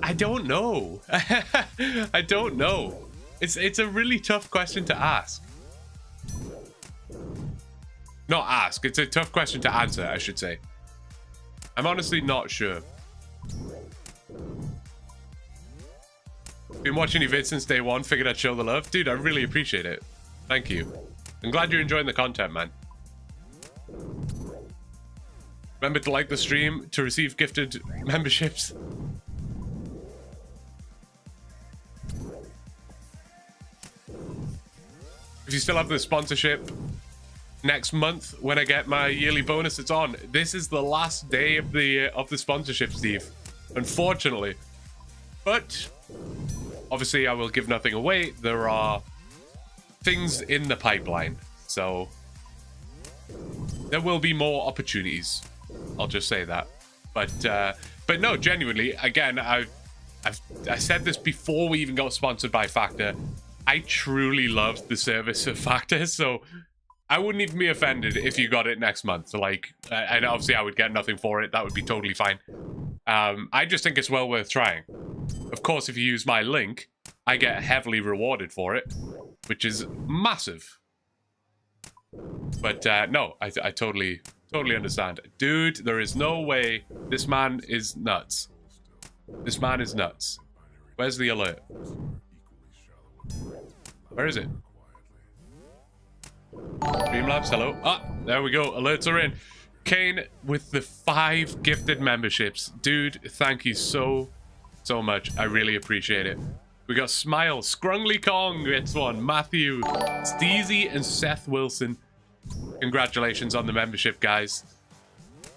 I don't know. I don't know. It's a really tough question to ask. Not ask. It's a tough question to answer, I should say. I'm honestly not sure. Been watching your vids since day one. Figured I'd show the love. Dude, I really appreciate it. Thank you. I'm glad you're enjoying the content, man. Remember to like the stream to receive gifted memberships. If you still have the sponsorship, next month when I get my yearly bonus, it's on. This is the last day of the sponsorship, Steve. Unfortunately. But obviously I will give nothing away. There are things in the pipeline. So there will be more opportunities. I'll just say that. But no, genuinely, again, I said this before we even got sponsored by Factor. I truly love the service of Factor, so I wouldn't even be offended if you got it next month. Like, and obviously I would get nothing for it. That would be totally fine. I just think it's well worth trying. Of course, if you use my link, I get heavily rewarded for it, which is massive. But no, I totally understand. Dude, there is no way. This man is nuts. This man is nuts. Where's the alert? Where is it? Streamlabs, hello. Ah, there we go. Alerts are in. Kane with the 5 gifted memberships. Dude, thank you so much. I really appreciate it. We got Smile, Scrungly Kong gets one. Matthew, Steezy, and Seth Wilson. Congratulations on the membership, guys.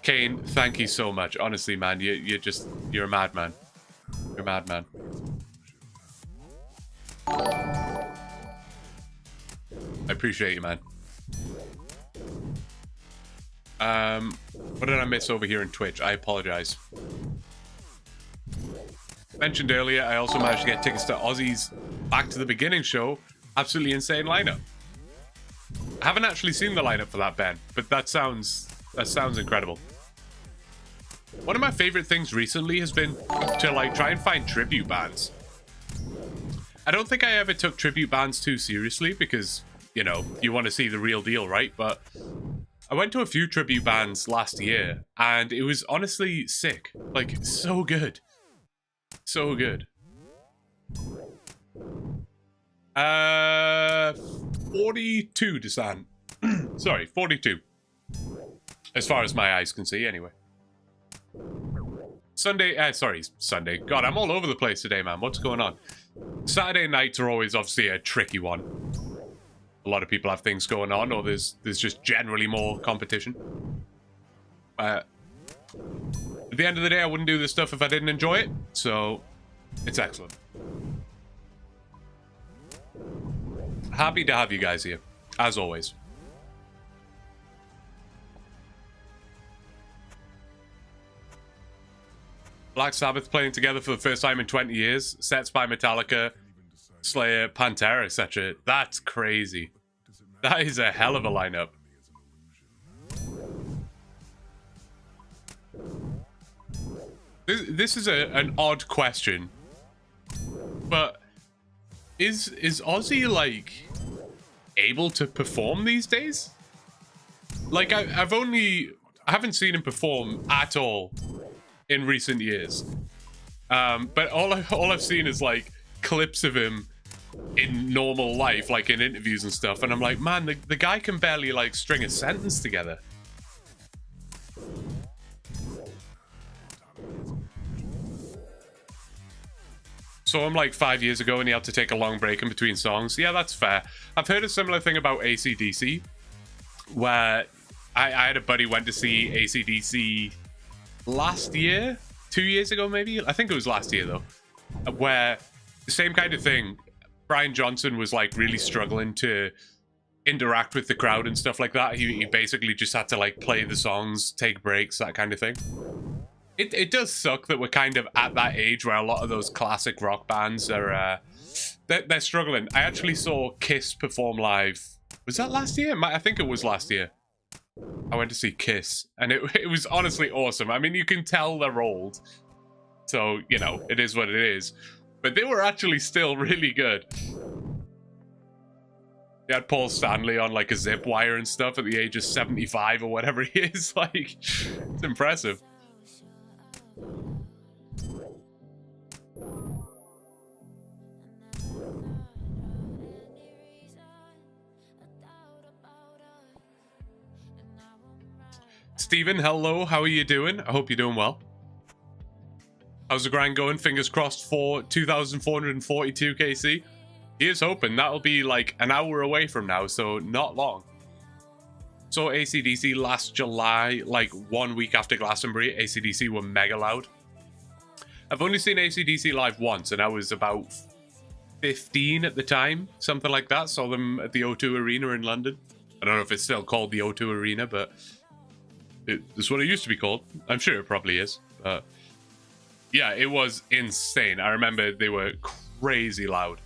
Kane, thank you so much. Honestly, man, you're a madman. You're a madman. I appreciate you, man. What did I miss over here in Twitch? I apologize. Mentioned earlier, I also managed to get tickets to Ozzy's Back to the Beginning show. Absolutely insane lineup. I haven't actually seen the lineup for that band, but that sounds incredible. One of my favorite things recently has been to like try and find tribute bands. I don't think I ever took tribute bands too seriously because, you know, you want to see the real deal, right? But I went to a few tribute bands last year and it was honestly sick. Like, so good. So good. 42, Desan. Sorry, 42. As far as my eyes can see, anyway. Sunday. God, I'm all over the place today, man. What's going on? Saturday nights are always obviously a tricky one. A lot of people have things going on, or there's just generally more competition. At the end of the day, I wouldn't do this stuff if I didn't enjoy it, so it's excellent. happy to have you guys here, as always. Black Sabbath playing together for the first time in 20 years. Sets by Metallica, Slayer, Pantera, etc. That's crazy. That is a hell of a lineup. This is an odd question, but is Ozzy like able to perform these days? Like I haven't seen him perform at all in recent years, but all I've seen is like clips of him in normal life, like in interviews and stuff, and I'm like, man, the guy can barely like string a sentence together. Saw him like 5 years ago and he had to take a long break in between songs. Yeah, that's fair. I've heard a similar thing about AC/DC, where I had a buddy went to see AC/DC last year, 2 years ago maybe. I think it was last year though, where the same kind of thing. Brian Johnson was like really struggling to interact with the crowd and stuff like that. He basically just had to like play the songs, take breaks, that kind of thing. It does suck that we're kind of at that age where a lot of those classic rock bands are they're struggling. I actually saw Kiss perform live. Was that last year? I think it was last year. I went to see Kiss, and it was honestly awesome. I mean, you can tell they're old, so you know it is what it is. But they were actually still really good. They had Paul Stanley on like a zip wire and stuff at the age of 75 or whatever he is. Like, it's impressive. Stephen, hello. How are you doing? I hope you're doing well. How's the grind going? Fingers crossed for 2,442 KC. Here's hoping. That'll be like an hour away from now, so not long. Saw AC/DC last July, like 1 week after Glastonbury. AC/DC were mega loud. I've only seen AC/DC live once, and I was about 15 at the time, something like that. Saw them at the O2 Arena in London. I don't know if it's still called the O2 Arena, but it's what it used to be called. I'm sure it probably is. Yeah, it was insane. I remember they were crazy loud.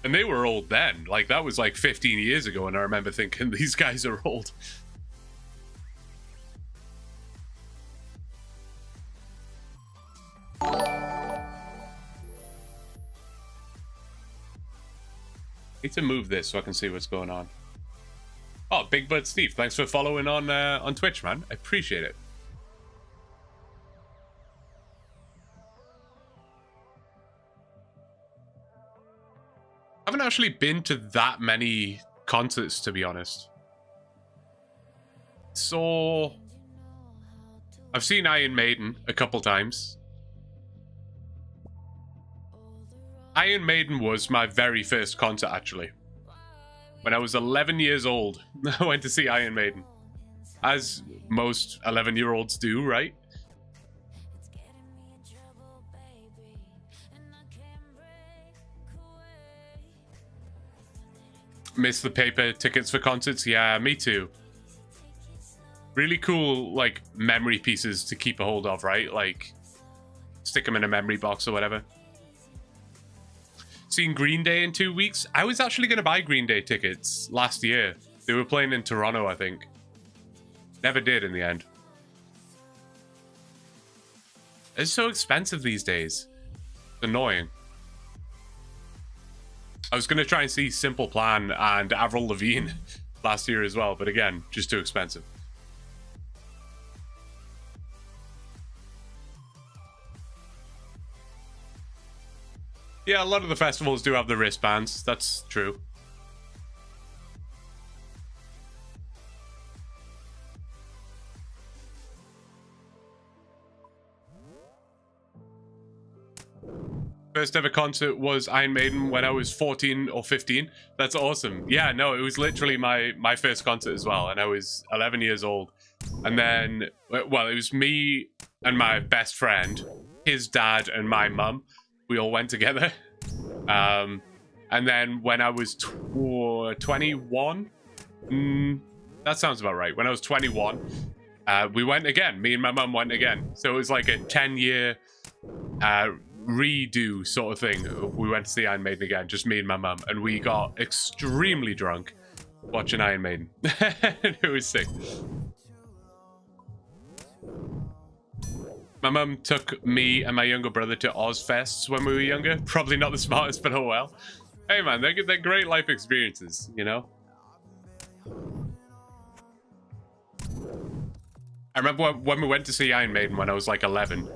And they were old then. Like, that was like 15 years ago, and I remember thinking, these guys are old. Need to move this so I can see what's going on. Oh, Big Bud Steve, thanks for following on Twitch, man. I appreciate it. I haven't actually been to that many concerts, to be honest. So, I've seen Iron Maiden a couple times. Iron Maiden was my very first concert, actually. When I was 11 years old, I went to see Iron Maiden. As most 11-year-olds do, right? Miss the paper tickets for concerts? Yeah, me too. Really cool, like, memory pieces to keep a hold of, right? Like, stick them in a memory box or whatever. Seen Green Day in 2 weeks. I was actually going to buy Green Day tickets last year. They were playing in Toronto, I think. Never did in the end. It's so expensive these days. It's annoying. I was going to try and see Simple Plan and Avril Lavigne last year as well, but again, just too expensive. Yeah, a lot of the festivals do have the wristbands. That's true. First ever concert was Iron Maiden when I was 14 or 15. That's awesome. Yeah, no, it was literally my first concert as well, and I was 11 years old. And then, well, it was me and my best friend, his dad and my mum. We all went together. And And then when I was 21, that sounds about right. When I was 21, we went again. Me and my mum went again. So it was like a 10-year redo sort of thing. We went to see Iron Maiden again, just me and my mum, and we got extremely drunk watching Iron Maiden. It was sick. My mum took me and my younger brother to Ozfests when we were younger. Probably not the smartest, but oh well. Hey man, they're great life experiences, you know? I remember when we went to see Iron Maiden when I was like 11.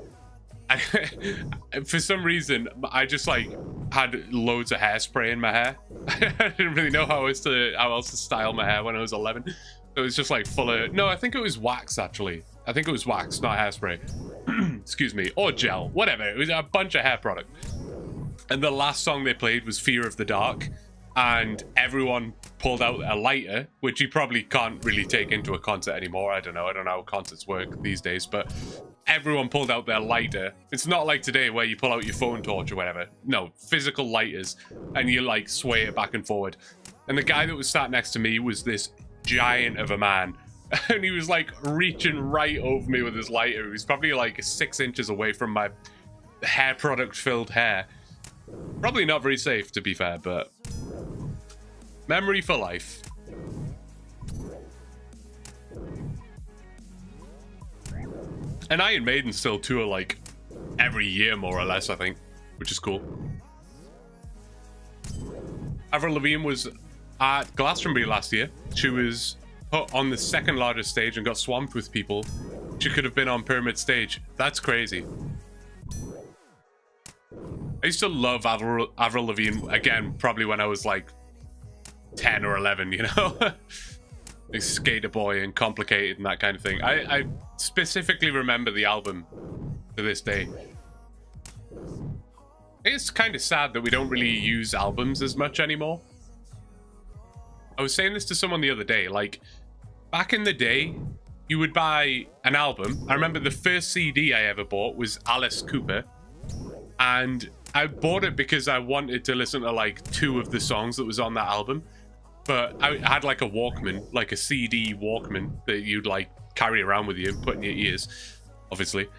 For some reason, I just like had loads of hairspray in my hair. I didn't really know how else to style my hair when I was 11. It was just like full of... No, I think it was wax actually. I think it was wax, not hairspray. Excuse me. Or gel, whatever. It was a bunch of hair product. And the last song they played was Fear of the Dark. And everyone pulled out a lighter, which you probably can't really take into a concert anymore. I don't know how concerts work these days, but everyone pulled out their lighter. It's not like today where you pull out your phone torch or whatever. No, physical lighters, and you like sway it back and forward. And the guy that was sat next to me was this giant of a man, and he was like reaching right over me with his lighter. He was probably like 6 inches away from my hair product filled hair. Probably not very safe, to be fair, but memory for life. And Iron Maiden still tour like every year, more or less, I think, which is cool. Avril Lavigne was at Glastonbury last year. She was put on the second largest stage and got swamped with people. She could have been on Pyramid Stage. That's crazy. I used to love Avril Lavigne, again, probably when I was like 10 or 11, you know? Like Skater Boy and Complicated and that kind of thing. I specifically remember the album to this day. It's kind of sad that we don't really use albums as much anymore. I was saying this to someone the other day, like, back in the day, you would buy an album. I remember the first CD I ever bought was Alice Cooper, and I bought it because I wanted to listen to like 2 of the songs that was on that album. But I had like a Walkman, like a CD Walkman that you'd like carry around with you and put in your ears, obviously.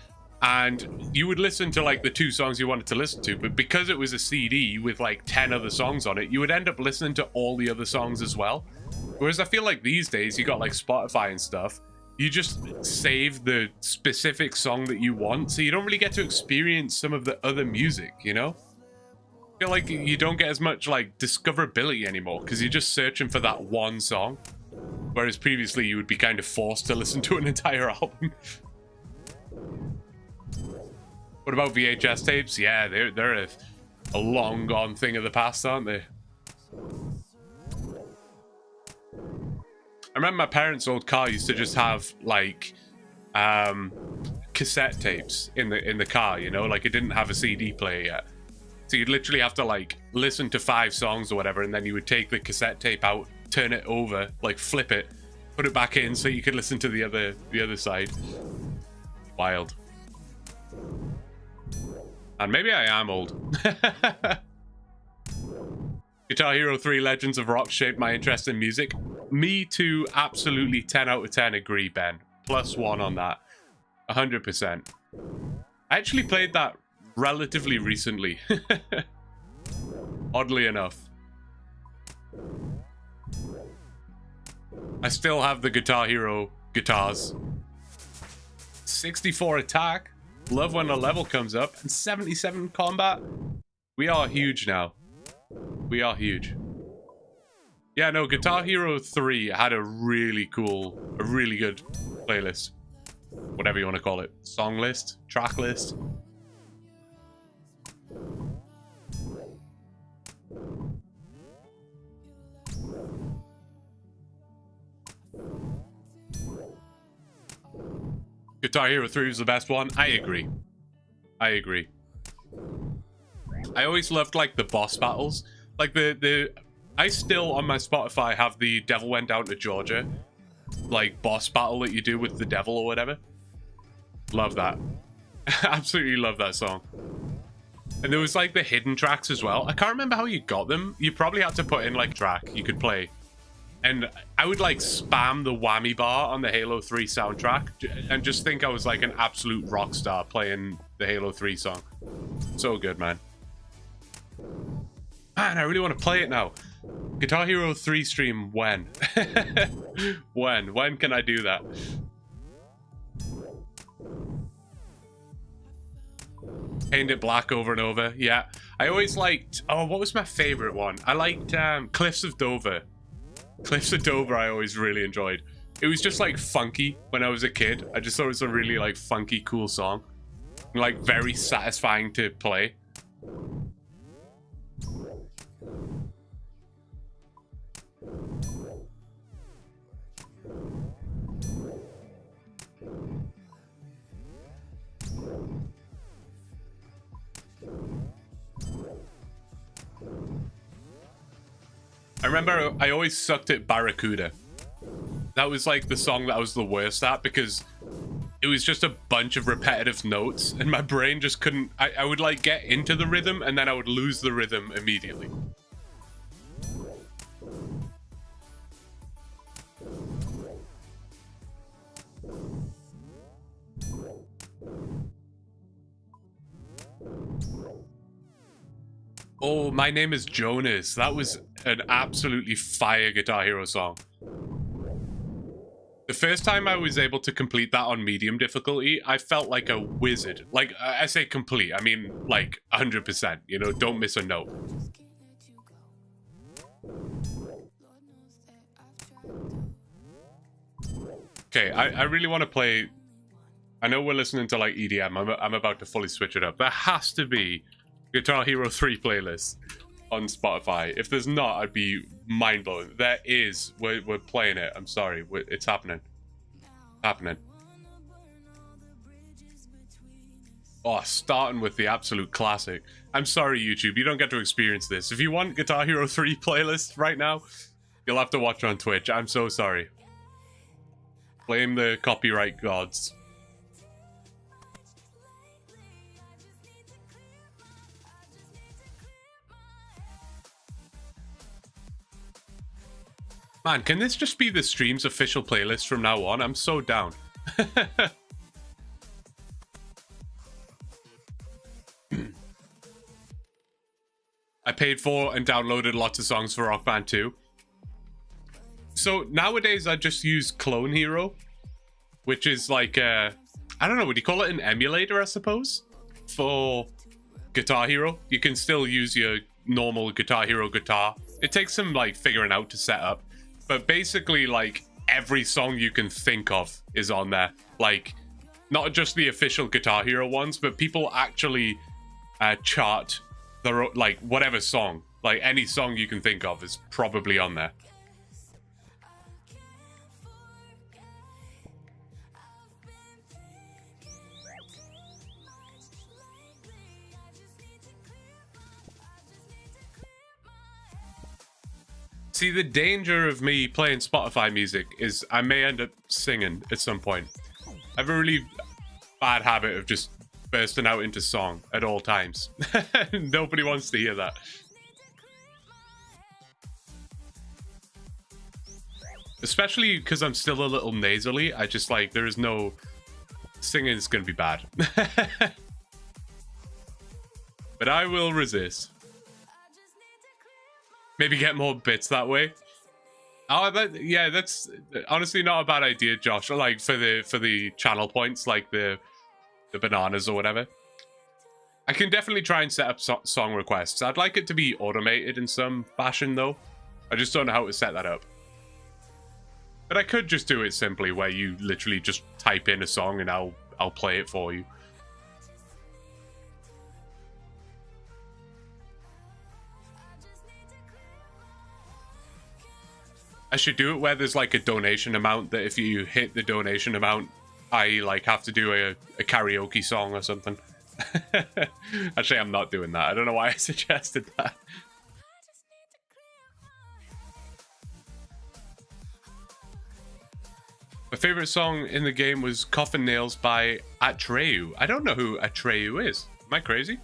And you would listen to like the 2 songs you wanted to listen to, but because it was a CD with like 10 other songs on it, you would end up listening to all the other songs as well. Whereas I feel like these days, you got like Spotify and stuff, you just save the specific song that you want, so you don't really get to experience some of the other music, you know? I feel like you don't get as much like discoverability anymore because you're just searching for that one song, whereas previously you would be kind of forced to listen to an entire album. What about VHS tapes? Yeah, they're a long gone thing of the past, aren't they? I remember my parents' old car used to just have like cassette tapes in the car, you know, like it didn't have a CD player yet. So you'd literally have to like listen to 5 songs or whatever, and then you would take the cassette tape out, turn it over, like flip it, put it back in so you could listen to the other side. Wild. And maybe I am old. Guitar Hero 3 Legends of Rock shaped my interest in music. Me too, absolutely 10 out of 10 agree, Ben. +1 on that. 100%. I actually played that relatively recently. Oddly enough. I still have the Guitar Hero guitars. 64 attack. Love when a level comes up. And 77 combat. We are huge now. We are huge. Yeah, no, Guitar Hero 3 had a really good playlist. Whatever you want to call it. Song list? Track list? Guitar Hero 3 was the best one. I agree. I agree. I always loved like the boss battles. Like I still on my Spotify have the Devil Went Down to Georgia like boss battle that you do with the devil or whatever. Love that. Absolutely love that song. And there was like the hidden tracks as well. I can't remember how you got them. You probably had to put in like track you could play. And I would like spam the whammy bar on the Halo 3 soundtrack and just think I was like an absolute rock star playing the Halo 3 song. So good, man. Man, I really want to play it now. Guitar Hero 3 stream when? When can I do that? Paint it black over and over. Yeah. I always liked... Oh, what was my favorite one? I liked Cliffs of Dover. Cliffs of Dover I always really enjoyed. It was just like funky when I was a kid. I just thought it was a really like funky, cool song. And, like very satisfying to play. I remember I always sucked at Barracuda. That was like the song that I was the worst at because it was just a bunch of repetitive notes and my brain just couldn't... I would like get into the rhythm and then I would lose the rhythm immediately. Oh, My Name is Jonas. That was an absolutely fire Guitar Hero song. The first time I was able to complete that on medium difficulty, I felt like a wizard. Like, I say complete, I mean like 100%, you know, don't miss a note. Okay, I really want to play... I know we're listening to like EDM, I'm about to fully switch it up. There has to be Guitar Hero 3 playlist on Spotify. If there's not, I'd be mind blown. There is. We're playing it. I'm sorry. It's happening. Happening. Oh, starting with the absolute classic. I'm sorry, YouTube. You don't get to experience this. If you want Guitar Hero 3 playlist right now, you'll have to watch on Twitch. I'm so sorry. Blame the copyright gods. Man, can this just be the stream's official playlist from now on? I'm so down. I paid for and downloaded lots of songs for Rock Band 2. So nowadays I just use Clone Hero, which is like I don't know, would you call it an emulator, I suppose? For Guitar Hero. You can still use your normal Guitar Hero guitar. It takes some like figuring out to set up. But basically, like, every song you can think of is on there. Like, not just the official Guitar Hero ones, but people actually chart their, like, whatever song. Like, any song you can think of is probably on there. See, the danger of me playing Spotify music is I may end up singing at some point. I have a really bad habit of just bursting out into song at all times. Nobody wants to hear that. Especially because I'm still a little nasally. I just like, there is no... Singing is going to be bad. But I will resist. Maybe get more bits that way. Oh, yeah, that's honestly not a bad idea, Josh. Like for the channel points, like the bananas or whatever. I can definitely try and set up song requests. I'd like it to be automated in some fashion, though. I just don't know how to set that up. But I could just do it simply, where you literally just type in a song and I'll play it for you. I should do it where there's like a donation amount that if you hit the donation amount, I like have to do a karaoke song or something. Actually, I'm not doing that. I don't know why I suggested that. My favorite song in the game was Coffin Nails by Atreyu. I don't know who Atreyu is. Am I crazy?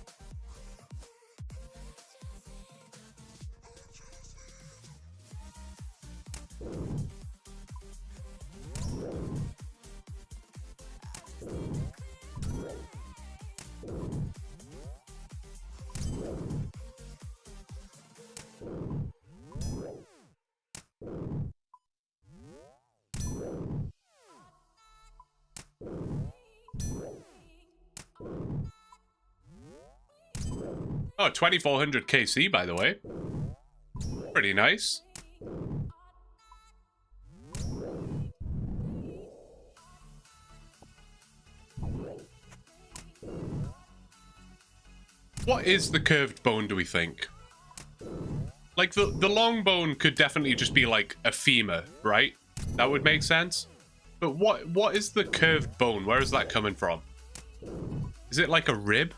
Oh, 2400 KC, by the way. Pretty nice. What is the curved bone, do we think? Like, the long bone could definitely just be like a femur, right? That would make sense. But what is the curved bone? Where is that coming from? Is it like a rib?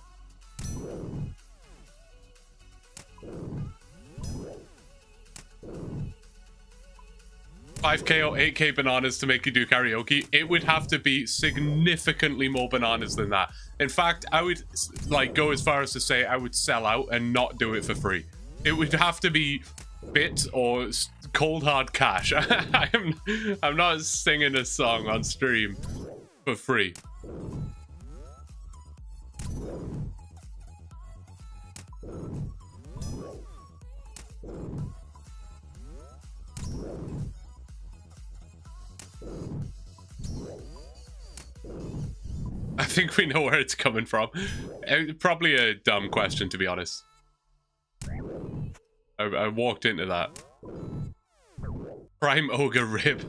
$5K or $8K bananas to make you do karaoke? It would have to be significantly more bananas than that. In fact, I would like go as far as to say I would sell out and not do it for free. It would have to be bits or cold hard cash. I'm not singing a song on stream for free. I think we know where it's coming from. Probably a dumb question, to be honest. I walked into that. Prime ogre rib.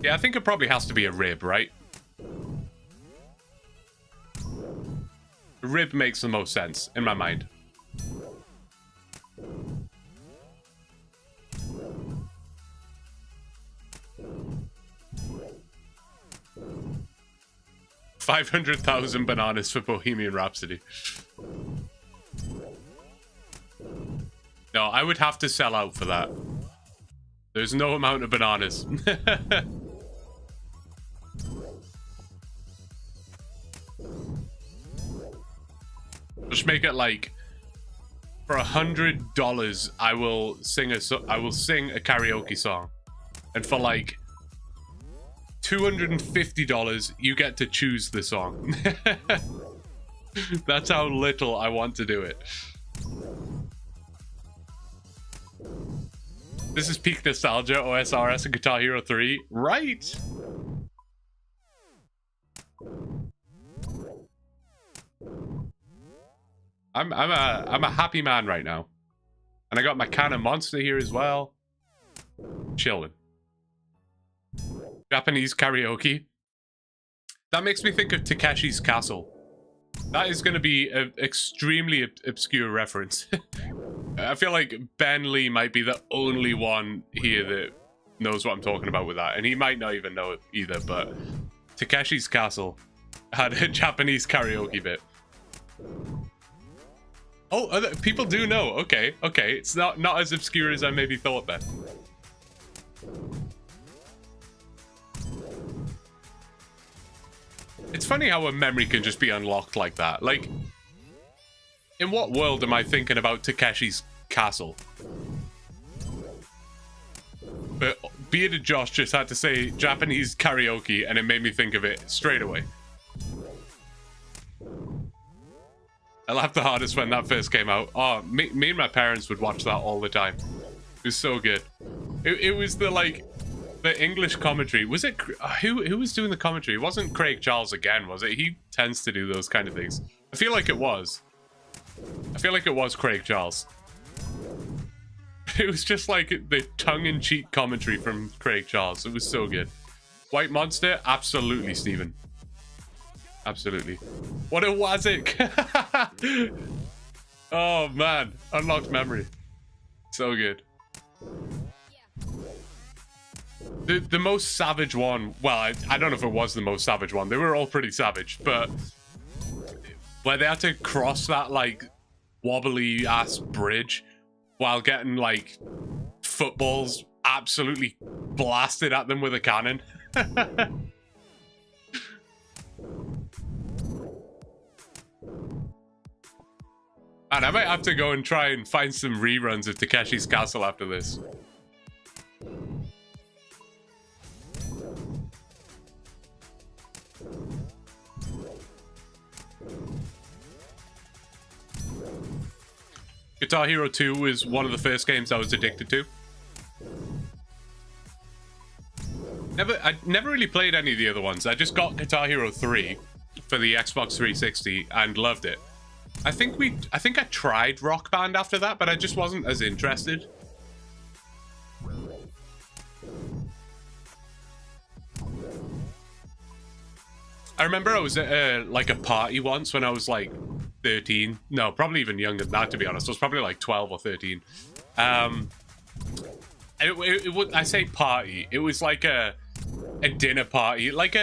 Yeah, I think it probably has to be a rib, right? A rib makes the most sense in my mind. $500,000 bananas for Bohemian Rhapsody. No, I would have to sell out for that. There's no amount of bananas. Just make it like, for $100, I will sing a karaoke song, and for like $250, you get to choose the song. That's how little I want to do it. This is peak nostalgia, OSRS and Guitar Hero 3, right? I'm a happy man right now. And I got my Cannon Monster here as well. Chilling. Japanese karaoke. That makes me think of Takeshi's Castle. That is going to be an extremely obscure reference. I feel like Ben Lee might be the only one here that knows what I'm talking about with that. And he might not even know it either, but Takeshi's Castle had a Japanese karaoke bit. Oh, people do know. Okay, okay. It's not as obscure as I maybe thought then. It's funny how a memory can just be unlocked like that. Like, in what world am I thinking about Takeshi's Castle? But Bearded Josh just had to say Japanese karaoke and it made me think of it straight away. I laughed the hardest when that first came out. Oh, me and my parents would watch that all the time. It was so good. It was the English commentary. Was it who was doing the commentary? It wasn't Craig Charles again, was it? He tends to do those kind of things. I feel like it was. I feel like it was Craig Charles. It was just like the tongue-in-cheek commentary from Craig Charles. It was so good. White Monster? Absolutely, Stephen. Absolutely. What a Wazik! Oh man, unlocked memory. So good. The most savage one, well, I don't know if it was the most savage one. They were all pretty savage, but where they had to cross that like wobbly ass bridge while getting like footballs absolutely blasted at them with a cannon. And I might have to go and try and find some reruns of Takeshi's Castle after this. Guitar Hero 2 was one of the first games I was addicted to. I never really played any of the other ones. I just got Guitar Hero 3 for the Xbox 360 and loved it. I think I tried Rock Band after that, but I just wasn't as interested. I remember I was at like a party once when I was like 13. No, probably even younger than that, to be honest. I was probably like 12 or 13. I say party. It was like a dinner party. Like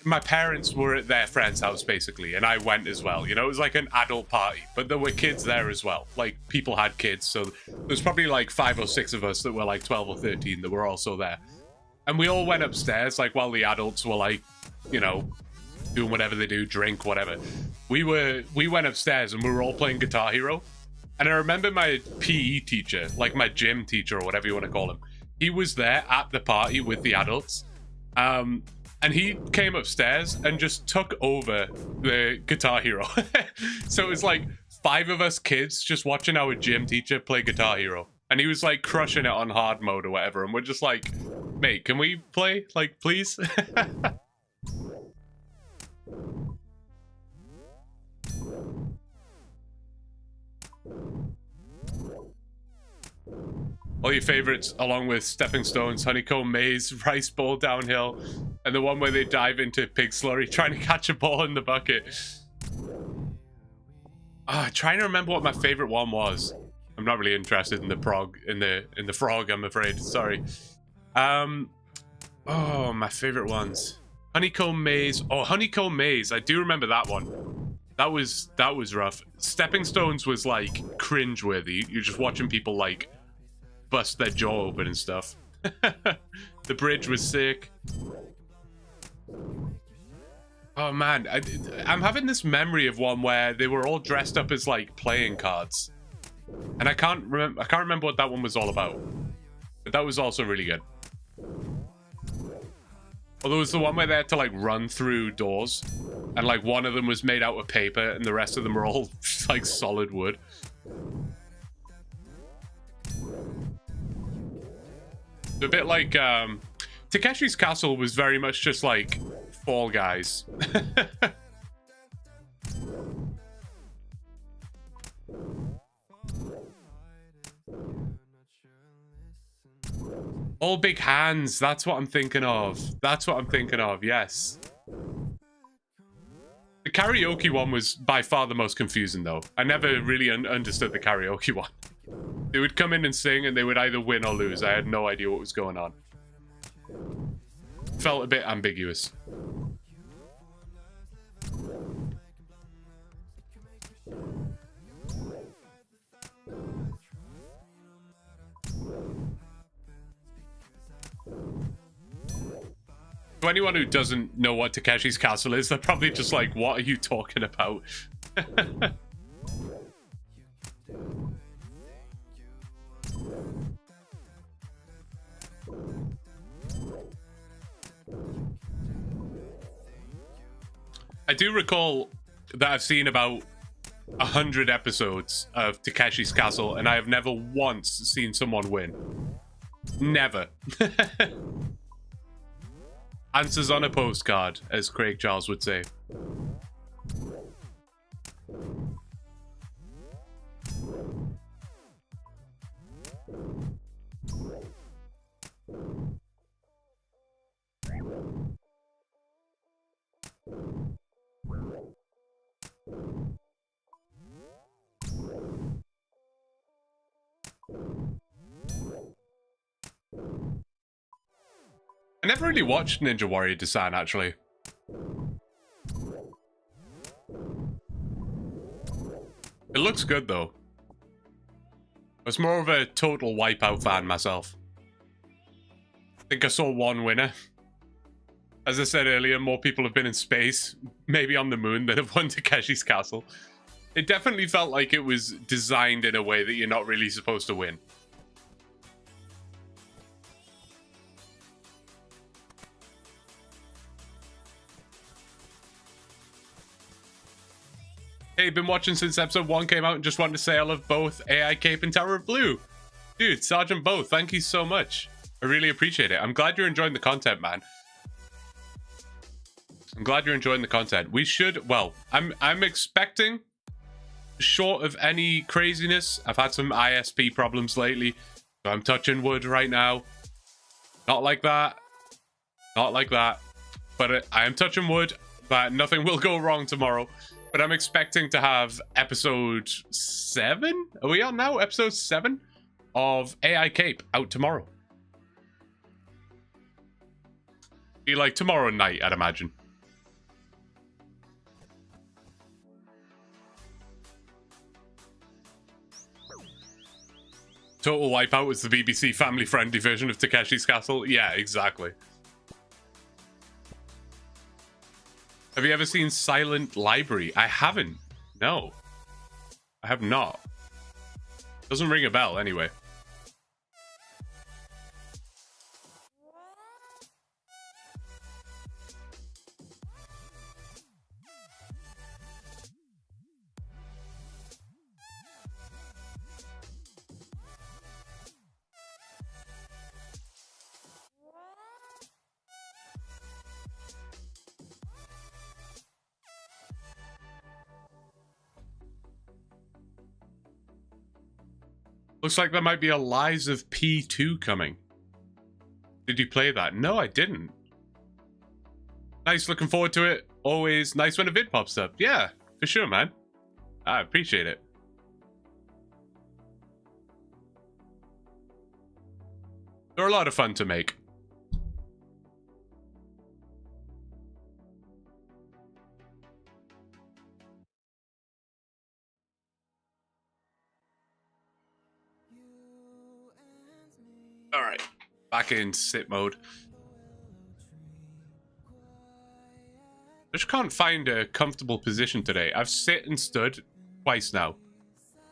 my parents were at their friend's house basically, and I went as well. You know, it was like an adult party, but there were kids there as well. Like people had kids, so there was probably like 5 or 6 of us that were like 12 or 13 that were also there. And we all went upstairs, like while the adults were like, you know, doing whatever they do, drink, whatever. We went upstairs and we were all playing Guitar Hero. And I remember my PE teacher, like my gym teacher or whatever you want to call him, he was there at the party with the adults. And he came upstairs and just took over the Guitar Hero. So it was like 5 of us kids just watching our gym teacher play Guitar Hero. And he was like crushing it on hard mode or whatever. And we're just like, mate, can we play? Like, please? All your favorites, along with Stepping Stones, Honeycomb Maze, Rice Bowl Downhill, and the one where they dive into pig slurry trying to catch a ball in the bucket. Trying to remember what my favorite one was. I'm not really interested in the frog, I'm afraid. Sorry. Oh, my favorite ones. Honeycomb Maze. Oh, Honeycomb Maze. I do remember that one. That was rough. Stepping Stones was like cringe-worthy. You're just watching people like bust their jaw open and stuff. The bridge was sick. Oh man, I'm having this memory of one where they were all dressed up as like playing cards, and I can't remember what that one was all about. But that was also really good. Although it was the one where they had to like run through doors, and like one of them was made out of paper, and the rest of them were all like solid wood. A bit like Takeshi's Castle was very much just like Fall Guys. All big hands, that's what I'm thinking of. That's what I'm thinking of, yes. The karaoke one was by far the most confusing though. I never really understood the karaoke one. They would come in and sing and they would either win or lose. I had no idea what was going on. Felt a bit ambiguous. To anyone who doesn't know what Takeshi's Castle is, they're probably just like, what are you talking about? I do recall that I've seen about 100 episodes of Takeshi's Castle, and I have never once seen someone win. Never. Answers on a postcard, as Craig Charles would say. I never really watched Ninja Warrior Design, actually. It looks good, though. I was more of a total Wipeout fan myself. I think I saw one winner. As I said earlier, more people have been in space, maybe on the moon, than have won Takeshi's Castle. It definitely felt like it was designed in a way that you're not really supposed to win. Hey, been watching since episode 1 came out and just wanted to say I love both AI Cape and Tower of Blue. Dude, Sergeant Bo, thank you so much I really appreciate it. I'm glad you're enjoying the content, man. I'm glad you're enjoying the content. We should, well, I'm expecting, short of any craziness, I've had some ISP problems lately, so I'm touching wood right now. Not like that. Not like that. But I am touching wood that nothing will go wrong tomorrow. But I'm expecting to have episode 7? Are we on now? Episode 7 of AI Cape out tomorrow. Be like tomorrow night, I'd imagine. Total Wipeout was the BBC family-friendly version of Takeshi's Castle. Yeah, exactly. Have you ever seen Silent Library? I haven't. No. I have not. Doesn't ring a bell, anyway. Looks like there might be a Lies of P2 coming. Did you play that? No, I didn't. Nice, looking forward to it. Always nice when a vid pops up. Yeah, for sure, man. I appreciate it. They're a lot of fun to make. Alright, back in sit mode. I just can't find a comfortable position today. I've sit and stood twice now.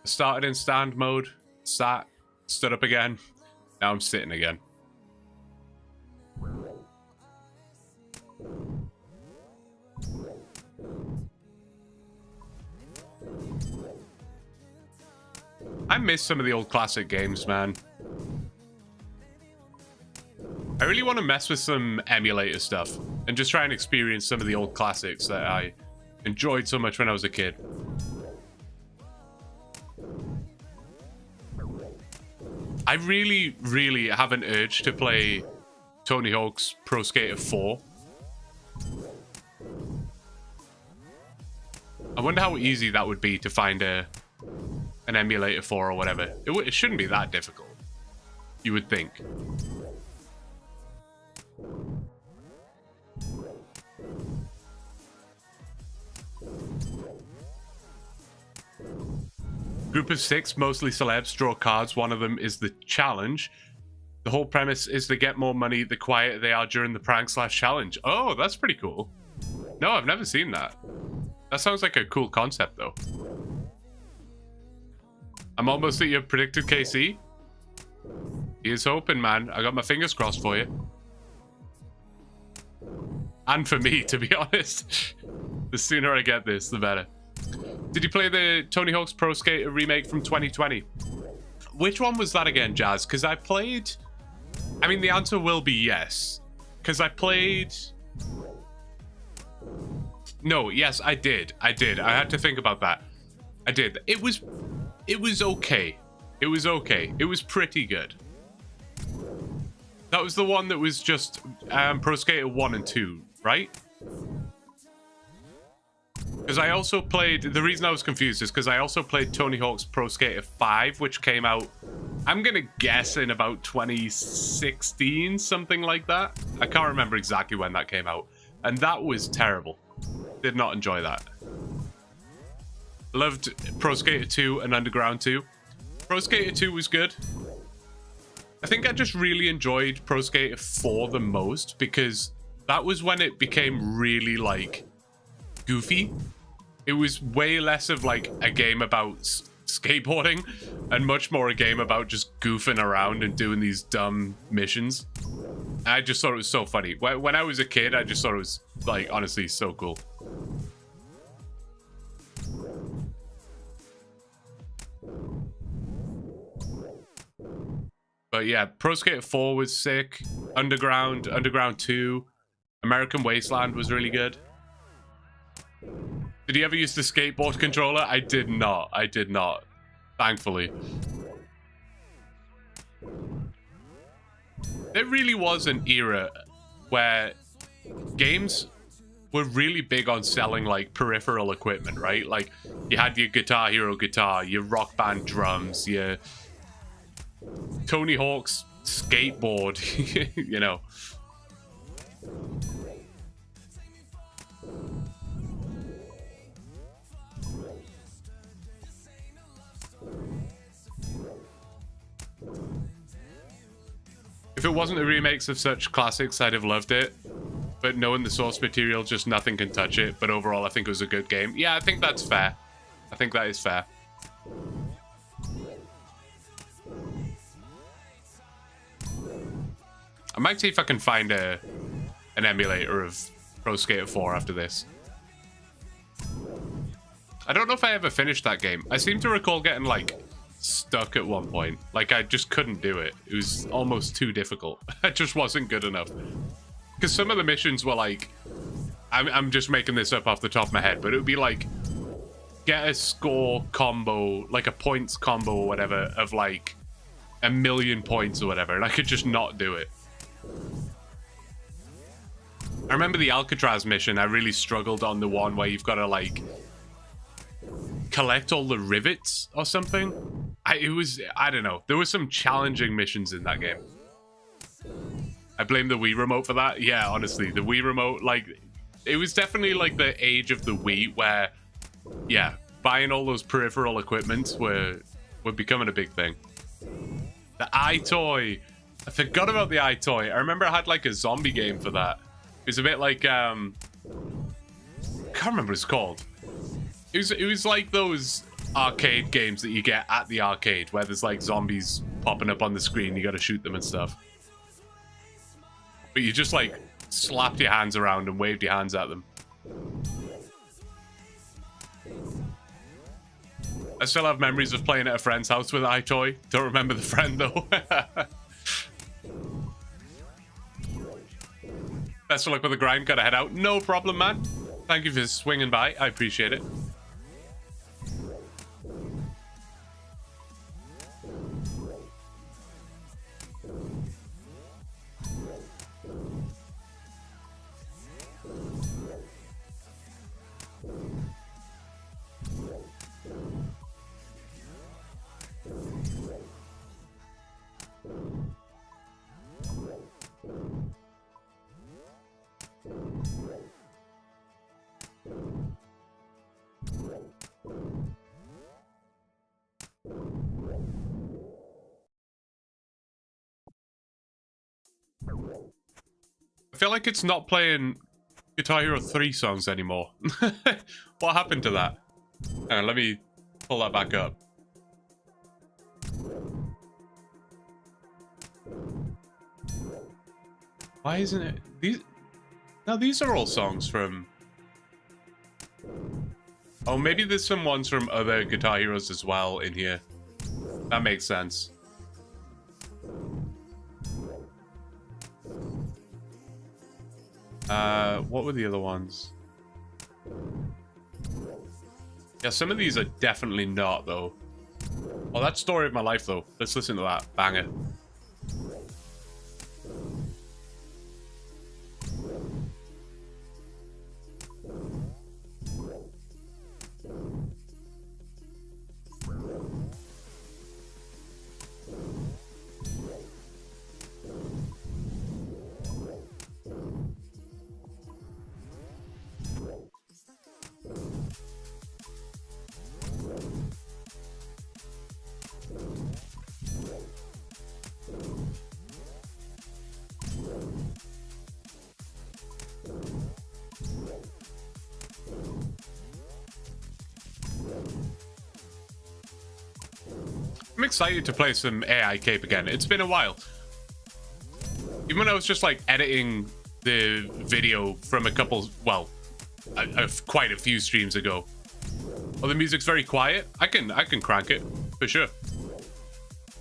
I started in stand mode, sat, stood up again. Now I'm sitting again. I miss some of the old classic games, man. I really want to mess with some emulator stuff and just try and experience some of the old classics that I enjoyed so much when I was a kid. I really, really have an urge to play Tony Hawk's Pro Skater 4. I wonder how easy that would be to find an emulator for or whatever. It shouldn't be that difficult, you would think. Group of 6, mostly celebs, draw cards. One of them is the challenge. The whole premise is to get more money the quieter they are during the prank/challenge. Oh, that's pretty cool. No, I've never seen that. That sounds like a cool concept, though. I'm almost at your predicted KC. Here's hoping, man. I got my fingers crossed for you. And for me, to be honest. The sooner I get this, the better. Did you play the Tony Hawk's Pro Skater remake from 2020? Which one was that again, Jazz? Because I played... I mean, the answer will be yes. Because I played... No, yes, I did. I had to think about that. I did. It was okay. It was okay. It was pretty good. That was the one that was just Pro Skater 1 and 2, right? Because I also played... The reason I was confused is because I also played Tony Hawk's Pro Skater 5, which came out, I'm going to guess, in about 2016, something like that. I can't remember exactly when that came out. And that was terrible. Did not enjoy that. Loved Pro Skater 2 and Underground 2. Pro Skater 2 was good. I think I just really enjoyed Pro Skater 4 the most because that was when it became really, like, goofy. It was way less of, like, a game about skateboarding and much more a game about just goofing around and doing these dumb missions. I just thought it was so funny. When I was a kid, I just thought it was, like, honestly, so cool. But But yeah, Pro Skater 4 was sick. Underground 2. American Wasteland was really good. Did you ever use the skateboard controller? I did not. I did not. Thankfully. There really was an era where games were really big on selling like peripheral equipment, right? Like you had your Guitar Hero guitar, your Rock Band drums, your Tony Hawk's skateboard, you know. If it wasn't the remakes of such classics, I'd have loved it. But knowing the source material, just nothing can touch it. But overall, I think it was a good game. Yeah, I think that's fair. I think that is fair. I might see if I can find an emulator of Pro Skater 4 after this. I don't know if I ever finished that game. I seem to recall getting, like, stuck at one point. Like, I just couldn't do it. It was almost too difficult. It just wasn't good enough. Because some of the missions were, like... I'm just making this up off the top of my head, but it would be, like... Get a score combo, like a points combo or whatever, of, like, 1,000,000 points or whatever, and I could just not do it. I remember the Alcatraz mission, I really struggled on the one where you've got to, like... collect all the rivets or something. I don't know. There were some challenging missions in that game. I blame the Wii remote for that. Yeah, honestly, the Wii remote, like, it was definitely like the age of the Wii where, yeah, buying all those peripheral equipment were becoming a big thing. The iToy. I forgot about the iToy. I remember I had like a zombie game for that. It was a bit like, I can't remember what it's called. It was like those arcade games that you get at the arcade where there's like zombies popping up on the screen, you gotta shoot them and stuff. But you just like slapped your hands around and waved your hands at them. I still have memories of playing at a friend's house with iToy. Don't remember the friend though. Best of luck with the grind, gotta head out. No problem, man. Thank you for swinging by, I appreciate it. I feel like it's not playing Guitar Hero 3 songs anymore. What happened to that? Let me pull that back up. Why isn't it? These are all songs from... Oh, maybe there's some ones from other Guitar Heroes as well in here. That makes sense. What were the other ones? Yeah, some of these are definitely not, though. Oh, that's Story of My Life, though. Let's listen to that. Banger. I'm excited to play some AI Cape again. It's been a while. Even when I was just like editing the video from a couple, well, quite a few streams ago. Oh, the music's very quiet. I can crank it for sure.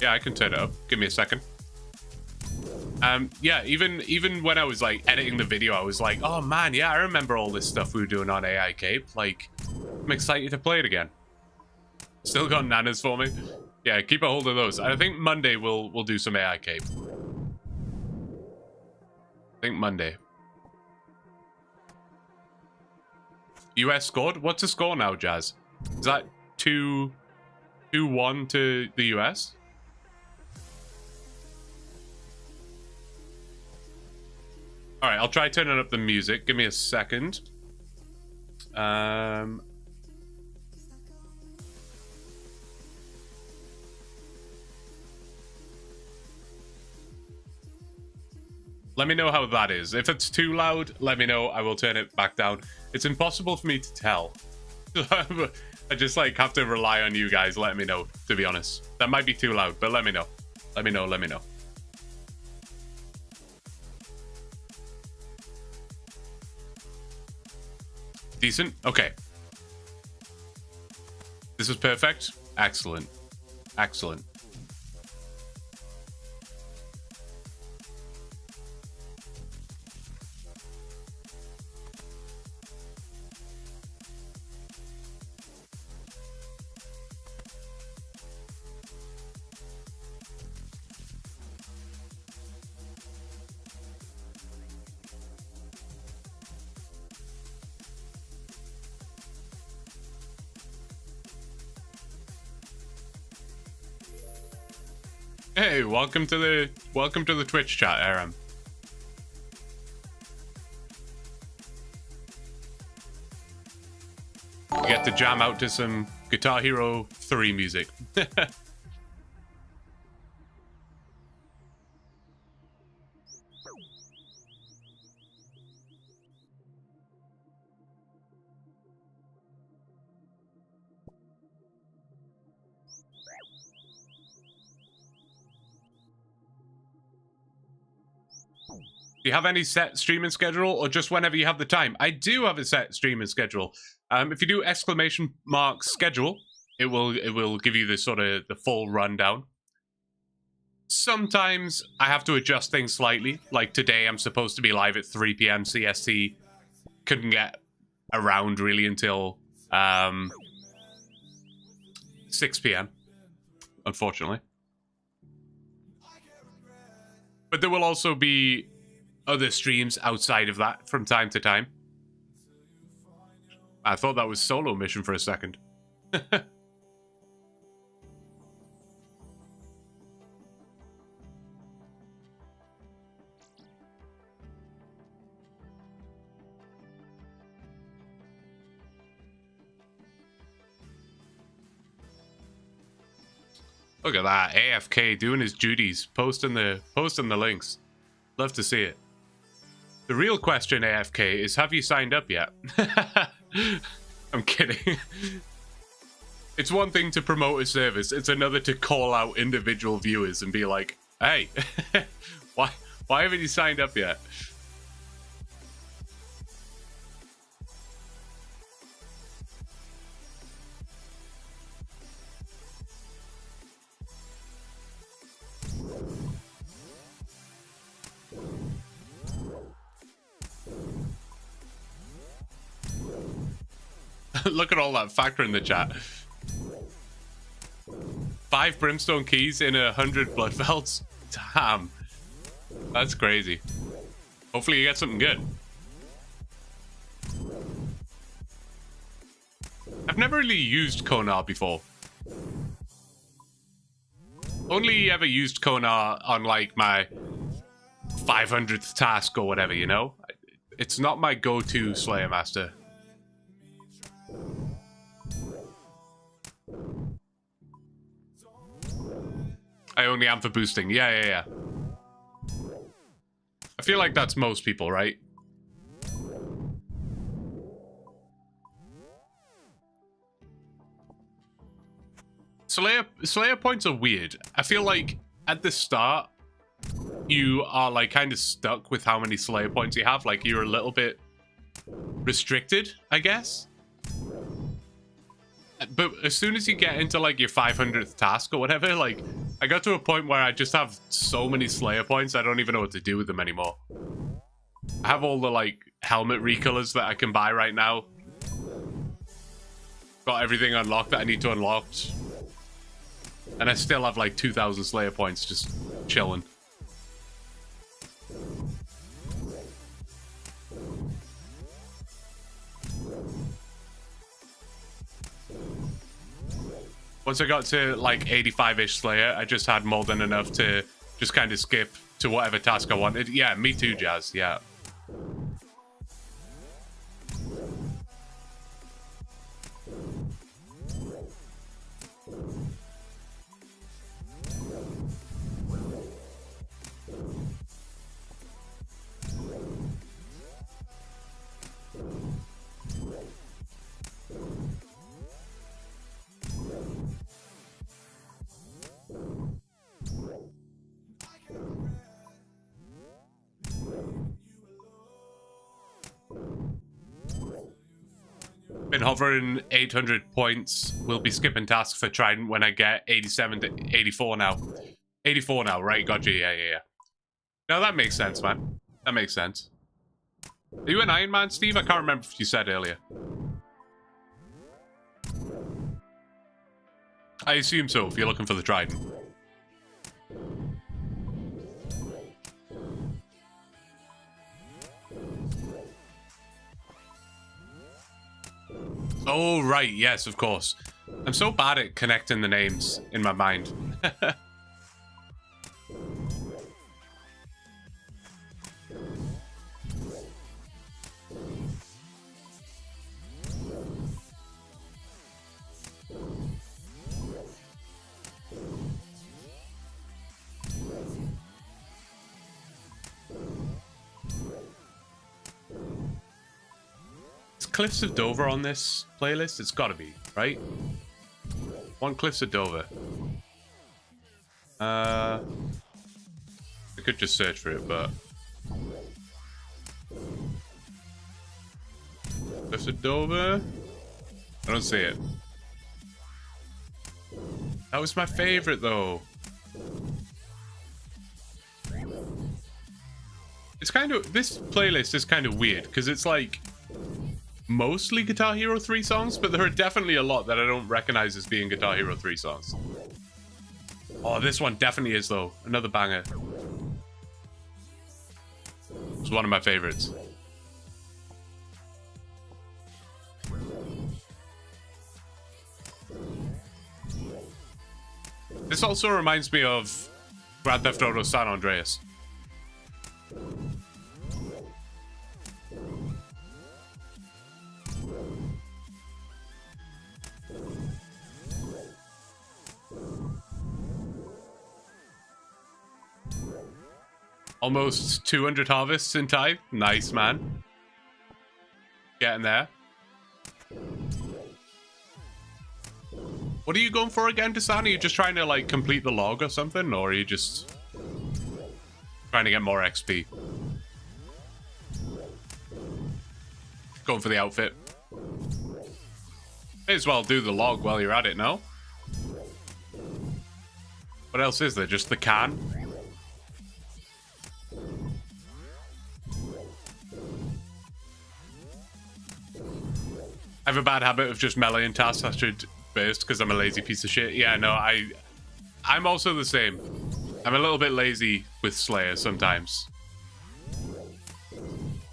Yeah, I can turn it up. Give me a second. Yeah, even when I was like editing the video, I was like, oh man, yeah, I remember all this stuff we were doing on AI Cape. Like, I'm excited to play it again. Still got nanas for me. Yeah, keep a hold of those. I think Monday we'll do some AI Cape. I think Monday. US scored? What's the score now, Jazz? Is that 2-1 to the US? Alright, I'll try turning up the music. Give me a second. Let me know how that is. If it's too loud, let me know. I will turn it back down. It's impossible for me to tell. I just like have to rely on you guys letting me know, to be honest. That might be too loud, but let me know. Let me know, let me know. Decent? Okay. This is perfect. Excellent. Excellent. Hey, welcome to the Twitch chat, Aram. You get to jam out to some Guitar Hero 3 music. Do you have any set streaming schedule, or just whenever you have the time? I do have a set streaming schedule. If you do !mark schedule, it will give you the sort of the full rundown. Sometimes I have to adjust things slightly. Like today, I'm supposed to be live at 3 p.m. CST. Couldn't get around really until 6 p.m. Unfortunately. But there will also be other streams outside of that from time to time. I thought that was solo mission for a second. Look at that, AFK doing his duties, posting the links. Love to see it. The real question, AFK, is have you signed up yet? I'm kidding. It's one thing to promote a service, it's another to call out individual viewers and be like, hey, why haven't you signed up yet? Look at all that factor in the chat. 5 brimstone keys in 100 blood velds. Damn. That's crazy. Hopefully you get something good. I've never really used Konar before. Only ever used Konar on like my 500th task or whatever, you know? It's not my go-to Slayer Master. I only am for boosting. Yeah. I feel like that's most people, right? Slayer points are weird. I feel like at the start, you are like kind of stuck with how many Slayer points you have. Like you're a little bit restricted, I guess. But as soon as you get into like your 500th task or whatever, like I got to a point where I just have so many Slayer points I don't even know what to do with them anymore. I have all the like helmet recolors that I can buy right now. Got everything unlocked that I need to unlock. And I still have like 2,000 Slayer points just chilling. Once I got to like 85-ish Slayer, I just had more than enough to just kind of skip to whatever task I wanted. Yeah, me too, Jazz. Yeah. Been hovering 800 points. We'll be skipping tasks for Trident when I get 87 to 84 now. 84 now, right? Gotcha. Yeah. No, that makes sense, man. That makes sense. Are you an Ironman, Steve? I can't remember if you said earlier. I assume so, if you're looking for the Trident. Oh, right. Yes, of course. I'm so bad at connecting the names in my mind. Cliffs of Dover on this playlist? It's gotta be, right? One Cliffs of Dover. I could just search for it, but... Cliffs of Dover? I don't see it. That was my favorite, though. It's kind of... This playlist is kind of weird, because it's like... mostly Guitar Hero 3 songs, but there are definitely a lot that I don't recognize as being Guitar Hero 3 songs. Oh, this one definitely is, though. Another banger. It's one of my favorites. This also reminds me of Grand Theft Auto San Andreas. Almost 200 harvests in time. Nice, man. Getting there. What are you going for again, Desan? Are you just trying to, like, complete the log or something? Or are you just trying to get more XP? Going for the outfit. May as well do the log while you're at it, no? What else is there? Just the can? I have a bad habit of just meleeing tasks I should burst because I'm a lazy piece of shit. Yeah, no, I'm also the same. I'm a little bit lazy with Slayer sometimes.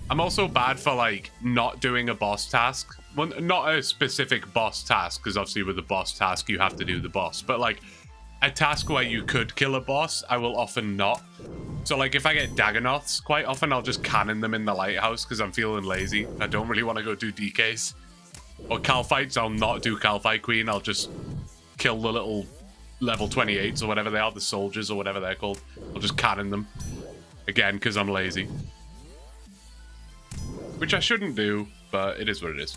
I'm also bad for, like, not doing a boss task. Well, not a specific boss task, because obviously with the boss task you have to do the boss. But, like, a task where you could kill a boss, I will often not. So, like, if I get Dagonoths, quite often I'll just cannon them in the lighthouse because I'm feeling lazy. I don't really want to go do DKs. Or Cal fights, I'll not do Cal Fight Queen. I'll just kill the little level 28s or whatever they are, the soldiers or whatever they're called. I'll just cannon them. Again, because I'm lazy. Which I shouldn't do, but it is what it is.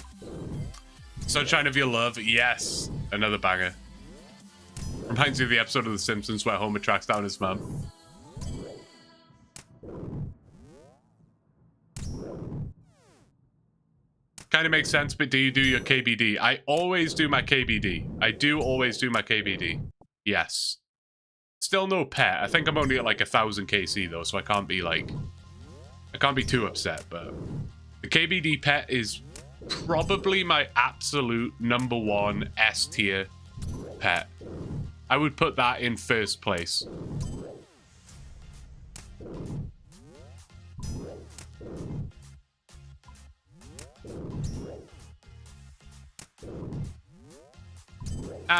Sunshine of Your Love, yes. Another banger. Reminds me of the episode of The Simpsons where Homer tracks down his mum. kind of makes sense, but do you do your KBD? I always do my KBD. I do always do my KBD. Yes. Still no pet. I think I'm only at like 1000 KC though, so I can't be like... I can't be too upset, but... The KBD pet is probably my absolute #1 S tier pet. I would put that in first place.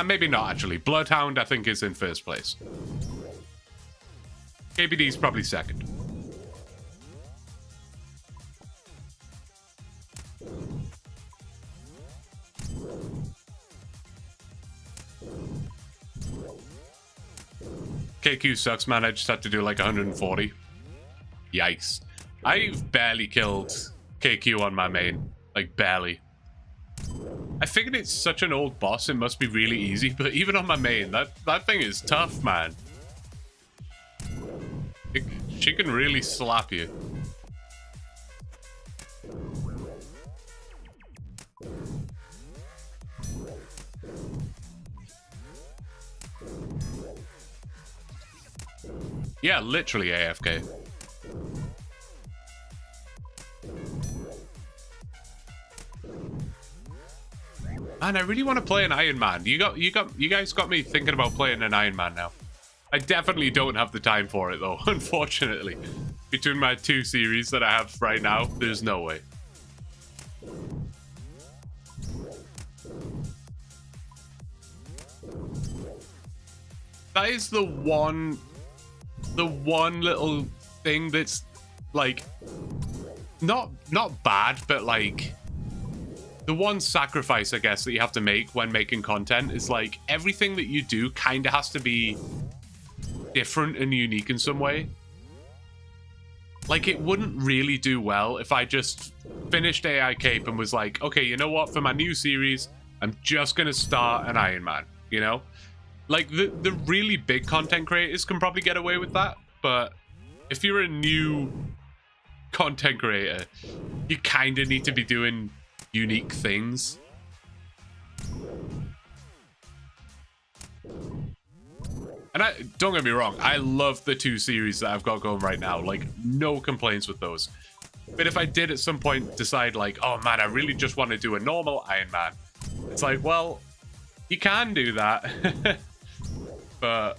Maybe not, actually. Bloodhound, I think, is in first place. KBD is probably second. KQ sucks, man. I just had to do like 140. Yikes. I've barely killed KQ on my main. Like, barely. I figured it's such an old boss, it must be really easy, but even on my main, that thing is tough, man. She can really slap you. Yeah, literally AFK. Man, I really want to play an Ironman. You guys got me thinking about playing an Ironman now. I definitely don't have the time for it though, unfortunately. Between my 2 series that I have right now, there's no way. That is the one little thing that's like not bad, but like the one sacrifice, I guess, that you have to make when making content is like everything that you do kind of has to be different and unique in some way. Like, it wouldn't really do well if I just finished AI Cape and was like, okay, you know what, for my new series, I'm just gonna start an Ironman, you know? Like, the really big content creators can probably get away with that, but if you're a new content creator, you kind of need to be doing unique things. And don't get me wrong, I love the 2 series that I've got going right now. Like, no complaints with those. But if I did at some point decide like, oh man, I really just want to do a normal Ironman, it's like, well, you can do that. But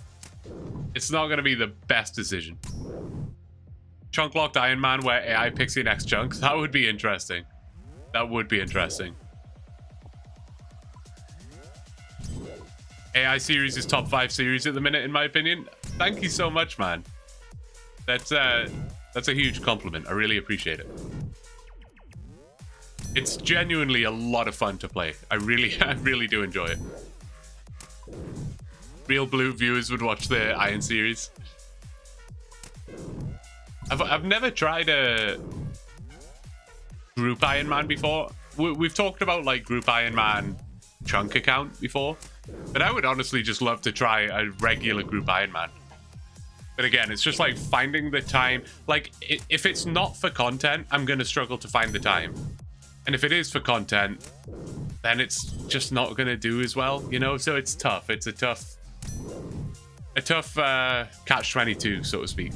it's not going to be the best decision. Chunk locked Ironman where AI picks your next chunk. That would be interesting. That would be interesting. AI series is top 5 series at the minute, in my opinion. Thank you so much, man. That's a huge compliment. I really appreciate it. It's genuinely a lot of fun to play. I really do enjoy it. Real Blue viewers would watch the Iron series. I've never tried a group Ironman before. We've talked about like group Ironman chunk account before, but I would honestly just love to try a regular group Ironman. But again, it's just like finding the time. Like, if it's not for content, I'm gonna struggle to find the time, and if it is for content, then it's just not gonna do as well, you know. So it's tough. It's a tough catch-22, so to speak.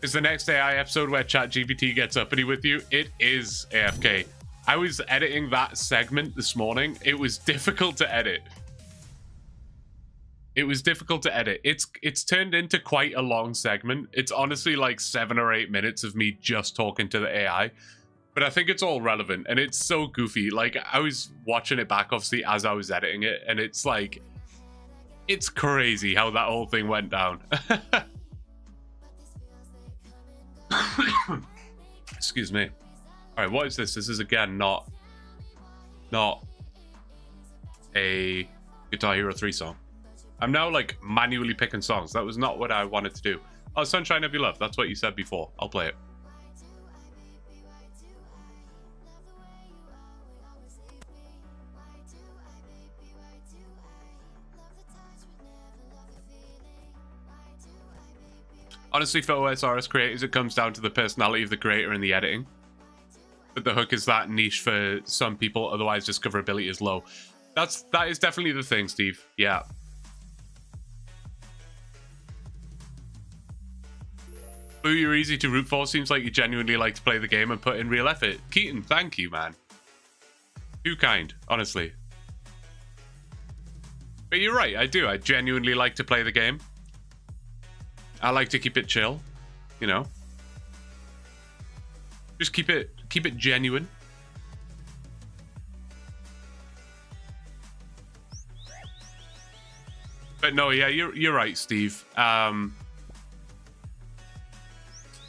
Is the next AI episode where ChatGPT gets uppity with you? It is, AFK. I was editing that segment this morning. It was difficult to edit. It was difficult to edit. It's turned into quite a long segment. It's honestly like 7 or 8 minutes of me just talking to the AI. But I think it's all relevant, and it's so goofy. Like, I was watching it back, obviously, as I was editing it, and it's like... It's crazy how that whole thing went down. Excuse me. All right, what is this? This is again not a Guitar Hero 3 song. I'm now like manually picking songs. That was not what I wanted to do. Oh, Sunshine of Your Love. That's what you said before. I'll play it. Honestly, for OSRS creators, it comes down to the personality of the creator and the editing. but the hook is that niche for some people. Otherwise, discoverability is low. That is definitely the thing, Steve. Yeah. Boo, you're easy to root for. Seems like you genuinely like to play the game and put in real effort. Keaton, thank you, man. Too kind, honestly. But you're right, I do. I genuinely like to play the game. I like to keep it chill, you know. Just keep it genuine. But no, yeah, you're right, Steve.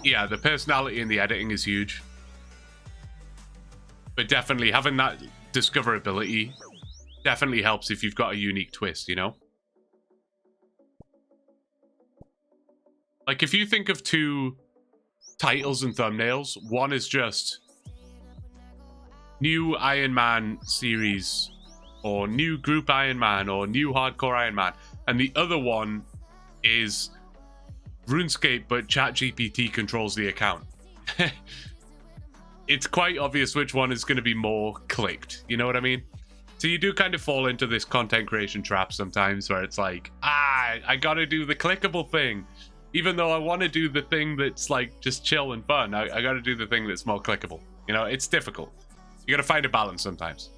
Yeah, the personality and the editing is huge. But definitely having that discoverability definitely helps if you've got a unique twist, you know? Like, if you think of two titles and thumbnails, one is just new Ironman series, or new group Ironman, or new hardcore Ironman, and the other one is RuneScape, but ChatGPT controls the account. It's quite obvious which one is going to be more clicked, you know what I mean? So you do kind of fall into this content creation trap sometimes where it's like, I gotta do the clickable thing. Even though I want to do the thing that's like just chill and fun, I gotta do the thing that's more clickable. You know, it's difficult. You gotta find a balance sometimes.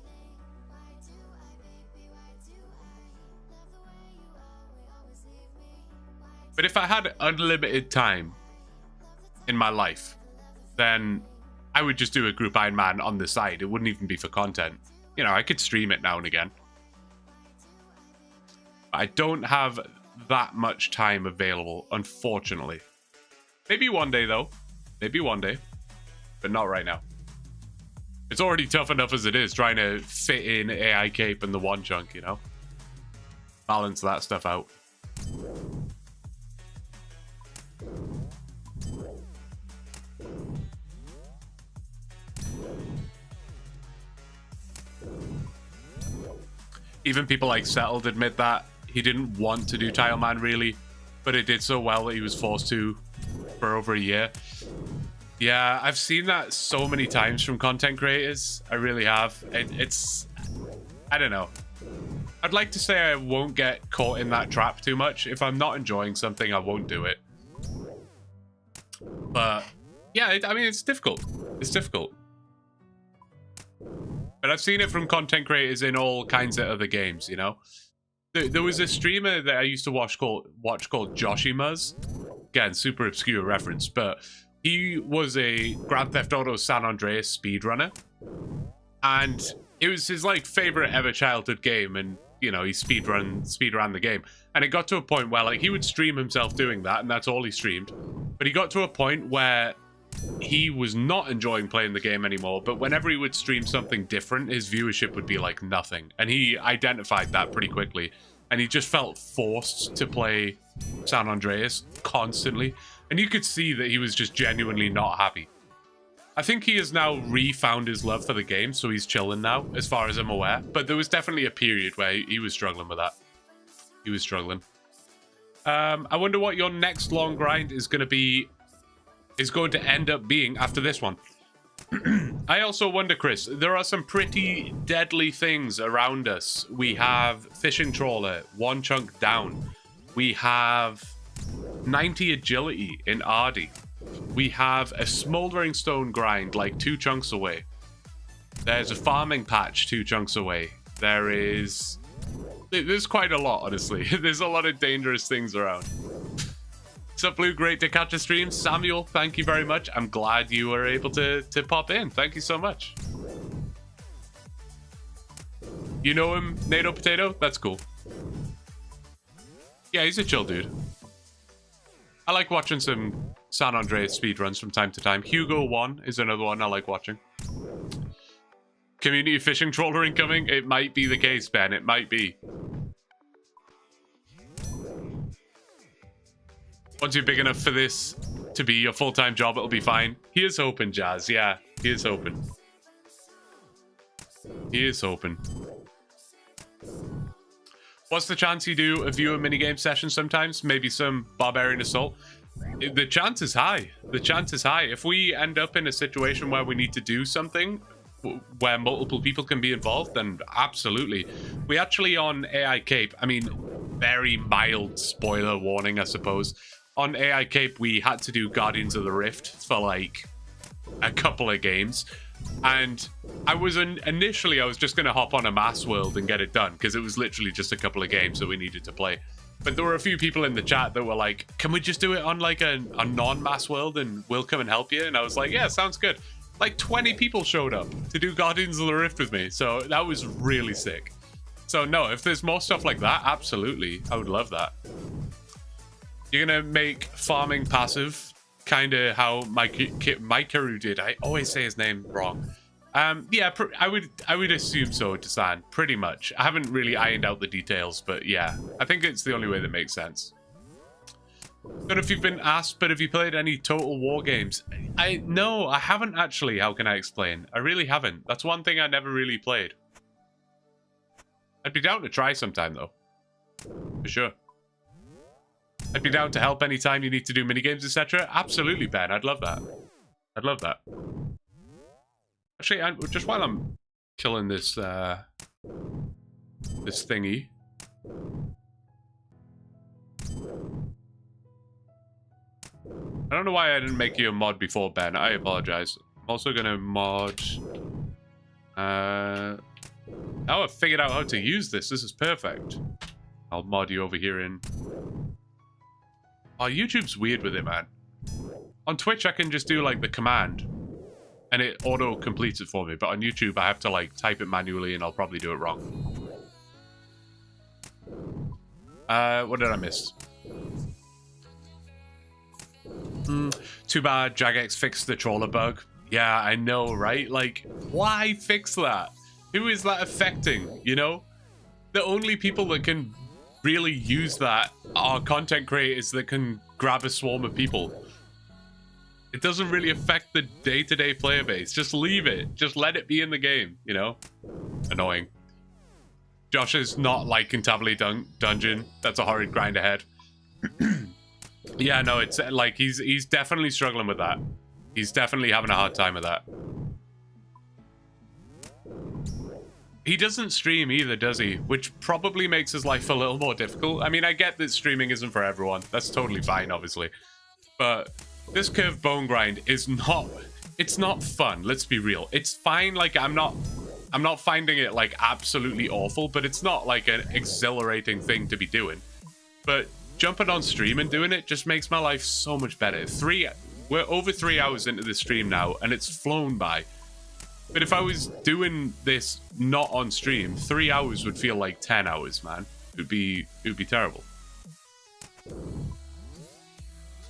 But if I had unlimited time in my life, then I would just do a group Ironman on the side. It wouldn't even be for content. You know, I could stream it now and again. I don't have that much time available, unfortunately. Maybe one day, though. Maybe one day. But not right now. It's already tough enough as it is, trying to fit in AI Cape and the OneChunk, you know? Balance that stuff out. Even people like Settled admit that he didn't want to do Tileman really, but it did so well that he was forced to for over a year. Yeah, I've seen that so many times from content creators. I really have. It's, I don't know. I'd like to say I won't get caught in that trap too much. If I'm not enjoying something, I won't do it. But yeah, I mean, it's difficult. It's difficult. But I've seen it from content creators in all kinds of other games, you know? There was a streamer that I used to watch called Joshimuz. Again, super obscure reference, but he was a Grand Theft Auto San Andreas speedrunner. And it was his, like, favorite ever childhood game, and, you know, he speedran the game. And it got to a point where, like, he would stream himself doing that, and that's all he streamed. But he got to a point where he was not enjoying playing the game anymore, but whenever he would stream something different, his viewership would be like nothing. And he identified that pretty quickly. And he just felt forced to play San Andreas constantly. And you could see that he was just genuinely not happy. I think he has now refound his love for the game, so he's chilling now, as far as I'm aware. But there was definitely a period where he was struggling with that. He was struggling. I wonder what your next long grind is going to end up being after this one. I also wonder, Chris, there are some pretty deadly things around us. We have Fishing Trawler, OneChunk down. We have 90 agility in Ardy. We have a Smoldering Stone grind like 2 chunks away. There's a Farming Patch 2 chunks away. There's quite a lot, honestly. There's a lot of dangerous things around. What's up, Blue? Great to catch a stream. Samuel, thank you very much. I'm glad you were able to pop in. Thank you so much. You know him, NATO Potato? That's cool. Yeah, he's a chill dude. I like watching some San Andreas speedruns from time to time. Hugo 1 is another one I like watching. Community fishing trawler incoming? It might be the case, Ben. It might be. Once you're big enough for this to be your full-time job, it'll be fine. He is hoping, Jazz. Yeah, he is hoping. He is hoping. What's the chance you do a viewer minigame session sometimes? Maybe some Barbarian Assault? The chance is high. The chance is high. If we end up in a situation where we need to do something where multiple people can be involved, then absolutely. We actually on AI Cape, I mean, very mild spoiler warning, I suppose. On AI Cape, we had to do Guardians of the Rift for like a couple of games. And I was initially, I was just going to hop on a mass world and get it done because it was literally just a couple of games that we needed to play. But there were a few people in the chat that were like, can we just do it on like a non-mass world and we'll come and help you? And I was like, yeah, sounds good. Like 20 people showed up to do Guardians of the Rift with me. So that was really sick. So no, if there's more stuff like that, absolutely. I would love that. You're going to make farming passive, kind of how Mikaru did. I always say his name wrong. Yeah, I would assume so, Desan, pretty much. I haven't really ironed out the details, but yeah, I think it's the only way that makes sense. Don't know if you've been asked, but have you played any Total War games? No, I haven't actually. How can I explain? I really haven't. That's one thing I never really played. I'd be down to try sometime, though. For sure. I'd be down to help anytime you need to do minigames, etc. Absolutely, Ben. I'd love that. I'd love that. Actually, just while I'm killing this this thingy. I don't know why I didn't make you a mod before, Ben. I apologize. I'm also gonna mod. Now I've figured out how to use this. This is perfect. I'll mod you over here in. Oh, YouTube's weird with it, man. On Twitch, I can just do like the command, and it auto completes it for me. But on YouTube, I have to like type it manually, and I'll probably do it wrong. What did I miss? Too bad Jagex fixed the trawler bug. Yeah, I know, right? Like, why fix that? Who is that affecting, you know? The only people that can really use that are content creators that can grab a swarm of people. It doesn't really affect the day-to-day player base. Just leave it. Just let it be in the game, you know? Annoying. Josh is not liking Tablet Dungeon. That's a horrid grind ahead. Yeah, no, it's like he's definitely struggling with that. He's definitely having a hard time with that. He doesn't stream either, does he? Which probably makes his life a little more difficult. I mean, I get that streaming isn't for everyone. That's totally fine, obviously. But this curved bone grind is not... It's not fun, let's be real. It's fine, like, I'm not finding it, like, absolutely awful, but it's not, like, an exhilarating thing to be doing. But jumping on stream and doing it just makes my life so much better. We're over 3 hours into the stream now, and it's flown by. But if I was doing this not on stream, 3 hours would feel like 10 hours, man. It would be terrible.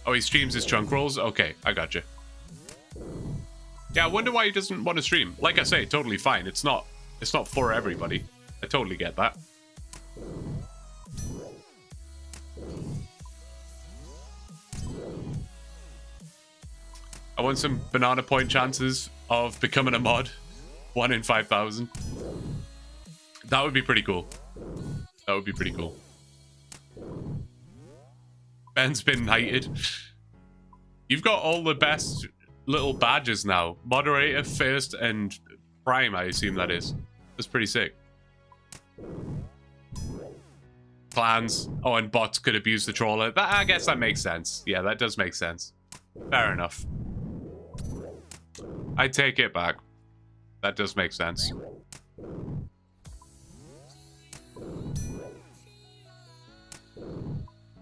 Oh, he streams his chunk rolls? Okay, I got you. Yeah, I wonder why he doesn't want to stream. Like I say, totally fine. It's not for everybody. I totally get that. I want some banana point chances of becoming a mod. 1 in 5,000. That would be pretty cool. That would be pretty cool. Ben's been knighted. You've got all the best little badges now. Moderator, first, and prime, I assume that is. That's pretty sick. Clans. Oh, and bots could abuse the trawler. I guess that makes sense. Yeah, that does make sense. Fair enough. I take it back. That does make sense.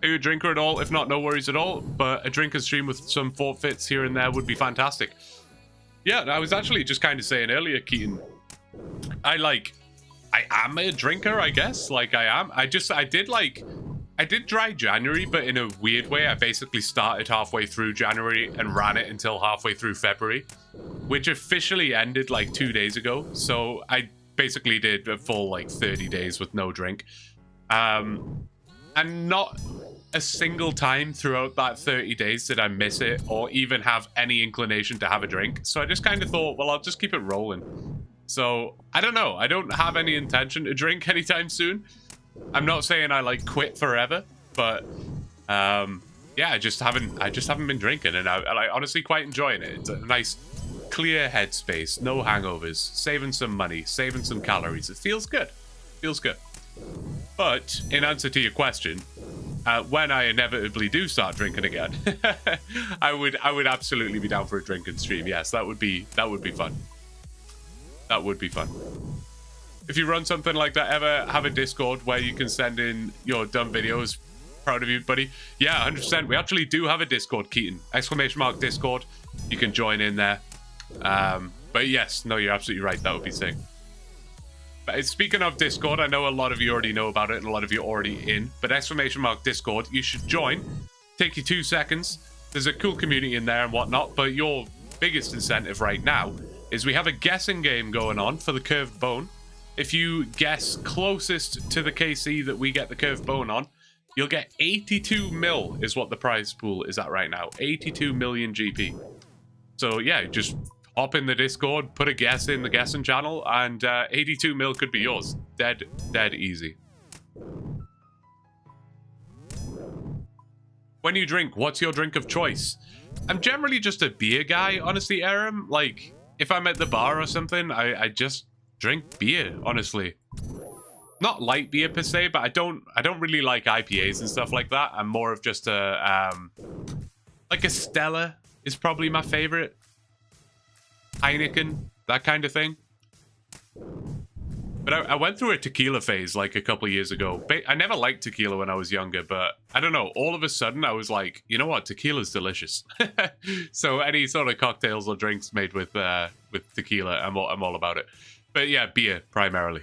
Are you a drinker at all? If not, no worries at all. But a drinker stream with some forfeits here and there would be fantastic. Yeah, I was actually just kind of saying earlier, Keaton. I am a drinker, I guess. Like, I am. I did dry January, but in a weird way. I basically started halfway through January and ran it until halfway through February, which officially ended like 2 days ago. So I basically did a full like 30 days with no drink. And not a single time throughout that 30 days did I miss it or even have any inclination to have a drink. So I just kind of thought, well, I'll just keep it rolling. So I don't know. I don't have any intention to drink anytime soon. I'm not saying I like quit forever, but yeah, I just haven't been drinking, and I honestly quite enjoying it. It's a nice, clear headspace, no hangovers, saving some money, saving some calories. It feels good. Feels good. But in answer to your question, when I inevitably do start drinking again, I would absolutely be down for a drinking stream. Yes, that would be fun. That would be fun. If you run something like that, ever have a Discord where you can send in your dumb videos? Proud of you, buddy. Yeah, 100%. We actually do have a Discord, Keaton. ! Discord. You can join in there. But yes, no, you're absolutely right. That would be sick. But speaking of Discord, I know a lot of you already know about it and a lot of you are already in. But ! Discord, you should join. Take you 2 seconds. There's a cool community in there and whatnot. But your biggest incentive right now is we have a guessing game going on for the curved bone. If you guess closest to the KC that we get the curved bone on, you'll get 82 mil is what the prize pool is at right now. 82 million GP. So yeah, just hop in the Discord, put a guess in the guessing channel, and 82 mil could be yours. Dead easy. When you drink, what's your drink of choice? I'm generally just a beer guy, honestly, Aram. Like, if I'm at the bar or something, I just drink beer, honestly. Not light beer per se, but I don't really like IPAs and stuff like that. I'm more of just a like a Stella is probably my favorite. Heineken, that kind of thing. But I went through a tequila phase like a couple of years ago. I never liked tequila when I was younger, but I don't know. All of a sudden, I was like, you know what? Tequila's delicious. So any sort of cocktails or drinks made with tequila, I'm all about it. But yeah, beer primarily.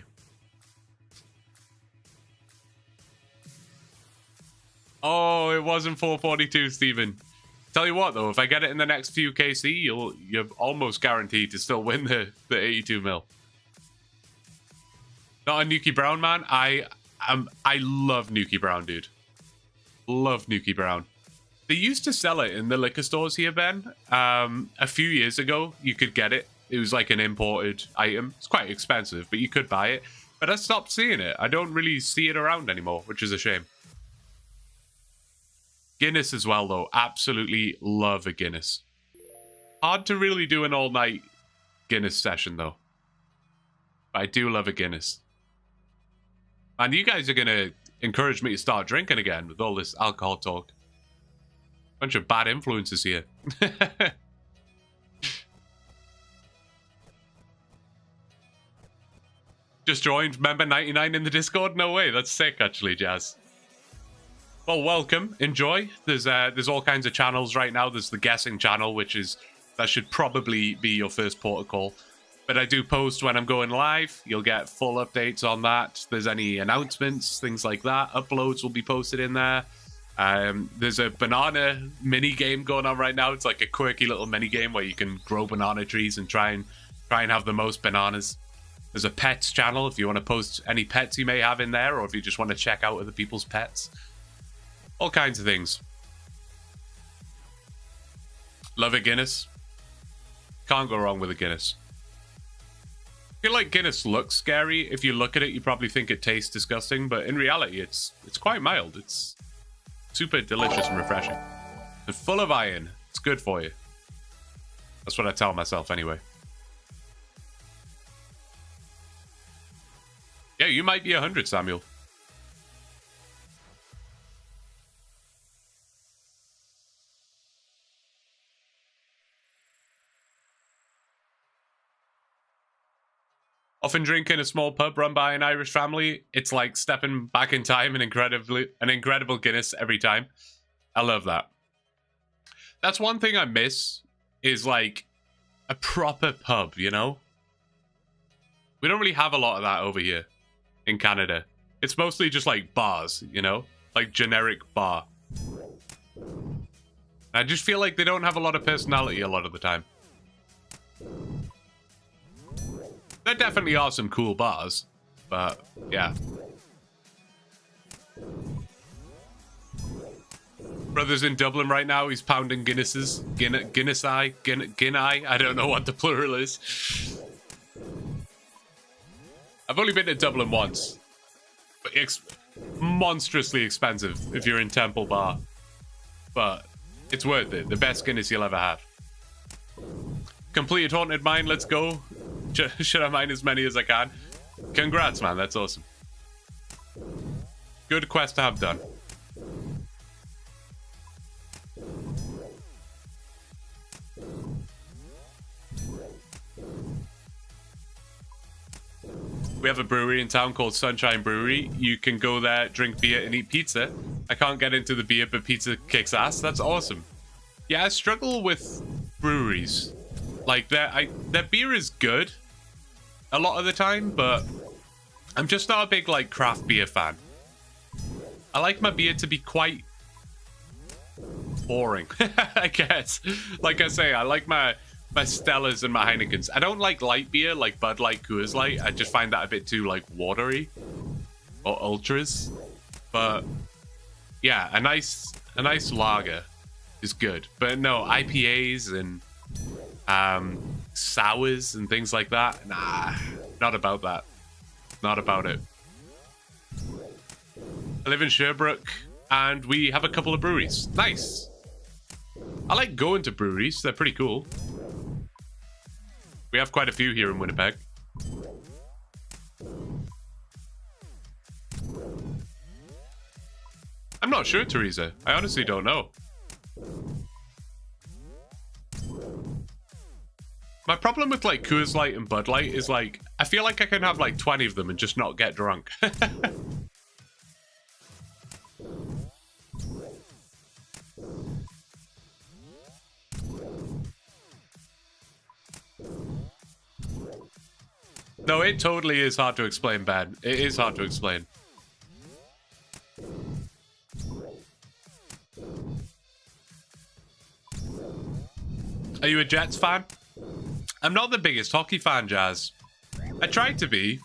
Oh, it wasn't 442, Steven. Tell you what, though, if I get it in the next few KC, you're almost guaranteed to still win the 82 mil. Not a Nuki Brown, man. I love Nuki Brown, dude. Love Nuki Brown. They used to sell it in the liquor stores here, Ben. A few years ago, you could get it. It was like an imported item. It's quite expensive, but you could buy it. But I stopped seeing it. I don't really see it around anymore, which is a shame. Guinness as well, though. Absolutely love a Guinness. Hard to really do an all-night Guinness session, though. But I do love a Guinness. And you guys are going to encourage me to start drinking again with all this alcohol talk. Bunch of bad influences here. Just joined member 99 in the Discord? No way. That's sick, actually, Jazz. Well, welcome. Enjoy. There's all kinds of channels right now. There's the guessing channel, that should probably be your first port of call. But I do post when I'm going live. You'll get full updates on that. There's any announcements, things like that. Uploads will be posted in there. There's a banana mini game going on right now. It's like a quirky little mini game where you can grow banana trees and try and have the most bananas. There's a pets channel if you want to post any pets you may have in there, or if you just want to check out other people's pets. All kinds of things. Love a Guinness. Can't go wrong with a Guinness. I feel like Guinness looks scary. If you look at it, you probably think it tastes disgusting, but in reality, it's quite mild. It's super delicious and refreshing. And full of iron. It's good for you. That's what I tell myself anyway. Yeah, you might be 100, Samuel. Often drink in a small pub run by an Irish family. It's like stepping back in time, an incredible Guinness every time. I love that. That's one thing I miss, is like a proper pub, you know? We don't really have a lot of that over here in Canada. It's mostly just like bars, you know? Like generic bar. I just feel like they don't have a lot of personality a lot of the time. There definitely are some cool bars, but yeah. Brother's in Dublin right now. He's pounding Guinnesses. Guinness-I. I don't know what the plural is. I've only been to Dublin once. But it's monstrously expensive if you're in Temple Bar. but it's worth it. The best Guinness you'll ever have. Completed Haunted Mine, let's go. Should I mine as many as I can? Congrats, man, that's awesome. Good quest to have done. We have a brewery in town called Sunshine Brewery. You can go there, drink beer, and eat pizza. I can't get into the beer, but pizza kicks ass. That's awesome. Yeah, I struggle with breweries. Like, their beer is good a lot of the time, but I'm just not a big, like, craft beer fan. I like my beer to be quite boring, I guess. Like I say, I like my Stellas and my Heinekens. I don't like light beer like Bud Light, Coors Light. I just find that a bit too like watery or ultras. But yeah, a nice lager is good. But no, IPAs and sours and things like that. Nah, not about that. Not about it. I live in Sherbrooke and we have a couple of breweries. Nice. I like going to breweries. They're pretty cool. We have quite a few here in Winnipeg. I'm not sure, Teresa. I honestly don't know. My problem with like Coors Light and Bud Light is like, I feel like I can have like 20 of them and just not get drunk. No, it totally is hard to explain, Ben. It is hard to explain. Are you a Jets fan? I'm not the biggest hockey fan, Jazz. I tried to be.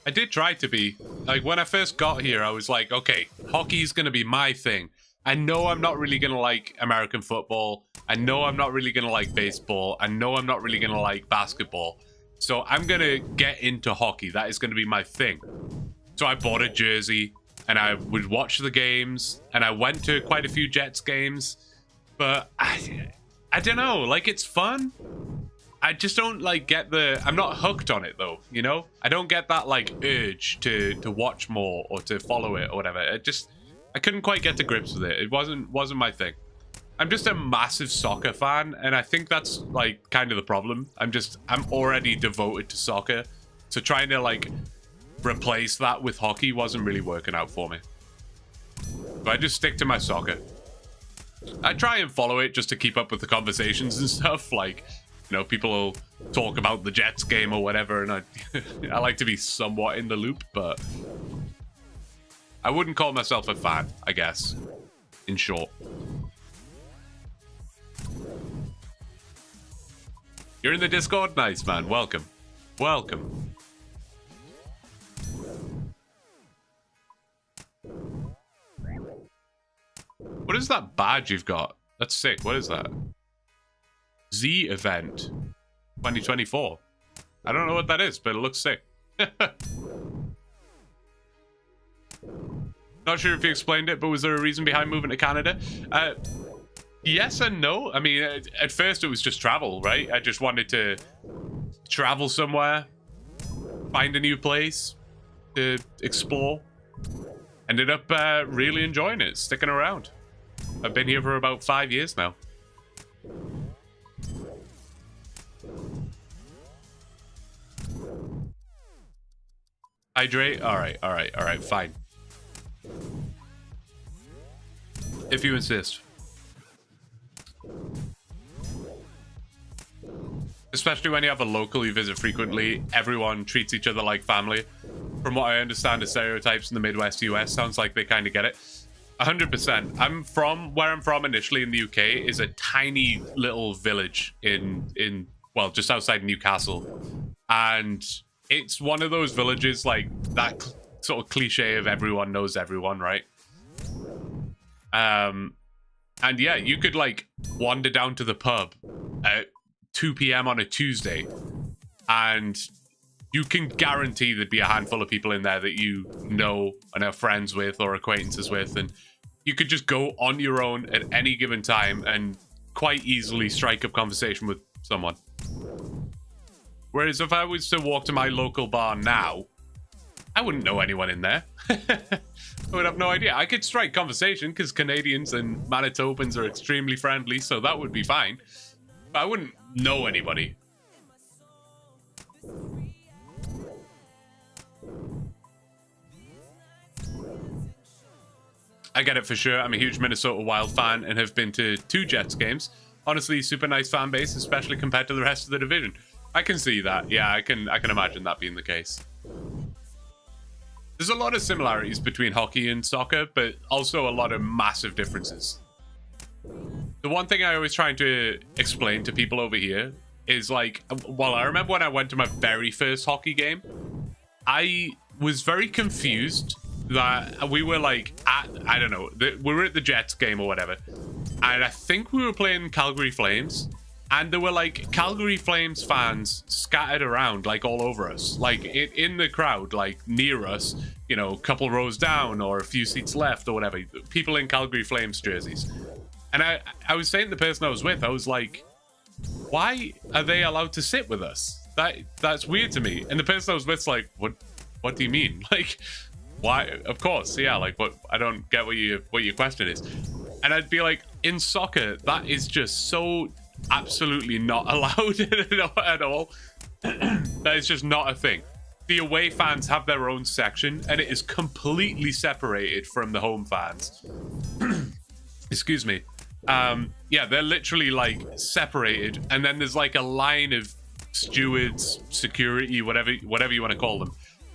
I did try to be. Like, when I first got here, I was like, okay, hockey's going to be my thing. I know I'm not really going to like American football. I know I'm not really going to like baseball. I know I'm not really going to like basketball. So I'm going to get into hockey. That is going to be my thing. So I bought a jersey and I would watch the games and I went to quite a few Jets games. But I don't know. Like, it's fun. I just don't like get the... I'm not hooked on it though, you know? I don't get that like urge to watch more or to follow it or whatever. I couldn't quite get to grips with it. It wasn't my thing. I'm just a massive soccer fan, and I think that's like kind of the problem. I'm already devoted to soccer, so trying to like replace that with hockey wasn't really working out for me. But I just stick to my soccer. I try and follow it just to keep up with the conversations and stuff. Like, you know, people will talk about the Jets game or whatever, and I like to be somewhat in the loop, but I wouldn't call myself a fan, I guess, in short. You're in the Discord? Nice, man. Welcome. Welcome. What is that badge you've got? That's sick. What is that? Z event 2024. I don't know what that is, but it looks sick. Not sure if you explained it, but was there a reason behind moving to Canada? Yes and no. I mean, at first it was just travel, right? I just wanted to travel somewhere, find a new place to explore. Ended up really enjoying it, sticking around. I've been here for about 5 years now. Hydrate? Alright, fine. If you insist. Especially when you have a local you visit frequently, everyone treats each other like family. From what I understand, the stereotypes in the Midwest US sounds like they kind of get it. 100%. Where I'm from initially in the UK is a tiny little village in well, just outside Newcastle. And it's one of those villages like that sort of cliche of everyone knows everyone, right? And yeah, you could like wander down to the pub at 2 p.m. on a Tuesday and you can guarantee there'd be a handful of people in there that you know and are friends with or acquaintances with, and you could just go on your own at any given time and quite easily strike up conversation with someone. Whereas if I was to walk to my local bar now, I wouldn't know anyone in there. I would have no idea. I could strike conversation because Canadians and Manitobans are extremely friendly, so that would be fine. But I wouldn't know anybody. I get it for sure. I'm a huge Minnesota Wild fan and have been to 2 Jets games. Honestly, super nice fan base, especially compared to the rest of the division. I can see that. Yeah, I can imagine that being the case. There's a lot of similarities between hockey and soccer, but also a lot of massive differences. The one thing I always try to explain to people over here is like, well, I remember when I went to my very first hockey game, I was very confused that we were like at, I don't know, we were at the Jets game or whatever, and I think we were playing Calgary Flames, and there were like Calgary Flames fans scattered around like all over us, like in the crowd, like near us, you know, a couple rows down or a few seats left or whatever, people in Calgary Flames jerseys. And I was saying to the person I was with, I was like, why are they allowed to sit with us? That's weird to me. And the person I was with's like, what do you mean? Like, why? Of course, yeah, like, what? I don't get what your question is. And I'd be like, in soccer, that is just so absolutely not allowed at all. That is just not a thing. The away fans have their own section, and it is completely separated from the home fans. Excuse me. Yeah, they're literally like separated, and then there's like a line of stewards, security, whatever you want to call them,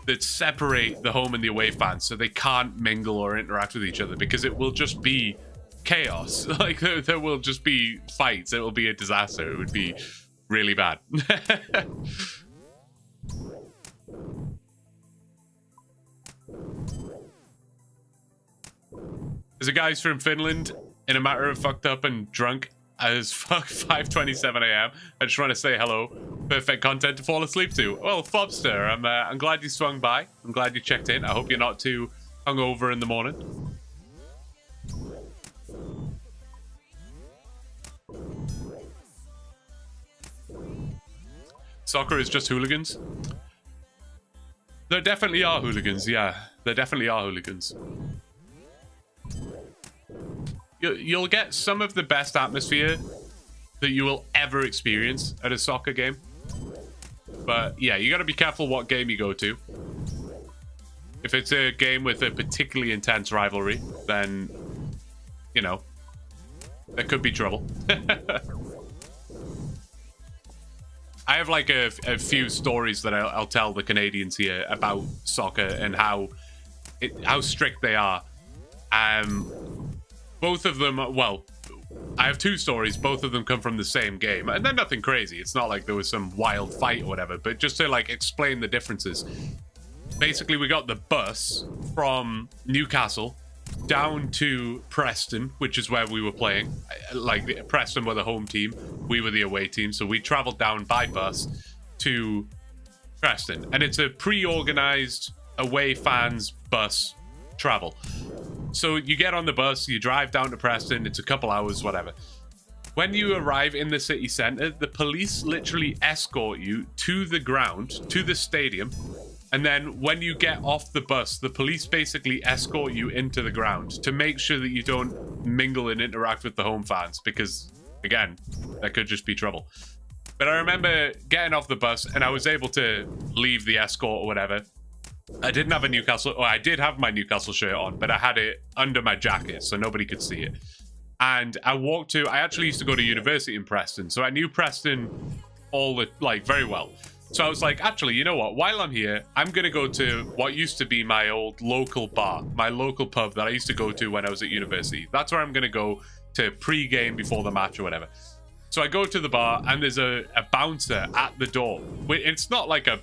that separate the home and the away fans, so they can't mingle or interact with each other, because it will just be chaos. Like there will just be fights. It will be a disaster. It would be really bad. There's a guys from Finland in a matter of fucked up and drunk as fuck 5:27 a.m. I just want to say hello. Perfect content to fall asleep to. Well, Fobster, I'm glad you swung by. I'm glad you checked in. I hope you're not too hungover in the morning. Soccer is just hooligans. There definitely are hooligans, yeah. There definitely are hooligans. You'll get some of the best atmosphere that you will ever experience at a soccer game. But yeah, you got to be careful what game you go to. If it's a game with a particularly intense rivalry, then, you know, there could be trouble. I have like a few stories that I'll tell the Canadians here about soccer and how strict they are. Both of them, well, I have 2 stories. Both of them come from the same game, and they're nothing crazy. It's not like there was some wild fight or whatever, but just to like explain the differences. Basically, we got the bus from Newcastle down to Preston, which is where we were playing. Like, Preston were the home team, we were the away team, so we traveled down by bus to Preston, and it's a pre-organized away fans bus travel. So you get on the bus, you drive down to Preston, it's a couple hours, whatever. When you arrive in the city centre, the police literally escort you to the ground, to the stadium, and then when you get off the bus, the police basically escort you into the ground to make sure that you don't mingle and interact with the home fans, because, again, that could just be trouble. But I remember getting off the bus, and I was able to leave the escort or whatever. I didn't have a Newcastle, or I did have my Newcastle shirt on, but I had it under my jacket, so nobody could see it. And I actually used to go to university in Preston, so I knew Preston very well. So I was like, actually, you know what? While I'm here, I'm going to go to what used to be my old local bar, my local pub that I used to go to when I was at university. That's where I'm going to go to pre-game before the match or whatever. So I go to the bar, and there's a bouncer at the door. It's not like a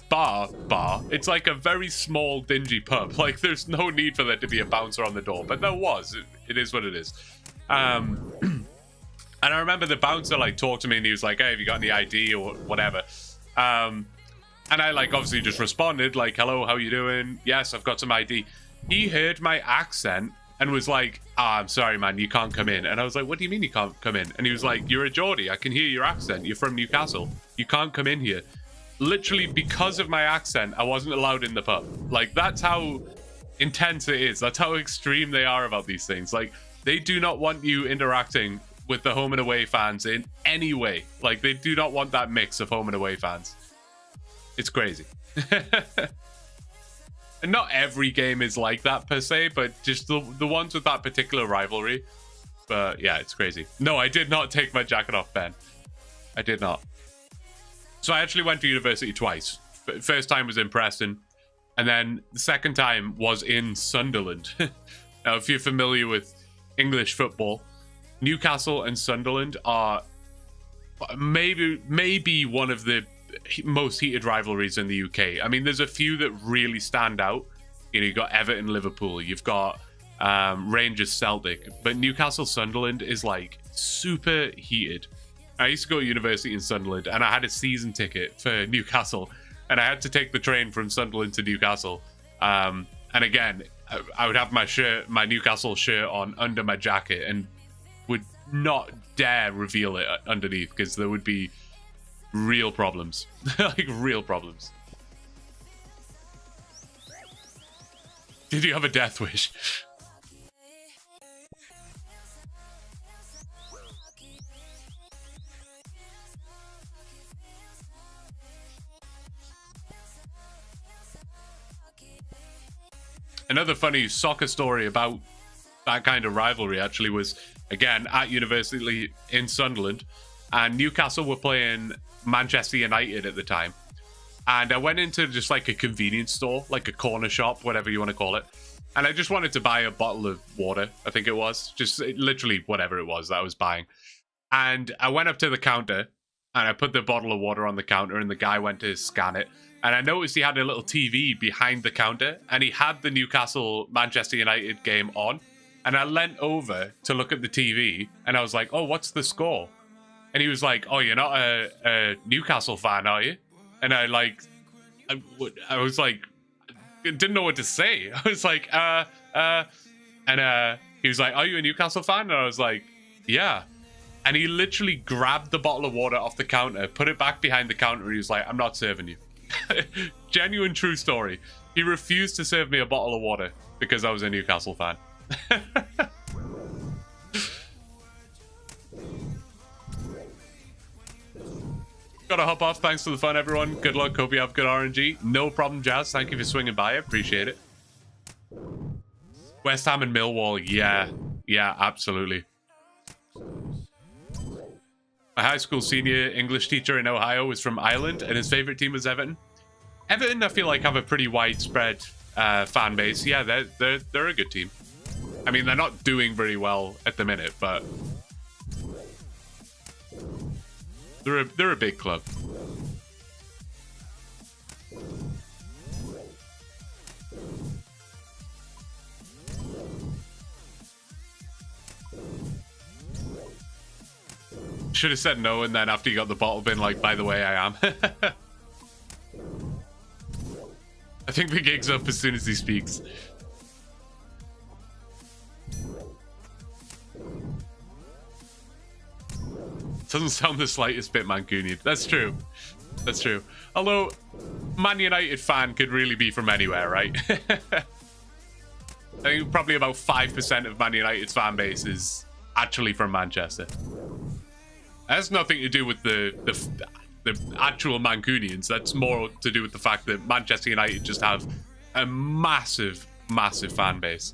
bar. It's like a very small, dingy pub. Like, there's no need for there to be a bouncer on the door, but there was. It is what it is. And I remember the bouncer like talked to me, and he was like, "Hey, have you got any ID or whatever?" And I like obviously just responded like, "Hello, how you doing? Yes, I've got some ID." He heard my accent and was like, I'm sorry, man, you can't come in. And I was like, what do you mean you can't come in? And he was like, you're a Geordie. I can hear your accent. You're from Newcastle. You can't come in here. Literally, because of my accent, I wasn't allowed in the pub. Like, that's how intense it is. That's how extreme they are about these things. Like, they do not want you interacting with the home and away fans in any way. Like, they do not want that mix of home and away fans. It's crazy. And not every game is like that per se, but just the ones with that particular rivalry. But yeah, it's crazy. No, I did not take my jacket off, Ben. I did not. So I actually went to university twice. First time was in Preston, and then the second time was in Sunderland. Now, if you're familiar with English football, Newcastle and Sunderland are maybe one of the most heated rivalries in the UK. I mean, there's a few that really stand out. You know, you've got Everton, Liverpool, you've got Rangers, Celtic, but Newcastle, Sunderland is like super heated. I used to go to university in Sunderland, and I had a season ticket for Newcastle, and I had to take the train from Sunderland to Newcastle. And again, I would have my Newcastle shirt on under my jacket, and would not dare reveal it underneath because there would be real problems. Like, real problems. Did you have a death wish? Another funny soccer story about that kind of rivalry actually was, again, at university in Sunderland, and Newcastle were playing Manchester United at the time. And I went into just like a convenience store, like a corner shop, whatever you want to call it. And I just wanted to buy a bottle of water, I think it was. Just literally whatever it was that I was buying. And I went up to the counter, and I put the bottle of water on the counter, and the guy went to scan it. And I noticed he had a little TV behind the counter, and he had the Newcastle Manchester United game on. And I leant over to look at the TV, and I was like, oh, what's the score? And he was like, oh, you're not a Newcastle fan, are you? And I was like, didn't know what to say. I was like, and he was like, are you a Newcastle fan? And I was like, yeah. And he literally grabbed the bottle of water off the counter, put it back behind the counter, and he was like, I'm not serving you. Genuine true story. He refused to serve me a bottle of water because I was a Newcastle fan. Gotta hop off. Thanks for the fun, everyone. Good luck. Hope you have good RNG. No problem, Jazz. Thank you for swinging by. I appreciate it. West Ham and Millwall. Yeah, absolutely. My high school senior English teacher in Ohio was from Ireland, and his favorite team was Everton. Everton, I feel like, have a pretty widespread fan base. Yeah, they're a good team. I mean, they're not doing very well at the minute, but they're a big club. Should have said no, and then after you got the bottle, been like, by the way, I am. I think the gig's up as soon as he speaks. Doesn't sound the slightest bit Mancunian. That's true. That's true. Although, Man United fan could really be from anywhere, right? I think probably about 5% of Man United's fan base is actually from Manchester. It has nothing to do with the actual Mancunians. That's more to do with the fact that Manchester United just have a massive, massive fan base.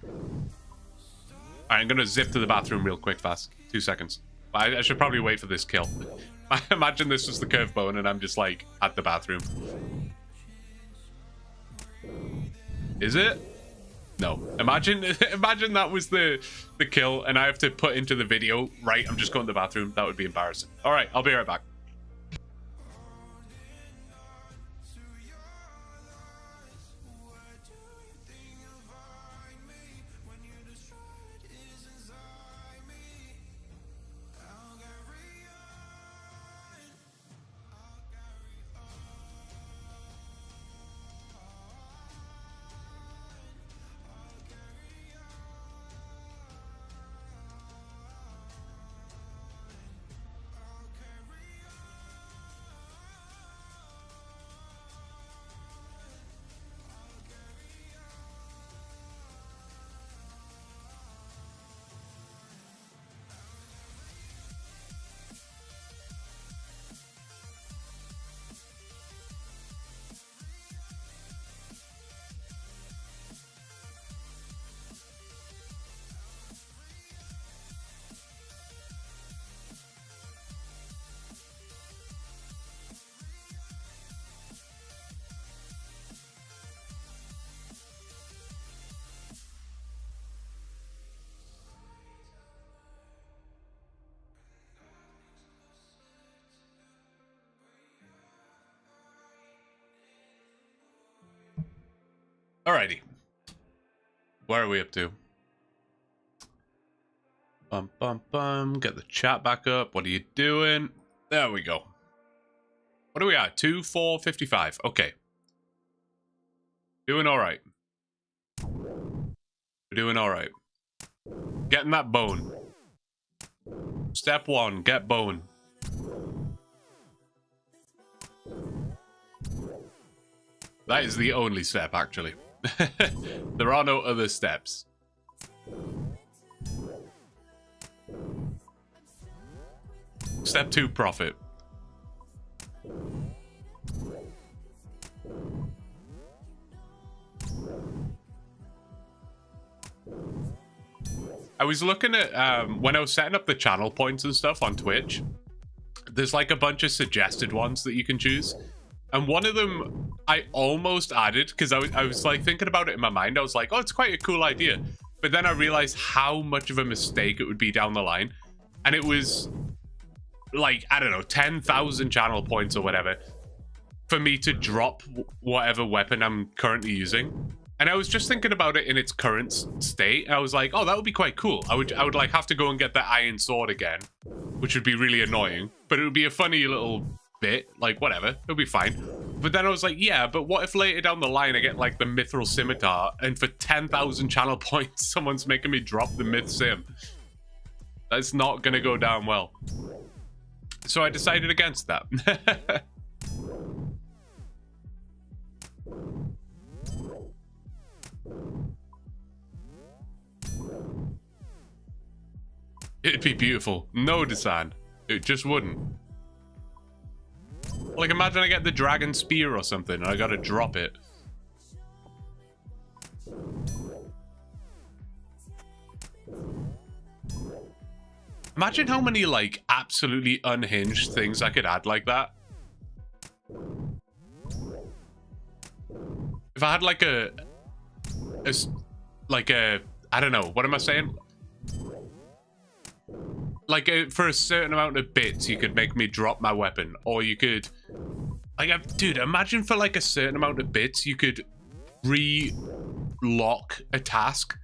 Alright, I'm going to zip to the bathroom real quick, fast. 2 seconds. I should probably wait for this kill. Imagine this was the curve bone and I'm just like at the bathroom. Is it? No. Imagine that was the kill and I have to put into the video, right, I'm just going to the bathroom. That would be embarrassing. Alright, I'll be right back. Alrighty. Where are we up to? Bum, bum, bum. Get the chat back up. What are you doing? There we go. What are we at? 2:4:55. Okay. Doing alright. We're doing alright. Getting that bone. Step 1, get bone. That is the only step, actually. There are no other steps. Step 2, profit. I was looking at, when I was setting up the channel points and stuff on Twitch, there's like a bunch of suggested ones that you can choose. And one of them I almost added because I was like thinking about it in my mind. I was like, oh, it's quite a cool idea. But then I realized how much of a mistake it would be down the line. And it was like, I don't know, 10,000 channel points or whatever for me to drop whatever weapon I'm currently using. And I was just thinking about it in its current state. I was like, oh, that would be quite cool. I would like have to go and get the iron sword again, which would be really annoying. But it would be a funny little bit, like whatever, it'll be fine. But then I was like, yeah, but what if later down the line I get like the mithril scimitar and for 10,000 channel points someone's making me drop the myth sim? That's not gonna go down well. So I decided against that. It'd be beautiful. No, Desan, it just wouldn't. Like, imagine I get the dragon spear or something and I gotta drop it. Imagine how many, like, absolutely unhinged things I could add like that. If I had, like, I don't know, what am I saying? Like, for a certain amount of bits, you could make me drop my weapon. Or you could... Like, dude, imagine for, like, a certain amount of bits, you could re-lock a task.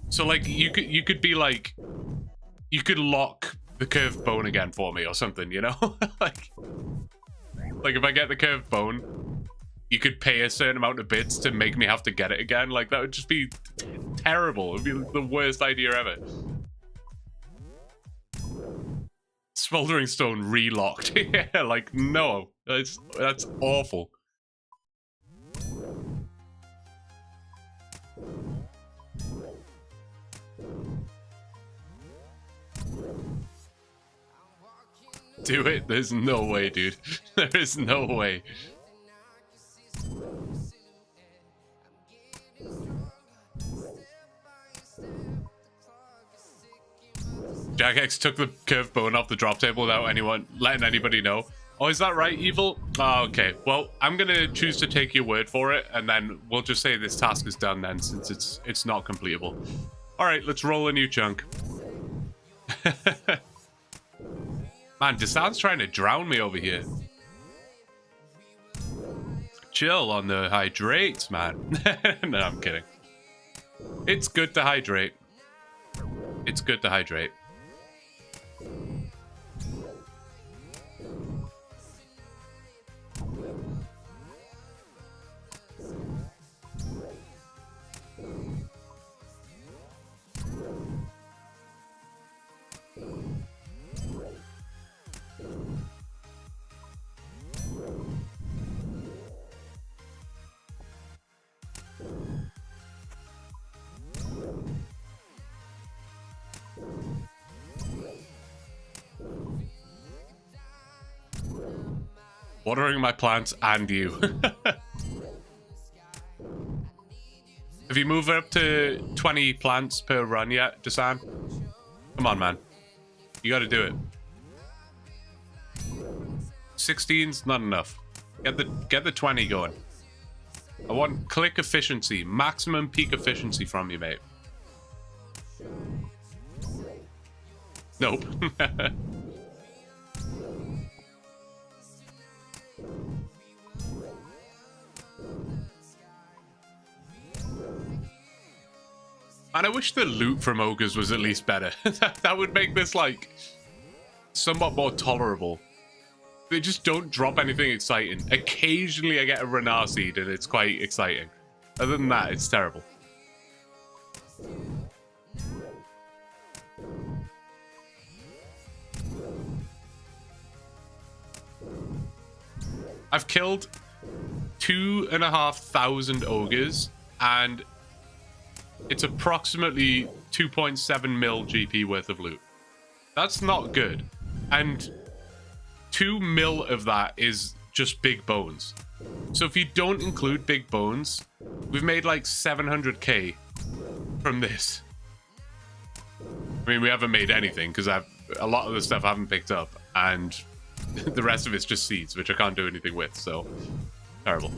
So, like, you could be, like... You could lock the curved bone again for me or something, you know? like, if I get the curved bone, you could pay a certain amount of bits to make me have to get it again. Like, that would just be terrible. It would be the worst idea ever. Smoldering stone relocked. Yeah, like, no. That's awful. Do it? There's no way, dude. There is no way. Jagex took the curved bone off the drop table without letting anybody know. Oh, is that right, Evil? Oh, okay. Well, I'm gonna choose to take your word for it, and then we'll just say this task is done then, since it's not completable. All right, let's roll a new chunk. Man, Desan's trying to drown me over here. Chill on the hydrates, man. No, I'm kidding. It's good to hydrate. It's good to hydrate. Watering my plants and you. Have you moved up to 20 plants per run yet, Desan? Come on, man. You gotta do it. 16's not enough. Get the 20 going. I want click efficiency, maximum peak efficiency from you, mate. Nope. And I wish the loot from ogres was at least better. That would make this, like, somewhat more tolerable. They just don't drop anything exciting. Occasionally I get a Renar seed and it's quite exciting. Other than that, it's terrible. I've killed 2,500 ogres and it's approximately 2.7 mil GP worth of loot. That's not good. And 2 mil of that is just big bones. So if you don't include big bones, we've made like 700k from this. I mean, we haven't made anything because a lot of the stuff I haven't picked up, and the rest of it's just seeds, which I can't do anything with, so terrible.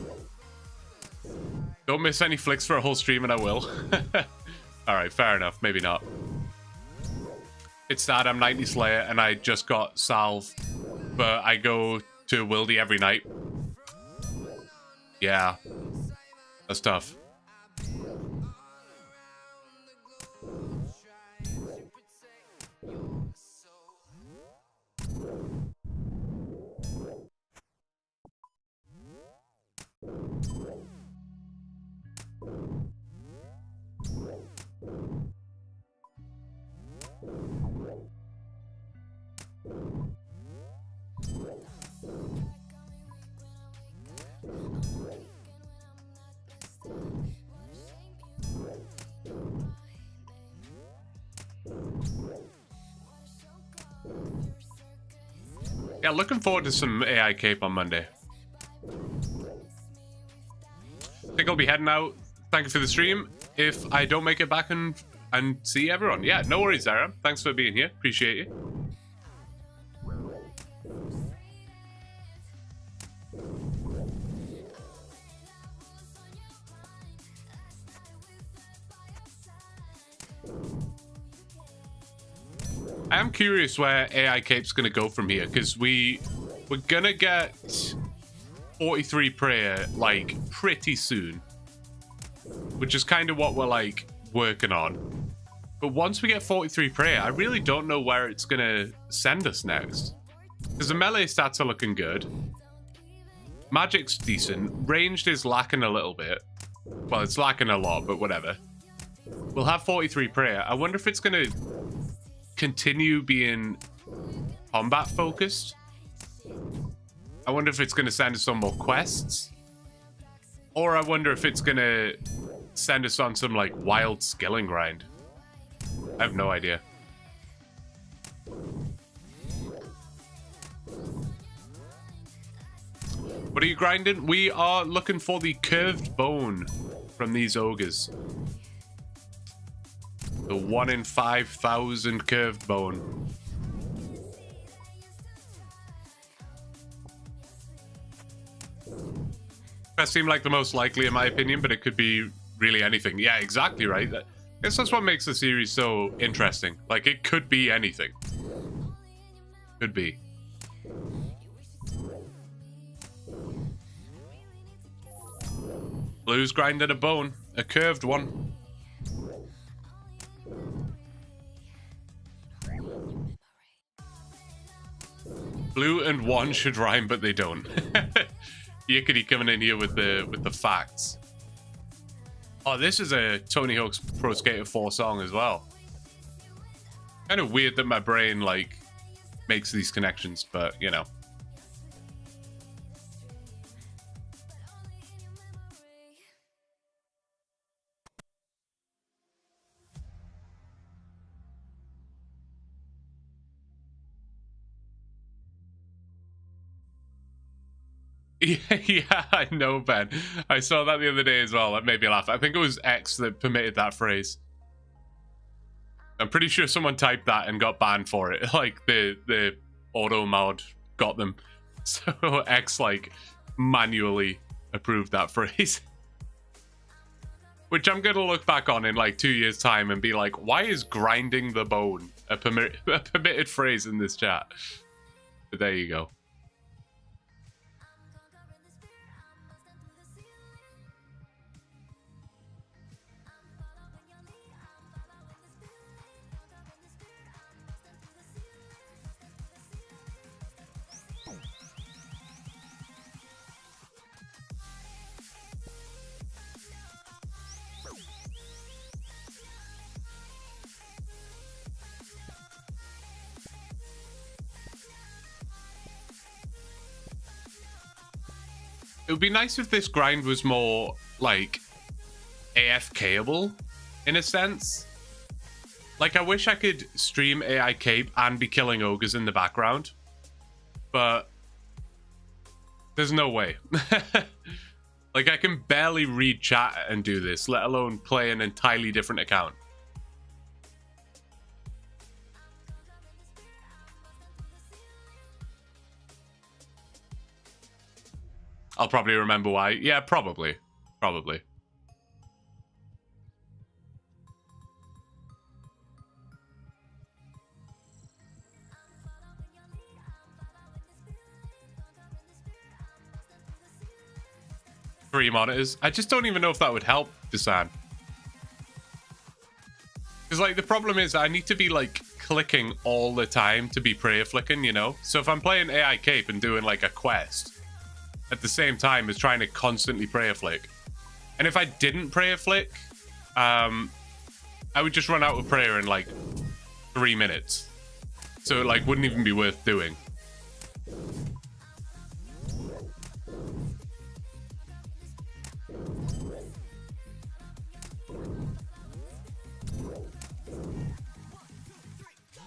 Don't miss any flicks for a whole stream and I will. Alright, fair enough. Maybe not. It's sad I'm 90 Slayer and I just got Salve, but I go to Wildy every night. Yeah. That's tough. Yeah, looking forward to some AI Cape on Monday. I think I'll be heading out. Thank you for the stream. If I don't make it back and see everyone. Yeah, no worries, Zara. Thanks for being here. Appreciate you. I am curious where AI Cape's going to go from here, because we're going to get 43 prayer, like, pretty soon. Which is kind of what we're, like, working on. But once we get 43 prayer, I really don't know where it's going to send us next. Because the melee stats are looking good. Magic's decent. Ranged is lacking a little bit. Well, it's lacking a lot, but whatever. We'll have 43 prayer. I wonder if it's going to continue being combat focused. I wonder if it's going to send us on more quests, or I wonder if it's going to send us on some like wild skilling grind. I have no idea. What are you grinding? We are looking for the curved bone from these ogres. The 1 in 5,000 curved bone. That seemed like the most likely in my opinion, but it could be really anything. Yeah, exactly right. I guess that's what makes the series so interesting. Like, it could be anything. Could be. Blue's grinded a bone. A curved one. Blue and one should rhyme, but they don't. Yickety coming in here with the facts. Oh, this is a Tony Hawk's Pro Skater 4 song as well. Kind of weird that my brain, like, makes these connections, but, you know. Yeah, I know, Ben. I saw that the other day as well. That made me laugh. I think it was X that permitted that phrase. I'm pretty sure someone typed that and got banned for it. Like, the auto mod got them. So X, like, manually approved that phrase. Which I'm going to look back on in, like, 2 years' time and be like, why is grinding the bone a permitted phrase in this chat? But there you go. It would be nice if this grind was more, like, AFKable, in a sense. Like, I wish I could stream AI Cape and be killing ogres in the background. But there's no way. Like, I can barely read chat and do this, let alone play an entirely different account. I'll probably remember why. Yeah, probably. Probably. Three monitors. I just don't even know if that would help, Desan. Because, like, the problem is I need to be, like, clicking all the time to be prayer flicking, you know? So if I'm playing AI Cape and doing, like, a quest at the same time as trying to constantly prayer flick, and if I didn't prayer flick, I would just run out of prayer in, like, 3 minutes. So it, like, wouldn't even be worth doing.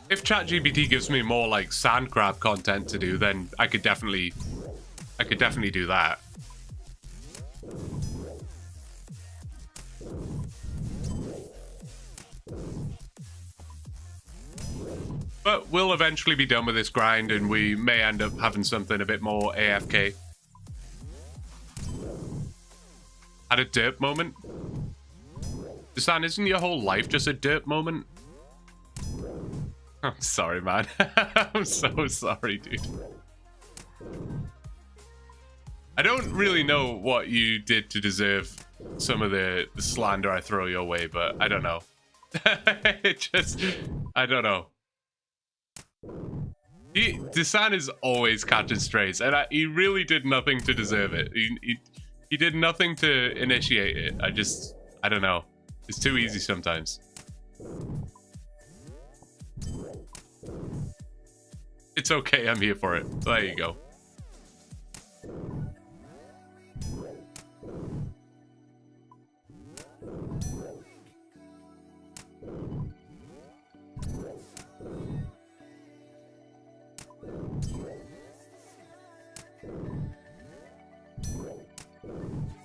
If ChatGPT gives me more like sand crab content to do, then I could definitely do that. But we'll eventually be done with this grind, and we may end up having something a bit more AFK. Had a derp moment. Desan, isn't your whole life just a derp moment? I'm sorry, man. I'm so sorry, dude. I don't really know what you did to deserve some of the slander I throw your way, but I don't know. I don't know. Desan is always catching strays, and he really did nothing to deserve it. He did nothing to initiate it. I don't know. It's too easy sometimes. It's okay, I'm here for it. There you go.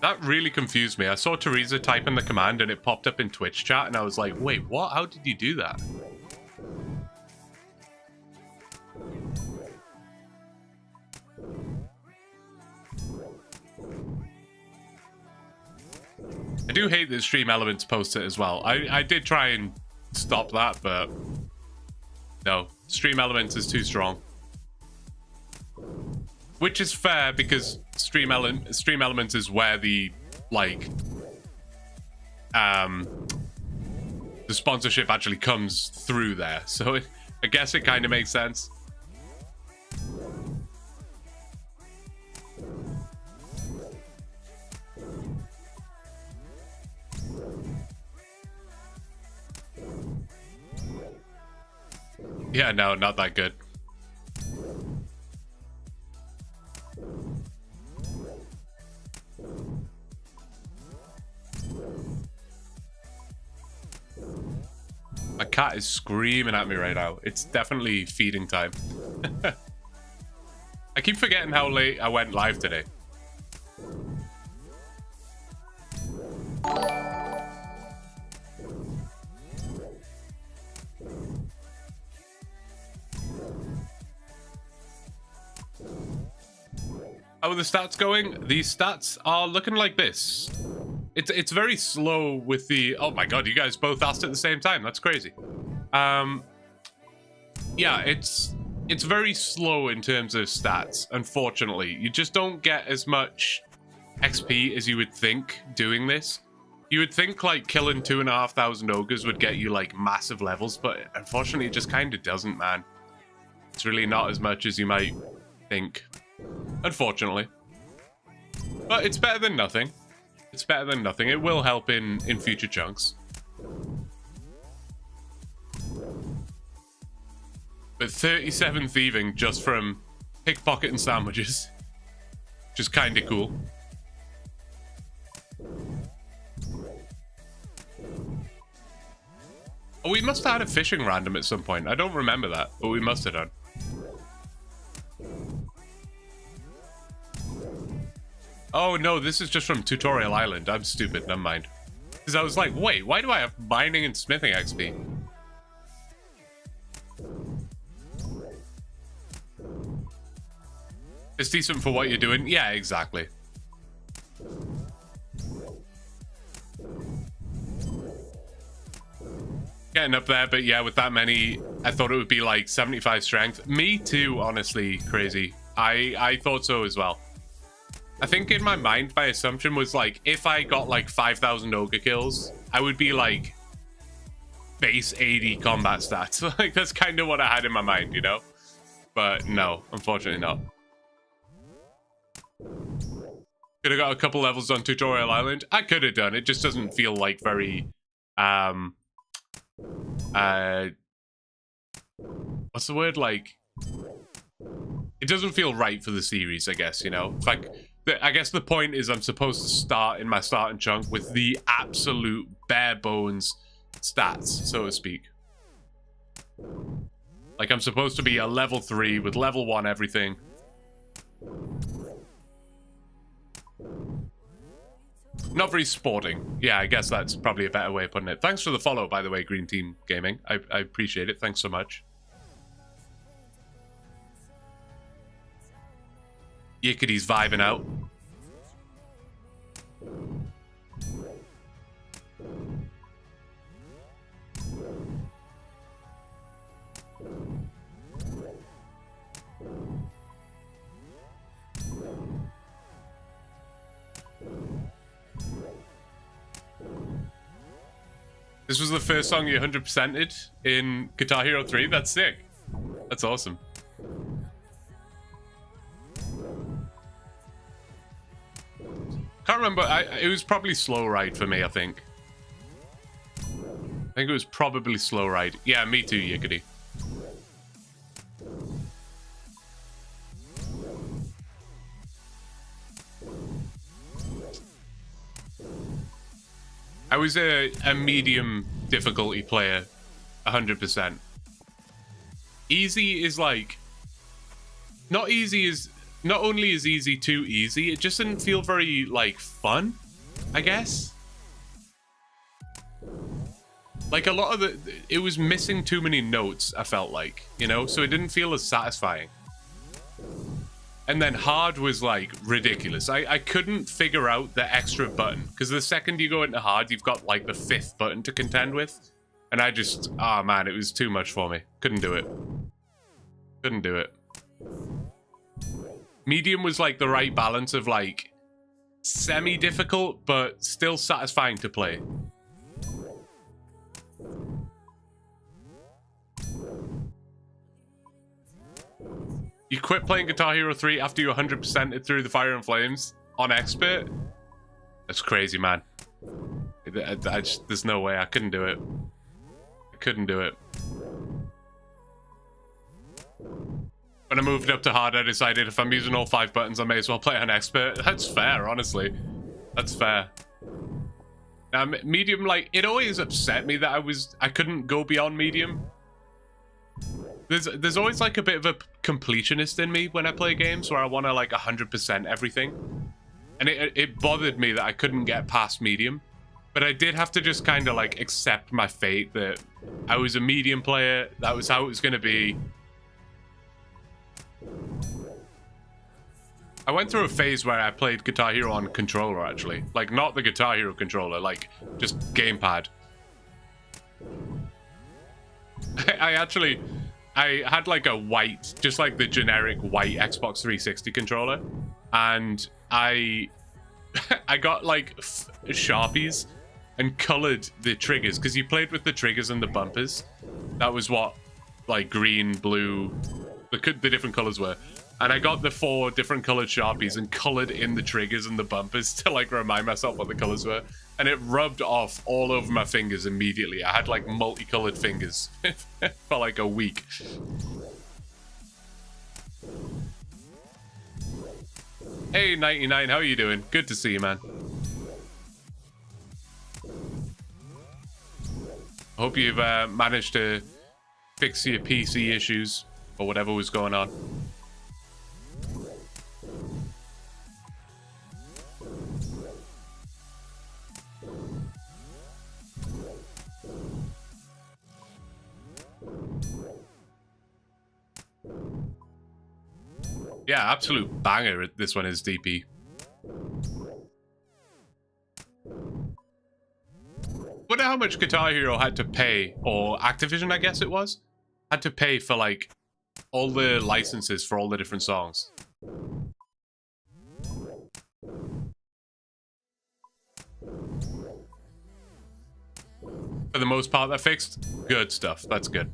That really confused me. I saw Teresa type in the command and it popped up in Twitch chat and I was like, wait, what? How did you do that? I do hate that Stream Elements post it as well. I did try and stop that, but no, Stream Elements is too strong. Which is fair because Stream Elements is where the like the sponsorship actually comes through there. So I guess it kind of makes sense. Yeah, no, not that good. My cat is screaming at me right now. It's definitely feeding time. I keep forgetting how late I went live today. How are the stats going? These stats are looking like this. It's very slow with the... Oh my god, you guys both asked at the same time. That's crazy. Yeah, it's very slow in terms of stats, unfortunately. You just don't get as much XP as you would think doing this. You would think, like, killing 2,500 ogres would get you, like, massive levels, but unfortunately it just kind of doesn't, man. It's really not as much as you might think. Unfortunately. But it's better than nothing. It's better than nothing. It will help in future chunks. But 37 thieving just from pickpocket and sandwiches. Which is kind of cool. Oh, we must have had a fishing random at some point. I don't remember that, but we must have done. Oh no, this is just from Tutorial Island. I'm stupid, never mind. Because I was like, wait, why do I have mining and smithing XP? It's decent for what you're doing. Yeah, exactly. Getting up there, but yeah, with that many, I thought it would be like 75 strength. Me too, honestly, crazy. I thought so as well. I think in my mind, my assumption was like, if I got like 5,000 ogre kills, I would be like base 80 combat stats. Like that's kind of what I had in my mind, you know? But no, unfortunately not. Could have got a couple levels on Tutorial Island. I could have done. It just doesn't feel like very what's the word? Like, it doesn't feel right for the series, I guess, you know? Like, I guess the point is I'm supposed to start in my starting chunk with the absolute bare bones stats, so to speak. Like, I'm supposed to be a level 3 with level 1 everything. Not very sporting. Yeah, I guess that's probably a better way of putting it. Thanks for the follow, by the way, Green Team Gaming. I appreciate it. Thanks so much. Yickety's vibing out. This was the first song you 100%ed in Guitar Hero 3? That's sick. That's awesome. Can't remember. It was probably Slow Ride for me, I think. I think it was probably Slow Ride. Yeah, me too, Yickety. I was a medium difficulty player, 100%. Easy is like... Not easy is... Not only is easy too easy, it just didn't feel very, like, fun, I guess. Like, a lot of the... It was missing too many notes, I felt like, you know? So it didn't feel as satisfying. And then hard was, like, ridiculous. I couldn't figure out the extra button. Because the second you go into hard, you've got, like, the 5th button to contend with. And I just... Oh, man, it was too much for me. Couldn't do it. Couldn't do it. Medium was, like, the right balance of, like, semi-difficult, but still satisfying to play. You quit playing Guitar Hero 3 after you 100%ed through the Fire and Flames on Expert? That's crazy, man. There's no way. I couldn't do it. I couldn't do it. When I moved up to hard, I decided if I'm using all 5 buttons, I may as well play on Expert. That's fair, honestly. That's fair. Medium, like, it always upset me that I couldn't go beyond medium. There's always, like, a bit of a completionist in me when I play games where I want to, like, 100% everything. And it bothered me that I couldn't get past medium. But I did have to just kind of, like, accept my fate that I was a medium player. That was how it was going to be. I went through a phase where I played Guitar Hero on controller, actually. Like, not the Guitar Hero controller, like, just gamepad. I had, like, a white, just like the generic white Xbox 360 controller. And I got, like, Sharpies and colored the triggers. Because you played with the triggers and the bumpers. That was what, like, green, blue, the different colors were. And I got the 4 different colored Sharpies and colored in the triggers and the bumpers to, like, remind myself what the colors were. And it rubbed off all over my fingers immediately. I had, like, multicolored fingers for, like, a week. Hey, 99, how are you doing? Good to see you, man. hope you've managed to fix your PC issues or whatever was going on. Yeah, absolute banger. This one is DP. Wonder how much Guitar Hero had to pay, or Activision, I guess it was, had to pay for like all the licenses for all the different songs. For the most part, they're fixed. Good stuff. That's good.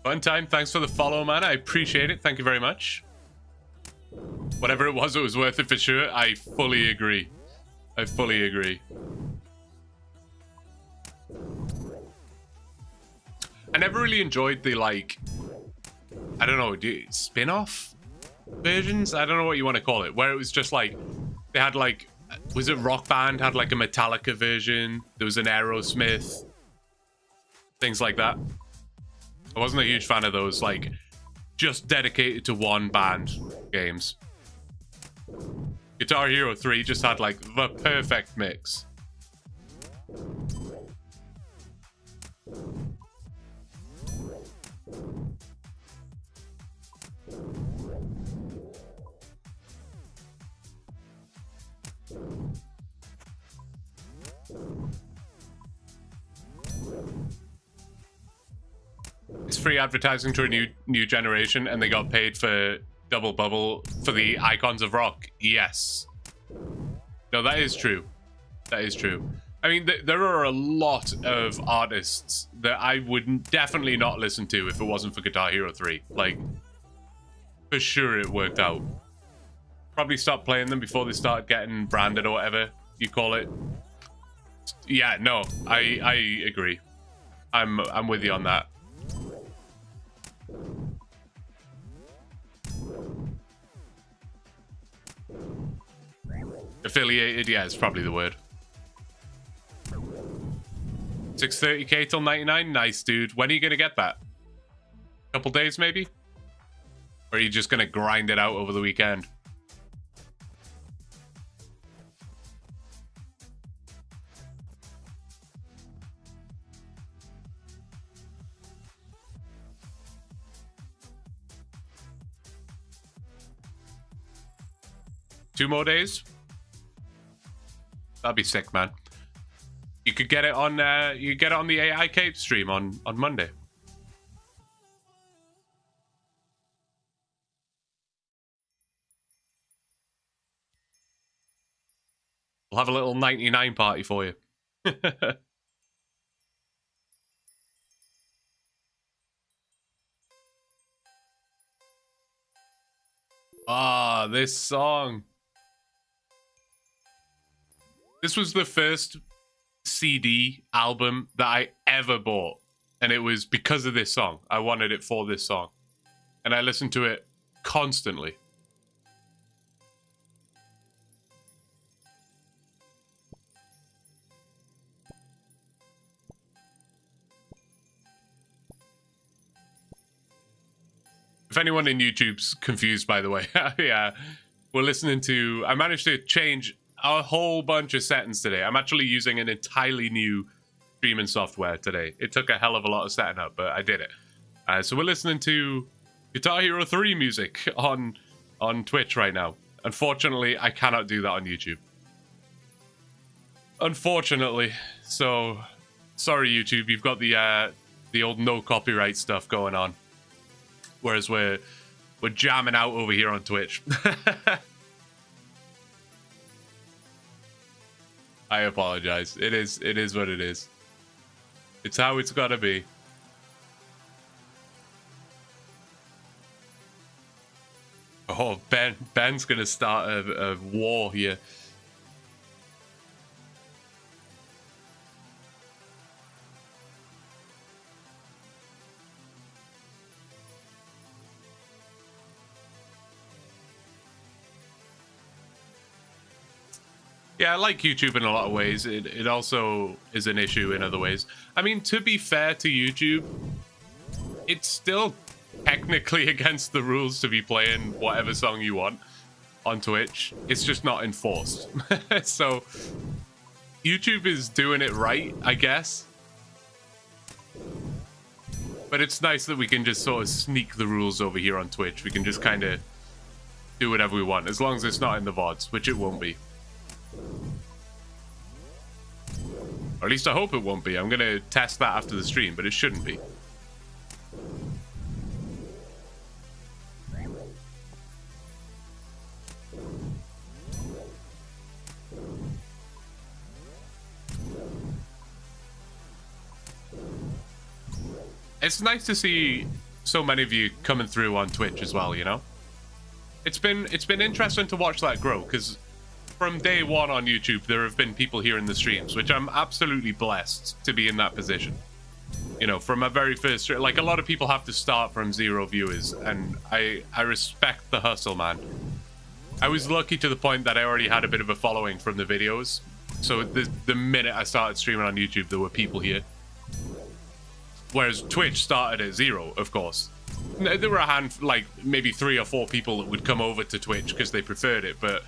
Fun time. Thanks for the follow, man. I appreciate it. Thank you very much. Whatever it was worth it for sure. I fully agree. I fully agree. I never really enjoyed the, like, I don't know, spin-off versions? I don't know what you want to call it. Where it was just like, they had like, was it Rock Band had like a Metallica version? There was an Aerosmith. Things like that. I wasn't a huge fan of those, like, just dedicated to one band games. Guitar Hero 3 just had, like, the perfect mix. It's free advertising to a new generation, and they got paid for Double Bubble for the Icons of Rock. Yes. No, that is true. That is true. I mean, there are a lot of artists that I would definitely not listen to if it wasn't for Guitar Hero 3. Like, for sure it worked out. Probably stop playing them before they start getting branded or whatever you call it. Yeah, no, I agree. I'm with you on that. Affiliated, yeah, it's probably the word. 630k till 99, nice, dude. When are you gonna get that? Couple days, maybe? Or are you just gonna grind it out over the weekend? Two more days? That'd be sick, man. You could get it on you get it on the AI Cape stream on Monday. We'll have a little 99 party for you. Ah, this song. This was the first CD album that I ever bought. And it was because of this song. I wanted it for this song. And I listened to it constantly. If anyone in YouTube's confused, by the way, yeah, we're listening to... I managed to change a whole bunch of settings today. I'm actually using an entirely new streaming software today. It took a hell of a lot of setting up, but I did it. So we're listening to Guitar Hero 3 music on Twitch right now. Unfortunately, I cannot do that on YouTube. Unfortunately. So, sorry YouTube, you've got the old no copyright stuff going on. Whereas we're jamming out over here on Twitch. I apologize. It is what it is. It's how it's gotta be. Oh, Ben's gonna start a war here. Yeah, I like YouTube in a lot of ways. It also is an issue in other ways. I mean, to be fair to YouTube, it's still technically against the rules to be playing whatever song you want on Twitch. It's just not enforced. So YouTube is doing it right, I guess. But it's nice that we can just sort of sneak the rules over here on Twitch. We can just kind of do whatever we want, as long as it's not in the VODs, which it won't be. Or at least I hope it won't be. I'm going to test that after the stream, but it shouldn't be. It's nice to see so many of you coming through on Twitch as well, you know? It's been interesting to watch that grow, because from day one on YouTube, there have been people here in the streams, which I'm absolutely blessed to be in that position. You know, from a very first, like, a lot of people have to start from 0 viewers, and I respect the hustle, man. I was lucky to the point that I already had a bit of a following from the videos. So the minute I started streaming on YouTube, there were people here. Whereas Twitch started at 0, of course. There were a handful, like maybe 3 or 4 people that would come over to Twitch because they preferred it. But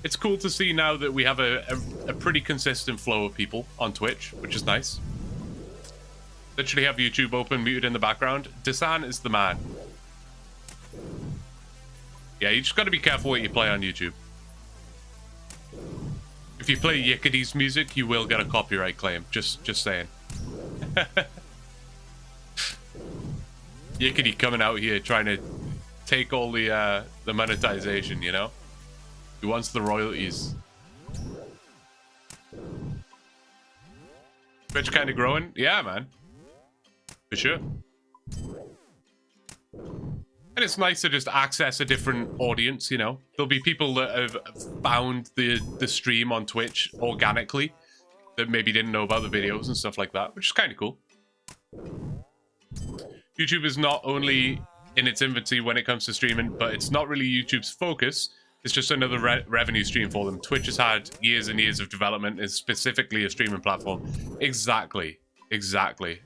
it's cool to see now that we have a pretty consistent flow of people on Twitch, which is nice. Literally have YouTube open, muted in the background. Desan is the man. Yeah, you just got to be careful what you play on YouTube. If you play Yickady's music, you will get a copyright claim. Just saying. Yickety coming out here trying to take all the monetization, you know? He wants the royalties. Twitch kind of growing? Yeah, man. For sure. And it's nice to just access a different audience, you know? There'll be people that have found the stream on Twitch organically that maybe didn't know about the videos and stuff like that, which is kind of cool. YouTube is not only in its infancy when it comes to streaming, but it's not really YouTube's focus. It's just another revenue stream for them. Twitch has had years and years of development, is specifically a streaming platform. Exactly. Exactly.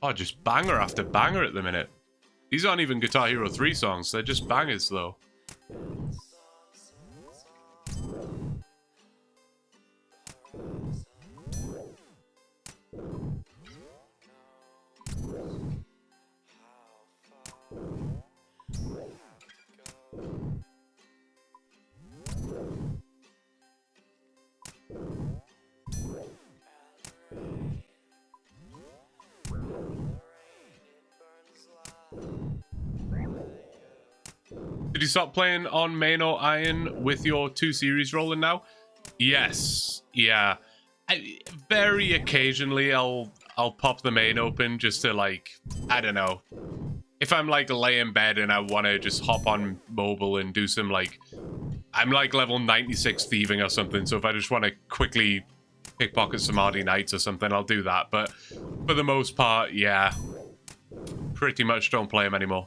Oh, just banger after banger at the minute. These aren't even Guitar Hero 3 songs, they're just bangers though. Did you stop playing on main or iron with your 2 series rolling now? Yes, yeah. Very occasionally I'll pop the main open just to, like, I don't know. If I'm like lay in bed and I want to just hop on mobile and do some, like, I'm like level 96 thieving or something, so if I just want to quickly pickpocket some Hardy Knights or something, I'll do that. But for the most part, yeah, pretty much don't play them anymore.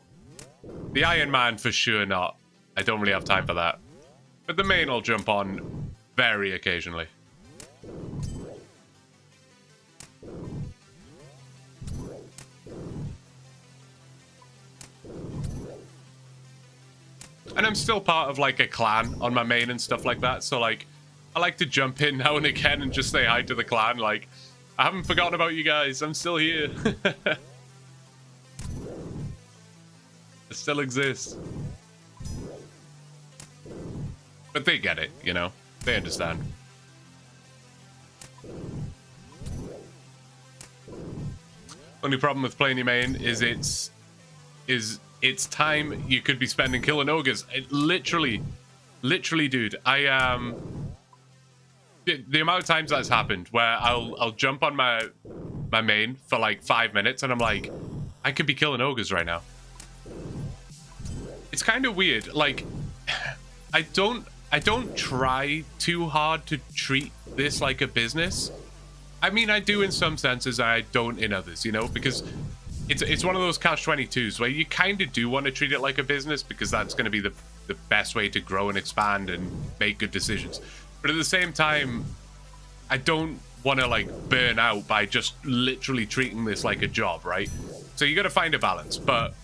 The Ironman for sure not. I don't really have time for that. But the main I'll jump on very occasionally. And I'm still part of like a clan on my main and stuff like that. So like, I like to jump in now and again and just say hi to the clan. Like, I haven't forgotten about you guys. I'm still here. It still exists. But they get it, you know? They understand. Only problem with playing your main is it's time you could be spending killing ogres. Literally, dude. The amount of times that's happened where I'll jump on my main for like 5 minutes and I'm like, I could be killing ogres right now. it's kind of weird. Like, I don't try too hard to treat this like a business. I mean, I do in some senses, and I don't in others, you know, because it's one of those catch-22s where you kind of do want to treat it like a business because that's going to be the best way to grow and expand and make good decisions. But at the same time, I don't want to like burn out by just literally treating this like a job, right? So you got to find a balance. But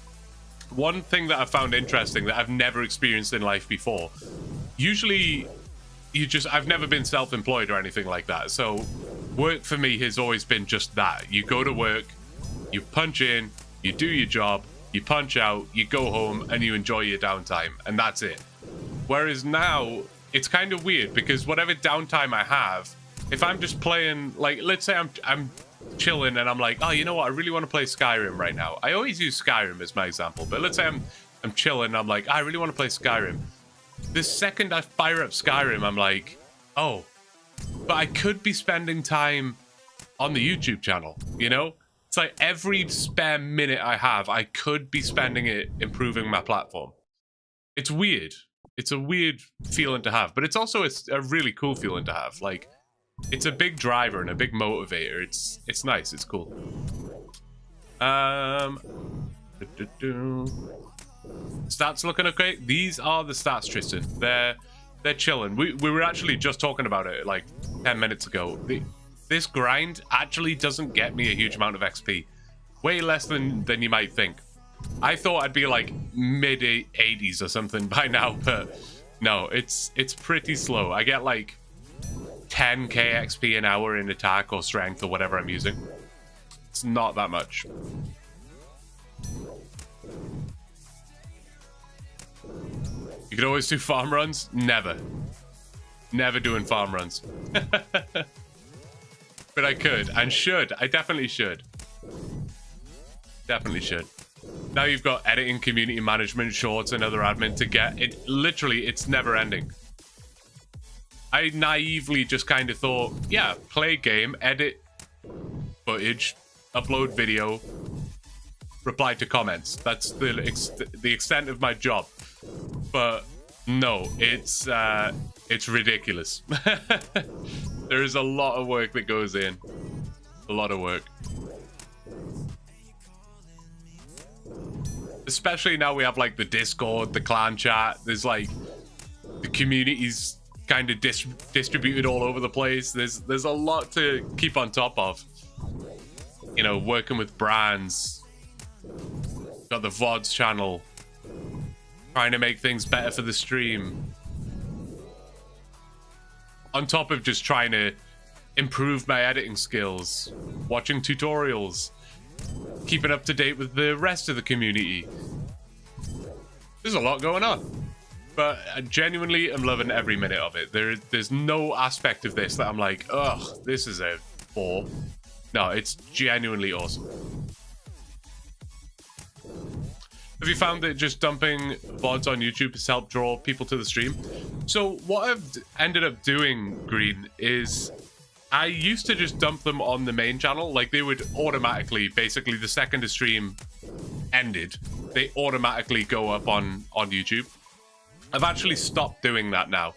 one thing that I found interesting that I've never experienced in life before, usually I've never been self-employed or anything like that. So work for me has always been just that. You go to work, you punch in, you do your job, you punch out, you go home, and you enjoy your downtime, and that's it. Whereas now, it's kind of weird because whatever downtime I have, if I'm just playing, like, let's say I'm chilling and I'm like, oh, you know what, I really want to play Skyrim right now. I always use Skyrim as my example, but let's say I'm chilling and I'm like, I really want to play Skyrim. The second I fire up Skyrim, I'm like, oh, but I could be spending time on the YouTube channel, you know? It's like every spare minute I have, I could be spending it improving my platform. It's weird. It's a weird feeling to have, but it's also a really cool feeling to have. Like, it's a big driver and a big motivator. It's nice. It's cool. Stats looking okay. These are the stats, Tristan. They're chilling. We were actually just talking about it like 10 minutes ago. This grind actually doesn't get me a huge amount of XP. Way less than you might think. I thought I'd be like mid 80s or something by now, but no, it's pretty slow. I get like 10k XP an hour in attack or strength or whatever I'm using. It's not that much. You could always do farm runs? Never. Never doing farm runs. But I could and should. I definitely should. Definitely should. Now you've got editing, community management, shorts, and other admin to get. It literally, it's never ending. I naively just kind of thought, yeah, play game, edit footage, upload video, reply to comments. That's the extent of my job. But no, it's ridiculous. There is a lot of work that goes in. A lot of work. Especially now we have like the Discord, the clan chat. There's like the community's kind of distributed all over the place. There's a lot to keep on top of. You know, working with brands. Got the VODs channel. Trying to make things better for the stream. On top of just trying to improve my editing skills, watching tutorials, keeping up to date with the rest of the community. There's a lot going on, but I genuinely am loving every minute of it. There's no aspect of this that I'm like, ugh, this is a bore. No, it's genuinely awesome. Have you found that just dumping VODs on YouTube has helped draw people to the stream? So what I've ended up doing, Green, is I used to just dump them on the main channel. Like, they would automatically, basically the second the stream ended, they automatically go up on YouTube. I've actually stopped doing that now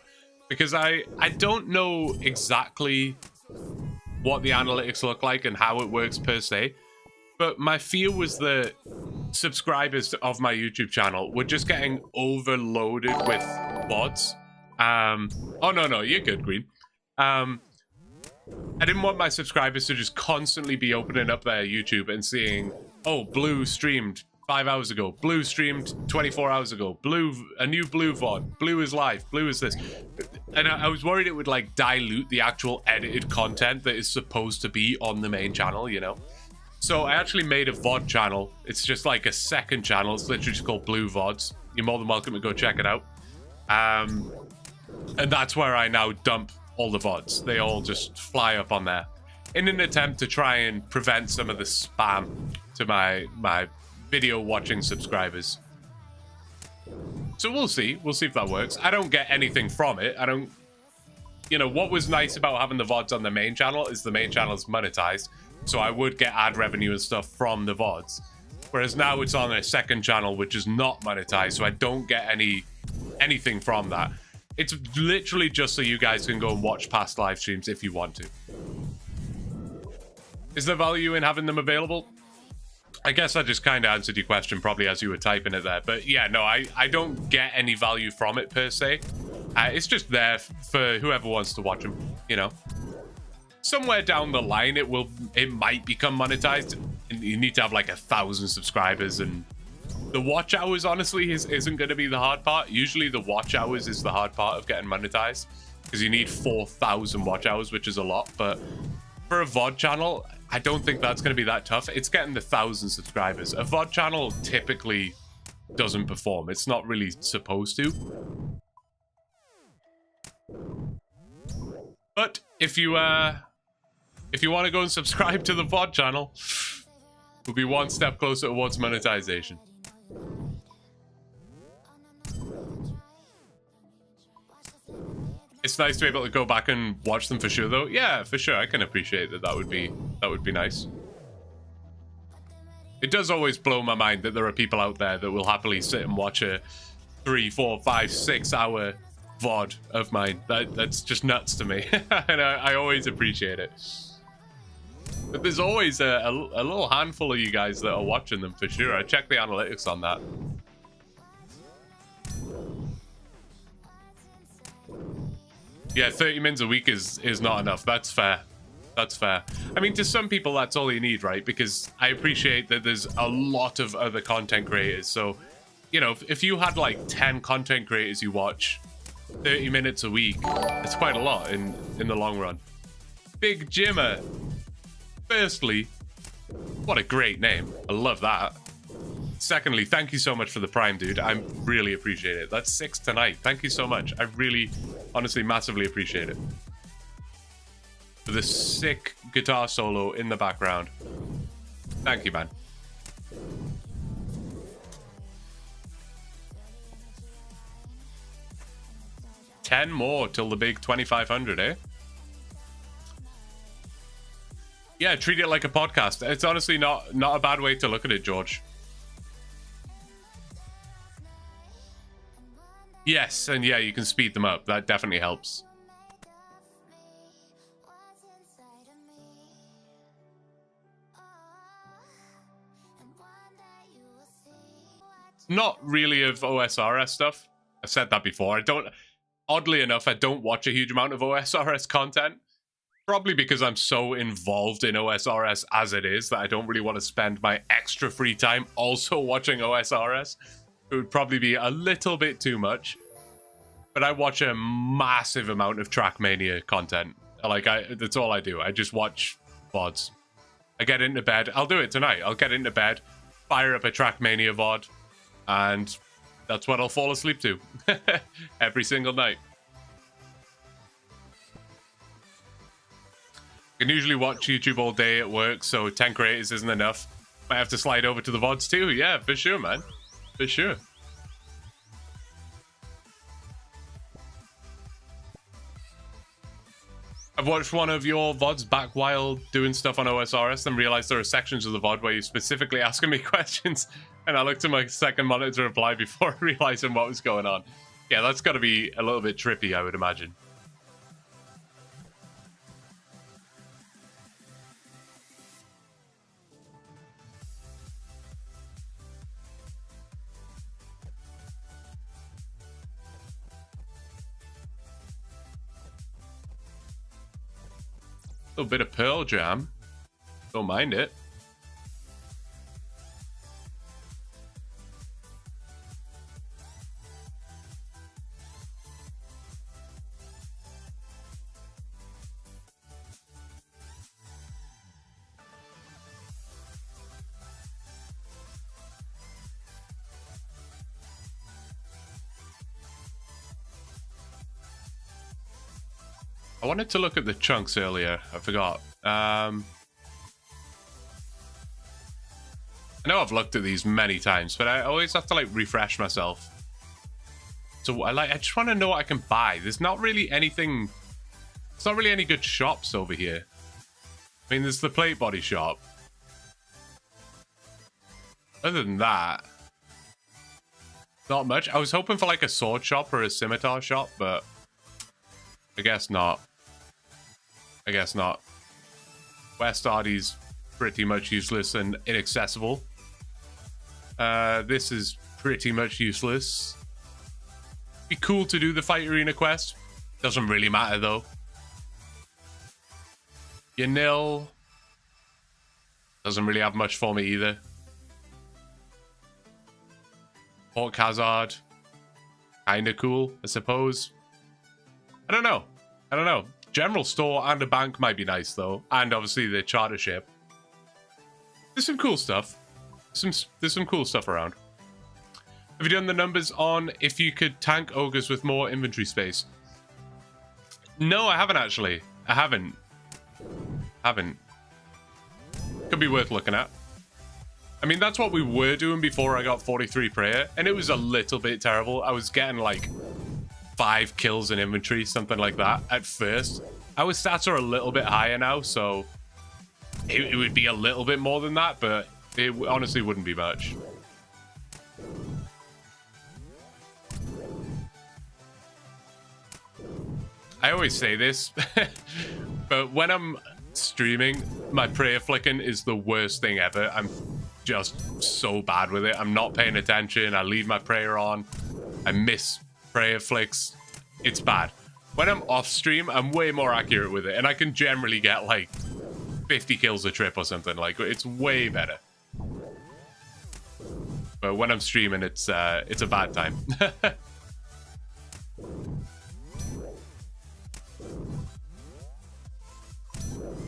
because I don't know exactly what the analytics look like and how it works per se. But my fear was that subscribers of my YouTube channel were just getting overloaded with VODs. Oh, no, you're good, Green. I didn't want my subscribers to just constantly be opening up their YouTube and seeing, oh, Blue streamed 5 hours ago. Blue streamed 24 hours ago. Blue, a new Blue VOD. Blue is live. Blue is this. And I was worried it would, like, dilute the actual edited content that is supposed to be on the main channel, you know? So I actually made a VOD channel. It's just like a second channel. It's literally just called Blue VODs. You're more than welcome to go check it out. And that's where I now dump all the VODs. They all just fly up on there in an attempt to try and prevent some of the spam to my video watching subscribers. So we'll see. We'll see if that works. I don't get anything from it. I don't... You know, what was nice about having the VODs on the main channel is the main channel is monetized. So I would get ad revenue and stuff from the VODs. Whereas now it's on a second channel, which is not monetized, so I don't get anything from that. It's literally just so you guys can go and watch past live streams if you want to. Is there value in having them available? I guess I just kind of answered your question probably as you were typing it there. But yeah, no, I don't get any value from it per se. It's just there for whoever wants to watch them, you know. Somewhere down the line, it might become monetized. And you need to have like 1,000 subscribers, and the watch hours honestly isn't going to be the hard part. Usually the watch hours is the hard part of getting monetized, because you need 4,000 watch hours, which is a lot. But for a VOD channel, I don't think that's going to be that tough. It's getting the 1,000 subscribers. A VOD channel typically doesn't perform. It's not really supposed to. But if you want to go and subscribe to the VOD channel, we'll be one step closer towards monetization. It's nice to be able to go back and watch them for sure, though. Yeah, for sure. I can appreciate that. That would be nice. It does always blow my mind that there are people out there that will happily sit and watch a 3, 4, 5, 6 hour VOD of mine. That's just nuts to me. And I always appreciate it. But there's always a little handful of you guys that are watching them for sure. I check the analytics on that. Yeah, 30 mins a week is not enough. That's fair. That's fair. I mean, to some people, that's all you need, right? Because I appreciate that there's a lot of other content creators. So, you know, if you had like 10 content creators you watch 30 minutes a week, it's quite a lot in the long run. Big Jimmer. Firstly, what a great name. I love that. Secondly, thank you so much for the Prime, dude. I really appreciate it. That's 6 tonight. Thank you so much. I really, honestly, massively appreciate it. For the sick guitar solo in the background. Thank you, man. $10 more till the big 2,500, eh? Yeah, treat it like a podcast. It's honestly not a bad way to look at it, George. Yes, and yeah, you can speed them up. That definitely helps. Not really of OSRS stuff. I've said that before. Oddly enough, I don't watch a huge amount of OSRS content. Probably because I'm so involved in OSRS as it is that I don't really want to spend my extra free time also watching OSRS. It would probably be a little bit too much. But I watch a massive amount of Trackmania content. That's all I do. I just watch VODs. I get into bed. I'll do it tonight. I'll get into bed, fire up a Trackmania VOD, and that's what I'll fall asleep to every single night. I can usually watch YouTube all day at work, so 10 creators isn't enough. Might have to slide over to the VODs too. Yeah, for sure, man. For sure. I've watched one of your VODs back while doing stuff on OSRS and realized there are sections of the VOD where you're specifically asking me questions, and I looked at my second monitor to reply before realizing what was going on. Yeah, that's got to be a little bit trippy, I would imagine. A bit of Pearl Jam. Don't mind it. I wanted to look at the chunks earlier. I forgot. I know I've looked at these many times, but I always have to like refresh myself. So I just want to know what I can buy. There's not really anything. There's not really any good shops over here. I mean, there's the Plate Body shop. Other than that, not much. I was hoping for like a sword shop or a scimitar shop, but I guess not. I guess not. West Ardy's pretty much useless and inaccessible. This is pretty much useless. Be cool to do the fight arena quest. Doesn't really matter though. Yanil doesn't really have much for me either. Port Khazard, kinda cool, I suppose. I don't know. I don't know. General store and a bank might be nice though, and obviously the charter ship. There's some cool stuff. There's some cool stuff around. Have you done the numbers on if you could tank ogres with more inventory space? No, I haven't actually. I haven't. Could be worth looking at. I mean, that's what we were doing before I got 43 prayer, and it was a little bit terrible. I was getting like 5 kills in inventory, something like that at first. Our stats are a little bit higher now, so it would be a little bit more than that, but it honestly wouldn't be much. I always say this, but when I'm streaming, my prayer flicking is the worst thing ever. I'm just so bad with it. I'm not paying attention. I leave my prayer on. I miss prayer flicks. It's bad. When I'm off stream, I'm way more accurate with it, and I can generally get like 50 kills a trip or something. Like, it's way better. But when I'm streaming, it's a bad time.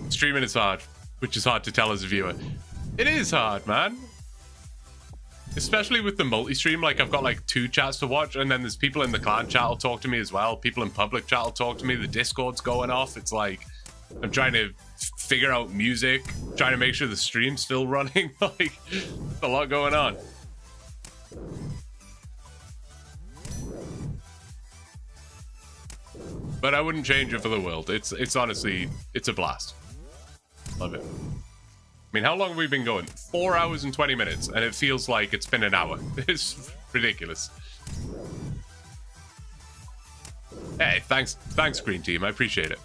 Streaming is hard, which is hard to tell as a viewer. It is hard, man. Especially with the multi-stream, like I've got like 2 chats to watch, and then there's people in the clan chat will talk to me as well. People in public chat will talk to me. The Discord's going off. It's like I'm trying to figure out music, trying to make sure the stream's still running. Like, there's a lot going on. But I wouldn't change it for the world. It's honestly, it's a blast. Love it. I mean, how long have we been going? 4 hours and 20 minutes, and it feels like it's been an hour. It's ridiculous. Hey, thanks, Green Team. I appreciate it.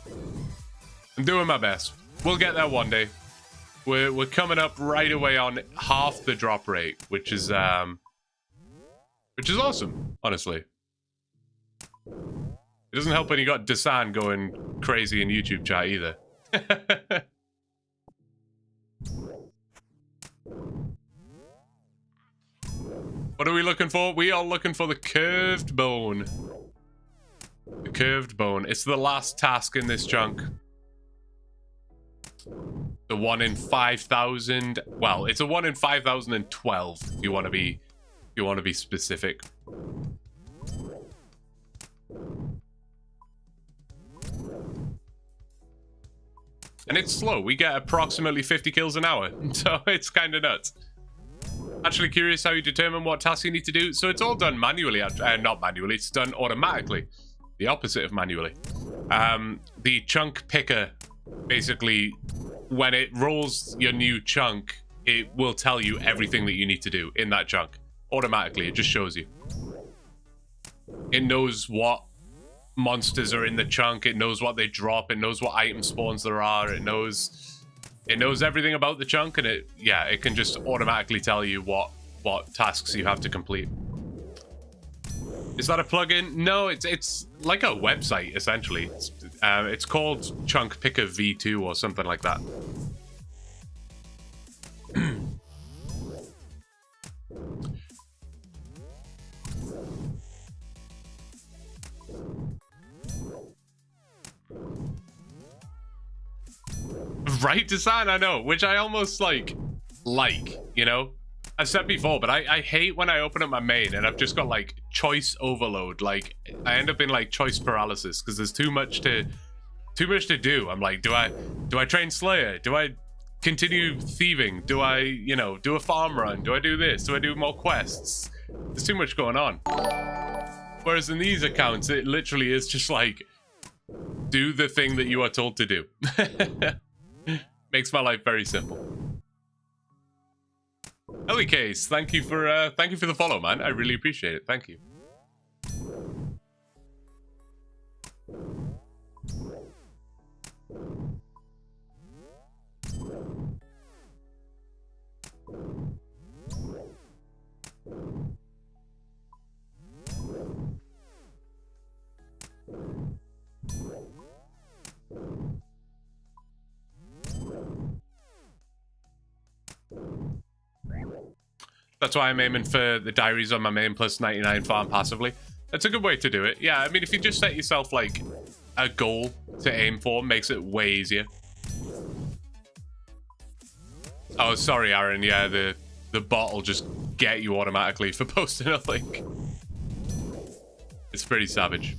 I'm doing my best. We'll get there one day. We're coming up right away on half the drop rate, which is awesome, honestly. It doesn't help when you got Desan going crazy in YouTube chat either. What are we looking for? We are looking for the curved bone. The curved bone. It's the last task in this chunk. The 1 in 5,000. Well, it's a 1 in 5,012. If you want to be specific. And it's slow. We get approximately 50 kills an hour, so it's kind of nuts. Actually curious how you determine what tasks you need to do. So it's all done manually, not manually, it's done automatically. The opposite of manually. The chunk picker, basically, when it rolls your new chunk, it will tell you everything that you need to do in that chunk. Automatically, it just shows you. It knows what monsters are in the chunk, it knows what they drop, it knows what item spawns there are, it knows everything about the chunk, and it can just automatically tell you what tasks you have to complete. Is that a plugin? No, it's like a website essentially. It's called Chunk Picker V2 or something like that. Right, Design, I know, which I almost like, you know? I've said before, but I hate when I open up my main and I've just got like choice overload. Like, I end up in like choice paralysis because there's too much to do. I'm like, do I train Slayer? Do I continue thieving? Do I, you know, do a farm run? Do I do this? Do I do more quests? There's too much going on. Whereas in these accounts, it literally is just like, do the thing that you are told to do. Makes my life very simple. Ellie Case, thank you for the follow, man. I really appreciate it. Thank you. That's why I'm aiming for the diaries on my main plus 99 farm passively. That's a good way to do it. Yeah, I mean, if you just set yourself, like, a goal to aim for, makes it way easier. Oh, sorry, Aaron. Yeah, the bot will just get you automatically for posting a link. It's pretty savage.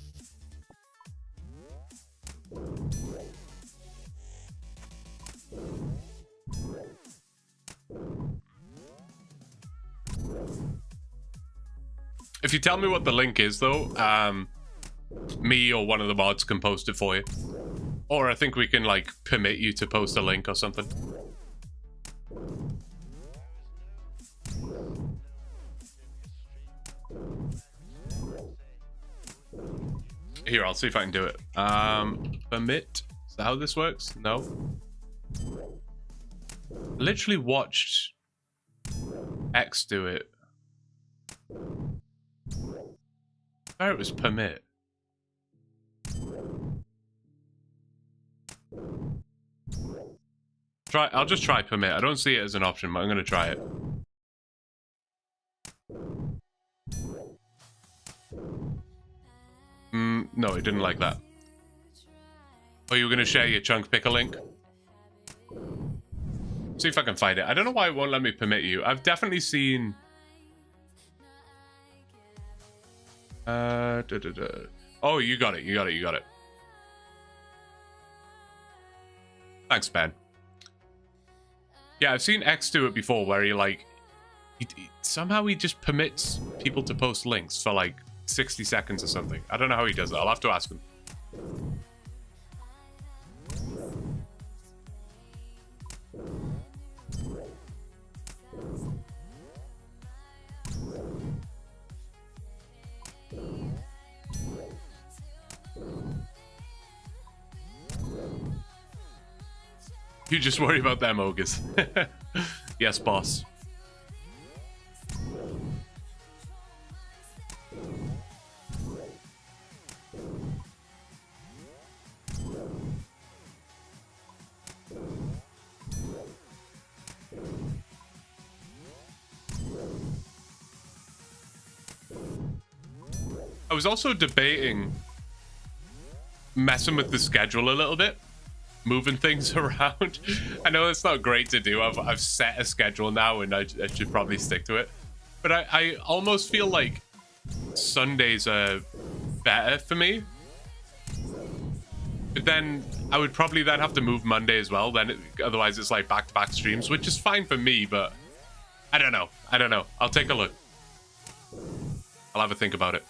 If you tell me what the link is, though, me or one of the mods can post it for you. Or I think we can, like, permit you to post a link or something. Here, I'll see if I can do it. Permit? Is that how this works? No. I literally watched X do it. I it was permit. I'll just try permit. I don't see it as an option, but I'm gonna try it. No, it didn't like that. Oh, you were gonna share your chunk picker link? See if I can find it. I don't know why it won't let me permit you. I've definitely seen... Oh, you got it. You got it. You got it. Thanks, Ben. Yeah, I've seen X do it before, where he like, somehow he just permits people to post links for like 60 seconds or something. I don't know how he does that. I'll have to ask him. You just worry about them, ogres. Yes, boss. I was also debating messing with the schedule a little bit. Moving things around. I know it's not great to do. I've set a schedule now and I should probably stick to it. But I almost feel like Sundays are better for me. But then I would probably then have to move Monday as well. Then otherwise it's like back-to-back streams, which is fine for me, but I don't know. I don't know. I'll take a look. I'll have a think about it.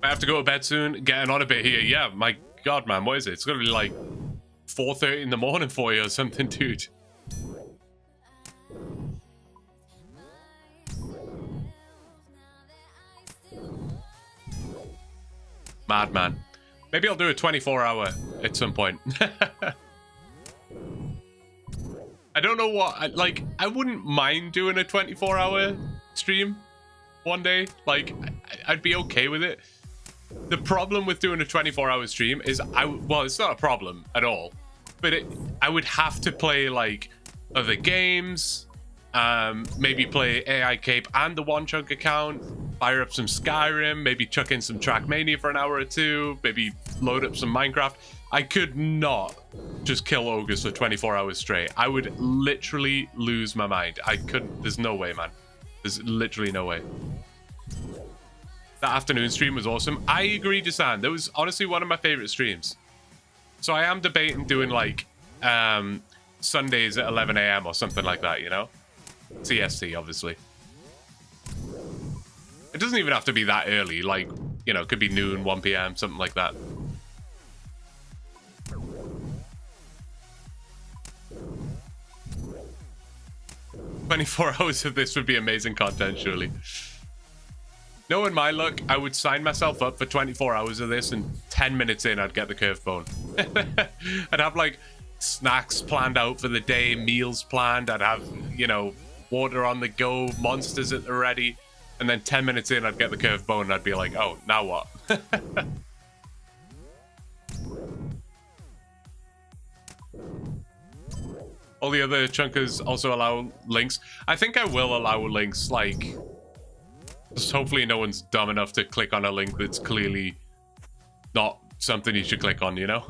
I have to go to bed soon. Getting on a bit here. Yeah, my God, man. What is it? It's going to be like 4:30 in the morning for you or something, dude. Madman. Maybe I'll do a 24-hour at some point. I don't know what... Like, I wouldn't mind doing a 24-hour stream one day. Like, I'd be okay with it. The problem with doing a 24-hour stream is well, it's not a problem at all, but I would have to play like other games, maybe play AI Cape and the OneChunk account, fire up some Skyrim, maybe chuck in some Trackmania for an hour or two, maybe load up some Minecraft. I could not just kill ogres for 24 hours straight. I would literally lose my mind. I couldn't. There's no way, man. There's literally no way. That afternoon stream was awesome. I agree, Jasan. That was honestly one of my favorite streams. So I am debating doing like Sundays at 11 a.m. or something like that, you know? CST, obviously. It doesn't even have to be that early. Like, you know, it could be noon, 1 p.m., something like that. 24 hours of this would be amazing content, surely. Knowing my luck, I would sign myself up for 24 hours of this, and 10 minutes in, I'd get the curved bone. I'd have, like, snacks planned out for the day, meals planned. I'd have, you know, water on the go, monsters at the ready. And then 10 minutes in, I'd get the curved bone, and I'd be like, oh, now what? All the other chunkers also allow links. I think I will allow links, like... just hopefully no one's dumb enough to click on a link that's clearly not something you should click on, you know?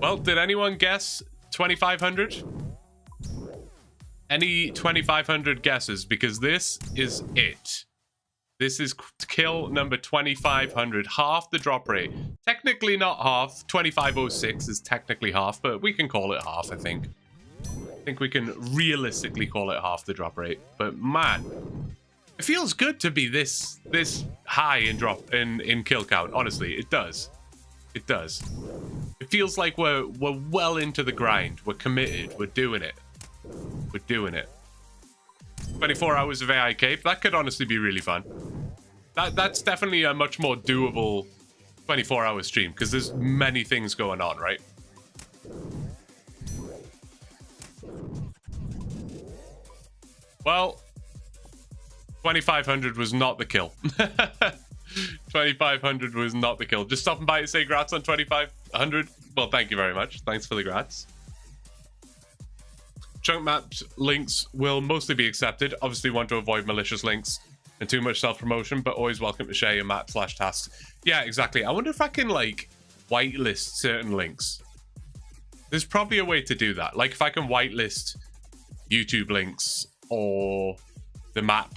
Well, did anyone guess 2,500? Any 2,500 guesses? Because this is it. This is kill number 2,500. Half the drop rate. Technically not half. 2,506 is technically half, but we can call it half, I think. I think we can realistically call it half the drop rate. But man, it feels good to be this high in kill count. Honestly, it does. It does. It feels like we're well into the grind. We're committed. We're doing it. We're doing it. 24 hours of AI cape. That could honestly be really fun. That's definitely a much more doable 24-hour stream because there's many things going on, right? Well, 2,500 was not the kill. 2,500 was not the kill. Just stopping by to say grats on 2,500. Well, thank you very much. Thanks for the grats. Chunk maps links will mostly be accepted. Obviously want to avoid malicious links and too much self-promotion, but always welcome to share your map/tasks. Yeah, exactly. I wonder if I can, like, whitelist certain links. There's probably a way to do that. Like, if I can whitelist YouTube links or the map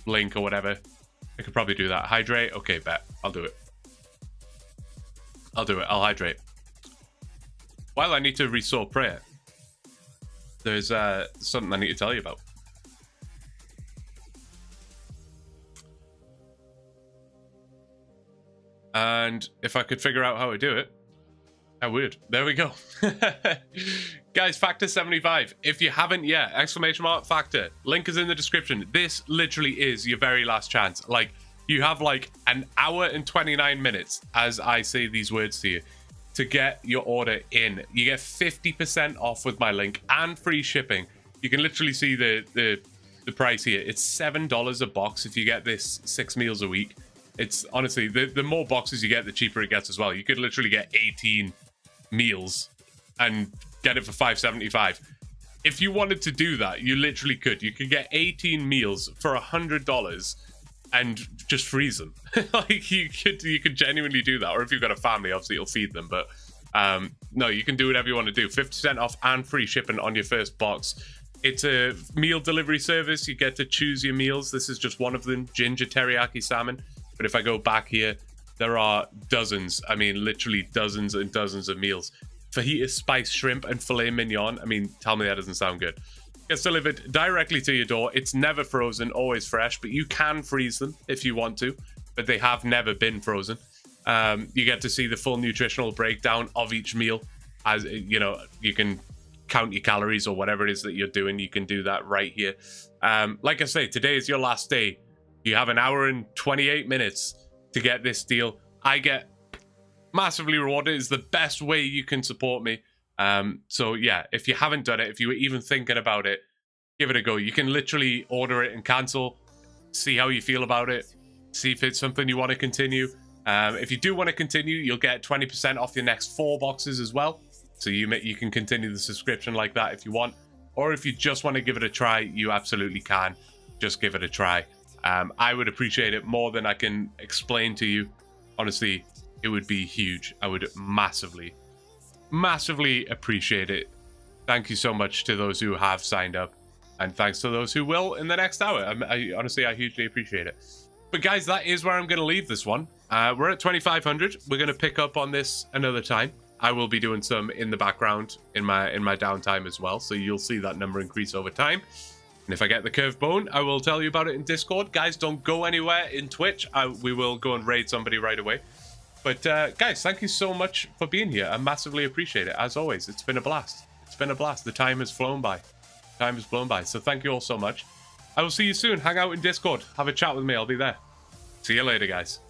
link or whatever, I could probably do that. Hydrate? Okay, bet. I'll do it. I'll do it. I'll hydrate. While I need to restore prayer, there's something I need to tell you about. And if I could figure out how to do it, I would. There we go. Guys, Factor 75. If you haven't yet, !Factor. Link is in the description. This literally is your very last chance. Like, you have like an hour and 29 minutes as I say these words to you to get your order in. You get 50% off with my link and free shipping. You can literally see the price here. It's $7 a box if you get this 6 meals a week. It's honestly, the more boxes you get, the cheaper it gets as well. You could literally get 18 meals and get it for $5.75. If you wanted to do that, you literally could. You could get 18 meals for $100 and just freeze them. Like, you could genuinely do that. Or if you've got a family, obviously you'll feed them. But no, you can do whatever you want to do. 50% off and free shipping on your first box. It's a meal delivery service. You get to choose your meals. This is just one of them, ginger teriyaki salmon. But if I go back here, there are dozens. I mean, literally dozens and dozens of meals. Fajita spiced shrimp and filet mignon. I mean, tell me that doesn't sound good. Gets delivered directly to your door. It's never frozen, always fresh, but you can freeze them if you want to, but they have never been frozen. You get to see the full nutritional breakdown of each meal. As you know, you can count your calories or whatever it is that you're doing. You can do that right here. Like I say, today is your last day. You have an hour and 28 minutes to get this deal. I get massively rewarded. It's the best way you can support me. So yeah, if you haven't done it, if you were even thinking about it, give it a go. You can literally order it and cancel, see how you feel about it, see if it's something you want to continue. If you do want to continue, you'll get 20% off your next 4 boxes as well. So you can continue the subscription like that if you want. Or if you just want to give it a try, you absolutely can. Just give it a try. I would appreciate it more than I can explain to you. Honestly, it would be huge. I would massively appreciate it. Thank you so much to those who have signed up, and thanks to those who will in the next hour. Honestly, I hugely appreciate it. But guys, that is where I'm going to leave this one. We're at 2,500. We're going to pick up on this another time. I will be doing some in the background in my downtime as well, so you'll see that number increase over time. And if I get the curved bone, I will tell you about it in Discord. Guys, don't go anywhere in Twitch. We will go and raid somebody right away. But guys, thank you so much for being here. I massively appreciate it. As always, it's been a blast. It's been a blast. The time has flown by. Time has flown by. So thank you all so much. I will see you soon. Hang out in Discord. Have a chat with me. I'll be there. See you later, guys.